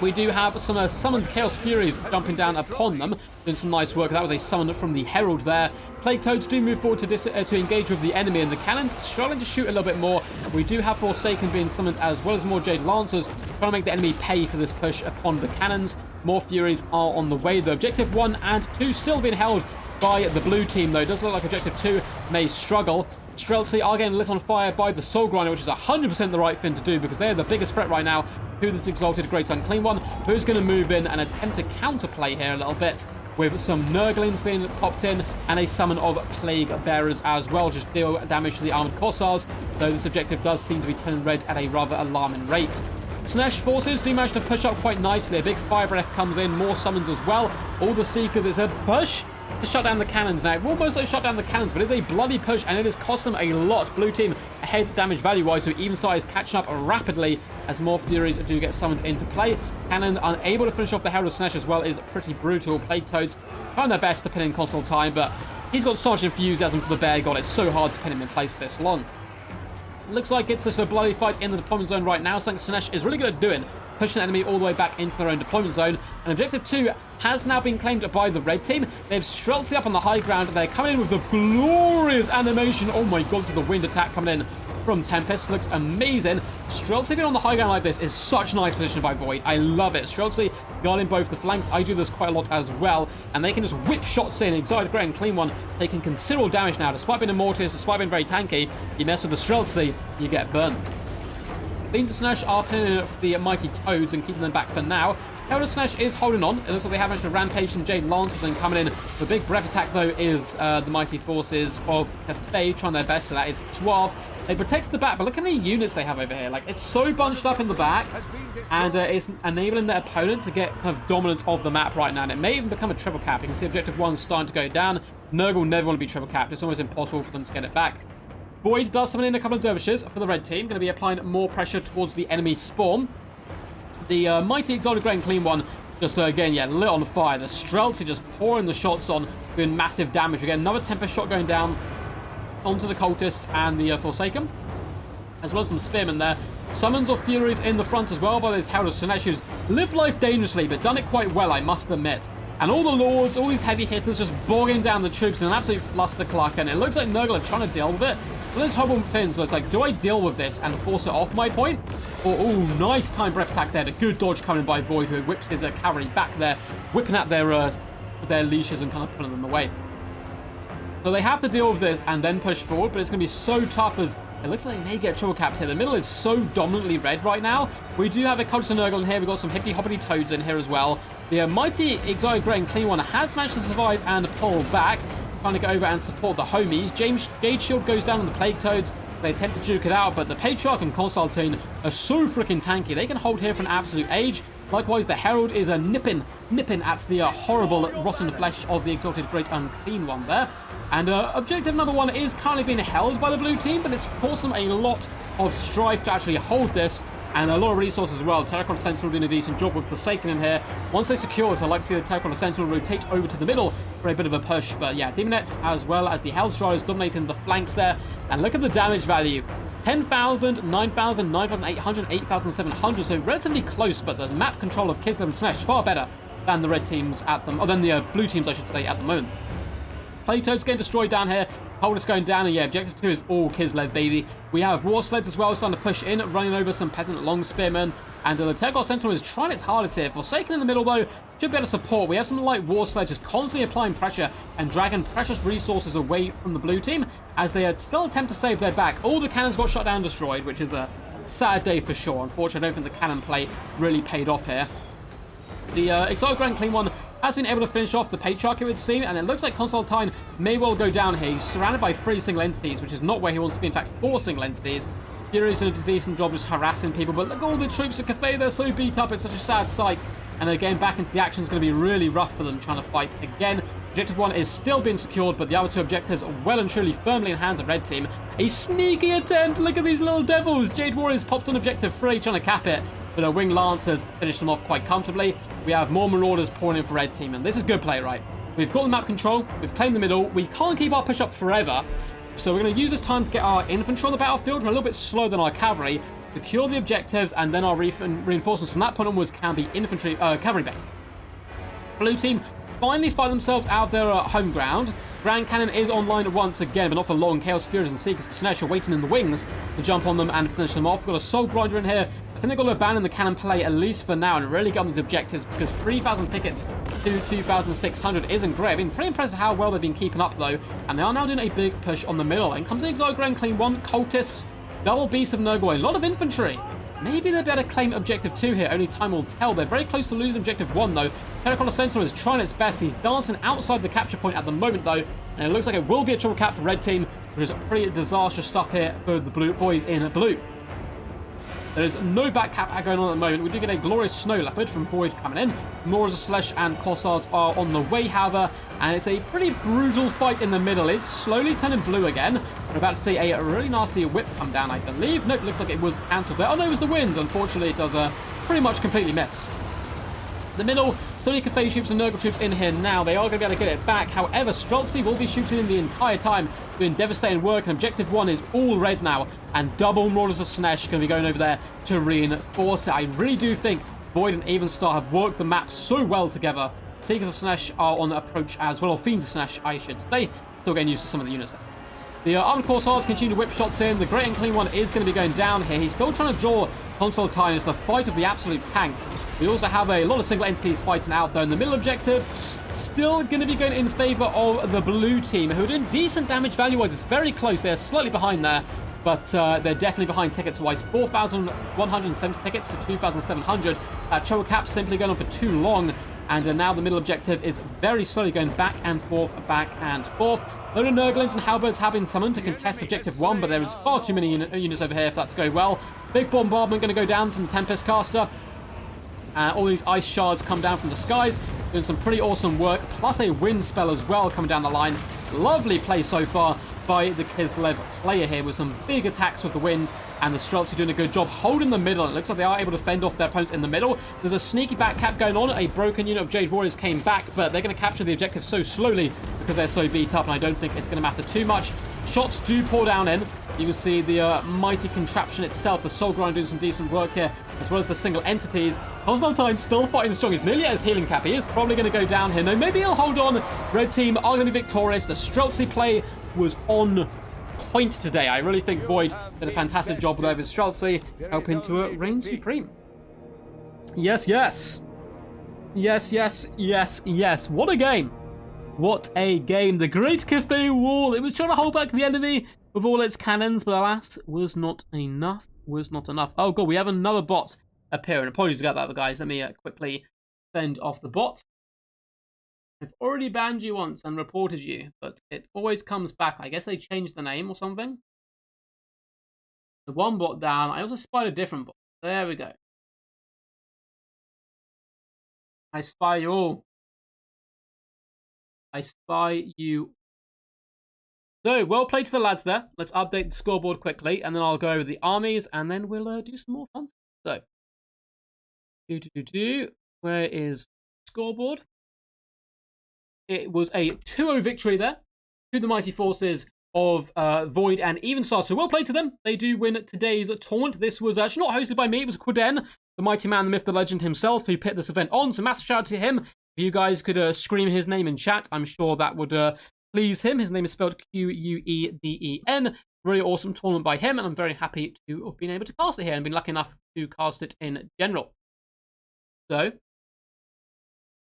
We do have some summoned Chaos Furies jumping down upon them, doing some nice work. That was a summon from the Herald there. Plague Toads do move forward to engage with the enemy, and the cannons struggling to shoot a little bit more. We do have Forsaken being summoned, as well as more Jade Lancers, trying to make the enemy pay for this push upon the cannons. More Furies are on the way, though. Objective 1 and 2 still being held by the blue team, though. It does look like Objective 2 may struggle. Streltsy are getting lit on fire by the Soul Grinder, which is 100% the right thing to do because they're the biggest threat right now to this Exalted Great Unclean One, who's going to move in and attempt to counterplay here a little bit with some Nurglings being popped in and a summon of Plague Bearers as well, just deal damage to the Armored Corsairs, though this objective does seem to be turning red at a rather alarming rate. Slaanesh forces do manage to push up quite nicely. A big fire breath comes in, more summons as well. All the Seekers, it's a push to shut down the cannons now. It will mostly shut down the cannons, but it's a bloody push, and it has cost them a lot. Blue team ahead damage value-wise, so Evenstar is catching up rapidly as more Furies do get summoned into play. Cannon unable to finish off the Herald of Slaanesh as well is pretty brutal. Plague Toads trying their best to pin in constant time, but he's got so much enthusiasm for the Bear God, it's so hard to pin him in place this long. Looks like it's just a bloody fight in the deployment zone right now. Something Slaanesh is really good at doing, pushing the enemy all the way back into their own deployment zone. And Objective 2 has now been claimed by the red team. They have Streltsy up on the high ground. They're coming in with the glorious animation. Oh my god, so the wind attack coming in from Tempest. Looks amazing. Streltsy being on the high ground like this is such nice position by Void. I love it. Streltsy guarding both the flanks. I do this quite a lot as well. And they can just whip shots in. Exotic Great and Clean One taking considerable damage now. Despite being a Mortis, despite being very tanky, you mess with the Streltsy, you get burned. Beans of Slaanesh are pinning up the Mighty Toads and keeping them back for now. Herald of Slaanesh is holding on. It looks like they have managed to rampage some Jade Lancers and coming in. The big breath attack, though, is the Mighty Forces of Cathay trying their best, so that is 12. They protect the back, but look how many units they have over here. Like, it's so bunched up in the back, and it's enabling their opponent to get kind of dominance of the map right now, and it may even become a triple cap. You can see Objective 1 starting to go down. Nurgle will never want to be triple capped. It's almost impossible for them to get it back. Void does summon in a couple of dervishes for the red team, going to be applying more pressure towards the enemy spawn. The Mighty Exalted Great and Clean One just, again, yeah, lit on fire. The Streltsy just pouring the shots on, doing massive damage. We get another Tempest shot going down onto the Cultists and the Forsaken, as well as some Spearmen there. Summons of Furies in the front as well by this Herald of Slaanesh, who's lived life dangerously, but done it quite well, I must admit. And all the Lords, all these heavy hitters just bogging down the troops in an absolute flustercluck, and it looks like Nurgle are trying to deal with it. Well, there's horrible things, so it's like, do I deal with this and force it off my point? Or, oh, nice time breath attack there. The good dodge coming by Void, who whips his cavalry back there, whipping at their leashes and kind of pulling them away. So they have to deal with this and then push forward, but it's going to be so tough as it looks like they may get triple caps here. The middle is so dominantly red right now. We do have a Cultist and Nurgle in here. We've got some hippy-hoppity Toads in here as well. The Mighty Exotic Great and Clean One has managed to survive and pull back, trying to go over and support the homies. Jade Shield goes down on the Plague Toads. They attempt to juke it out, but the Patriarch and Constantine are so freaking tanky. They can hold here for an absolute age. Likewise, the Herald is nipping at the horrible rotten flesh of the Exalted Great Unclean One there. And objective number 1 is currently being held by the blue team, but it's forced them a lot of strife to actually hold this, and a lot of resources as well. Terracotta Sentinel doing a decent job with Forsaken in here. Once they secure this, I'd like to see the Terracotta Sentinel rotate over to the middle for a bit of a push. But yeah, Demonettes as well as the Hellstriders dominating the flanks there. And look at the damage value. 10,000, 9,000, 9,800, 8,700, so relatively close, but the map control of Kislev and Slaanesh far better than the red teams at them, or than the blue teams, I should say, at the moment. Plague Toads getting destroyed down here. Cultists going down, and yeah, objective 2 is all Kislev, baby. We have War Sleds as well, starting to push in, running over some Peasant Long Spearmen, and the Terracotta Sentinel is trying its hardest here. Forsaken in the middle, though, should be able to support. We have some light War Sleds just constantly applying pressure and dragging precious resources away from the blue team, as they still attempt to save their back. All the cannons got shot down and destroyed, which is a sad day for sure. Unfortunately, I don't think the cannon play really paid off here. The Exotic Great and Clean One has been able to finish off the Patriarch, it would seem, and it looks like Constantine may well go down here. He's surrounded by 3 single entities, which is not where he wants to be. In fact, 4 single entities. Fury's doing a decent job just harassing people, but look at all the troops at Cathay. They're so beat up. It's such a sad sight. And again, back into the action is going to be really rough for them trying to fight again. Objective 1 is still being secured, but the other 2 objectives are well and truly firmly in hands of red team. A sneaky attempt. Look at these little devils. Jade Warriors popped on objective 3 trying to cap it, but Winged Lancers finished them off quite comfortably. We have more Marauders pouring in for red team, and this is good play, right? We've got the map control, we've claimed the middle, we can't keep our push up forever, so we're going to use this time to get our infantry on the battlefield. We're a little bit slower than our cavalry, secure the objectives, and then our reinforcements from that point onwards can be infantry, cavalry based. Blue team finally find themselves out there at home ground. Grand Cannon is online once again, but not for long. Chaos Furies and Seekers and Slaanesh are waiting in the wings to jump on them and finish them off. We've got a Soul Grinder in here, a think they've got to abandon the cannon play, at least for now, and really get on these objectives, because 3,000 tickets to 2,600 isn't great. I've been pretty impressed with how well they've been keeping up, though, and they are now doing a big push on the middle. And comes the Exile Grand Clean 1, Cultists, Double Beast of Nurgle, a lot of infantry. Maybe they'll be able to claim Objective 2 here, only time will tell. They're very close to losing Objective 1, though. Terracotta Sentinel is trying its best. He's dancing outside the capture point at the moment, though, and it looks like it will be a triple cap for Red Team, which is pretty disastrous stuff here for the blue boys in blue. There's no back cap going on at the moment. We do get a glorious Snow Leopard from Void coming in. More as a Slash and Corsairs are on the way, however, and it's a pretty brutal fight in the middle. It's slowly turning blue again. We're about to see a really nasty whip come down, I believe. Nope, looks like it was cancelled there. Oh no, it was the wind. Unfortunately, it does pretty much completely miss. The middle, Sony Cafe troops and Nurgle troops in here now. They are going to be able to get it back. However, Streltsy will be shooting in the entire time, doing devastating work, and Objective 1 is all red now, and double Marauders of Slaanesh going to be going over there to reinforce it. I really do think Void and Evenstar have worked the map so well together. Seekers of Slaanesh are on the approach as well, or Fiends of Slaanesh, I should say. Still getting used to some of the units there. The Armored Corsairs continue to whip shots in. The Great and Clean One is going to be going down here. He's still trying to draw Console Time. It's the fight of the absolute tanks. We also have a lot of single entities fighting out there. In the middle objective, still going to be going in favor of the blue team, who are doing decent damage value-wise. It's very close. They're slightly behind there, but they're definitely behind tickets-wise. 4,170 tickets to 2,700. Triple cap simply going on for too long, and now the middle objective is very slowly going back and forth, back and forth. A load of Nurglings and Halberds have been summoned to contest Objective 1, but there is far too many units over here for that to go well. Big bombardment going to go down from Tempest Caster. All these ice shards come down from the skies, doing some pretty awesome work, plus a wind spell as well coming down the line. Lovely play so far by the Kislev player here, with some big attacks with the wind, and the Streltsy doing a good job holding the middle. It looks like they are able to fend off their opponents in the middle. There's a sneaky back cap going on. A broken unit of Jade Warriors came back, but they're going to capture the objective so slowly because they're so beat up, and I don't think it's going to matter too much. Shots do pour down in. You can see the mighty contraption itself, the Soul Grind, doing some decent work here, as well as the single entities. Constantine still fighting strong. He's nearly at his healing cap. He is probably going to go down here. No, maybe he'll hold on. Red team are going to be victorious. The Streltsy play was on point today. I really think Void did a fantastic job with his Streltsy, helping to reign supreme. Yes, yes. Yes, yes, yes, yes. What a game. What a game. The Great Cafe Wall. It was trying to hold back the enemy with all its cannons, but alas, was not enough. Was not enough. Oh, God, we have another bot appearing. Apologies about that, guys. Let me quickly fend off the bot. I've already banned you once and reported you, but it always comes back. I guess they changed the name or something. The one bot down. I also spied a different bot. There we go. I spy you all. I spy you. So, well played to the lads there. Let's update the scoreboard quickly, and then I'll go over the armies, and then we'll do some more fun stuff. So, where is scoreboard? It was a 2-0 victory there to the mighty forces of Void and Evenstar. So well played to them. They do win today's tournament. This was actually not hosted by me. It was Quiden, the mighty man, the myth, the legend himself, who put this event on. So massive shout out to him. If you guys could scream his name in chat, I'm sure that would please him. His name is spelled Queden. Really awesome tournament by him, and I'm very happy to have been able to cast it here and been lucky enough to cast it in general. So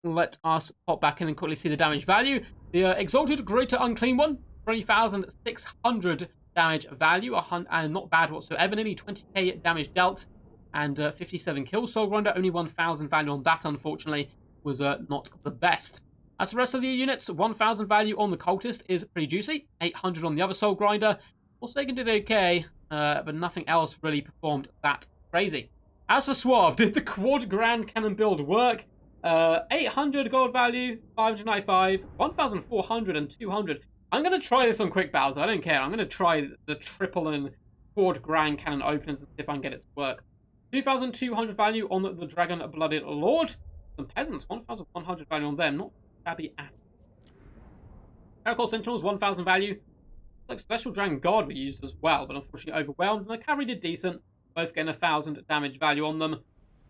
let us pop back in and quickly see the damage value. The Exalted Greater Unclean One, 3,600 damage value, and not bad whatsoever. Nearly 20k damage dealt, and 57 kills. Soul Grinder, only 1,000 value on that, unfortunately, was not the best. As the rest of the units, 1,000 value on the Cultist is pretty juicy. 800 on the other Soul Grinder. Forsaken did okay, but nothing else really performed that crazy. As for Suave, did the Quad Grand Cannon build work? 800 gold value, 595, 1,400 and 200. I'm going to try this on quick battles. I don't care. I'm going to try the triple and quad grand cannon opens and see if I can get it to work. 2,200 value on the Dragon Blooded Lord. Some peasants, 1,100 value on them. Not shabby at all. Terracotta Sentinels, 1,000 value. Like Special Dragon Guard we used as well, but unfortunately overwhelmed. And the cavalry did decent, both getting 1,000 damage value on them.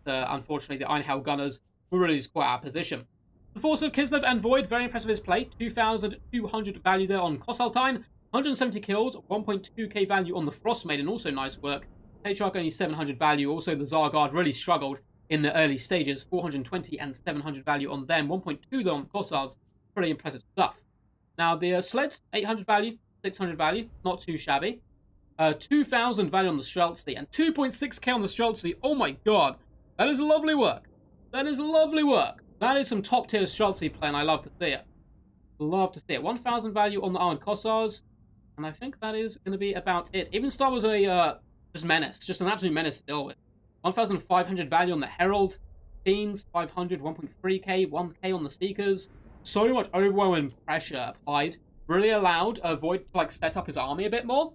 Unfortunately, the Iron Hell Gunners were really just quite out of position. The force of Kislev and Void, very impressive his play. 2,200 value there on Constantine. 170 kills, 1.2k value on the Frost Maiden, also nice work. Patriarch only 700 value. Also, the Zargard really struggled in the early stages. 420 and 700 value on them. 1.2 though on the Corsairs. Pretty impressive stuff. Now, the Sleds, 800 value, 600 value. Not too shabby. 2,000 value on the Streltsy. And 2.6k on the Streltsy. Oh my god. That is lovely work. That is lovely work. That is some top-tier Streltsy play, and I love to see it. Love to see it. 1,000 value on the Armored Cossars. And I think that is going to be about it. Even Star was a just menace. Just an absolute menace to deal with. 1,500 value on the Herald. Fiends, 500, 1.3k, 1k on the Seekers. So much overwhelming pressure applied. Really allowed Void to like set up his army a bit more.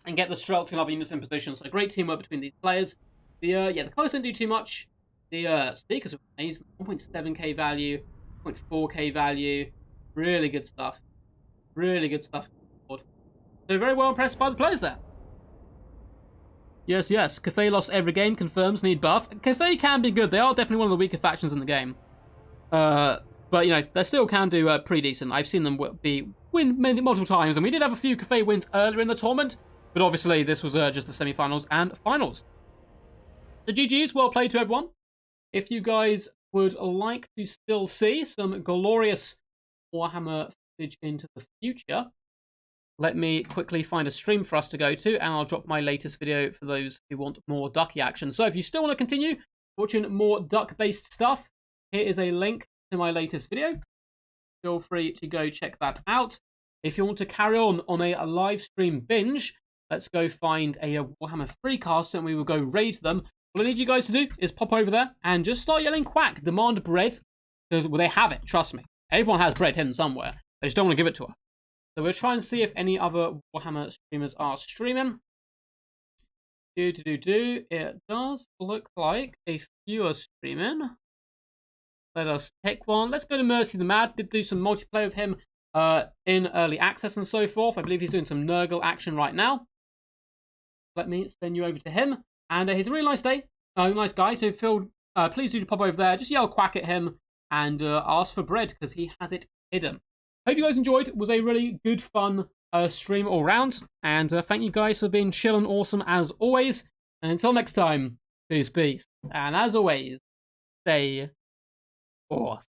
And get the Streltsy and other units in position. So great teamwork between these players. The colours didn't do too much. The Seekers were amazing. 1.7k value. 0.4k value. Really good stuff. Really good stuff. So very well impressed by the players there. Yes, yes. Cathay lost every game. Confirms need buff. Cathay can be good. They are definitely one of the weaker factions in the game. But, you know, they still can do pretty decent. I've seen them win multiple times. And we did have a few Cathay wins earlier in the tournament. But obviously, this was just the semi-finals and finals. So GG's, well played to everyone. If you guys would like to still see some glorious Warhammer footage into the future, let me quickly find a stream for us to go to, and I'll drop my latest video for those who want more ducky action. So if you still want to continue watching more duck-based stuff, here is a link to my latest video. Feel free to go check that out. If you want to carry on a live stream binge, let's go find a Warhammer 3 cast and we will go raid them. What I need you guys to do is pop over there and just start yelling quack, demand bread, because well, they have it, trust me. Everyone has bread hidden somewhere. They just don't want to give it to her. So we'll try and see if any other Warhammer streamers are streaming. It does look like a few are streaming. Let us pick one. Let's go to Mercy the Mad. Did do some multiplayer with him in early access and so forth. I believe he's doing some Nurgle action right now. Let me send you over to him. And he's a really nice nice guy. So please do pop over there. Just yell quack at him and ask for bread because he has it hidden. Hope you guys enjoyed. It was a really good, fun stream all round. And thank you guys for being chill and awesome as always. And until next time, peace. And as always, stay awesome.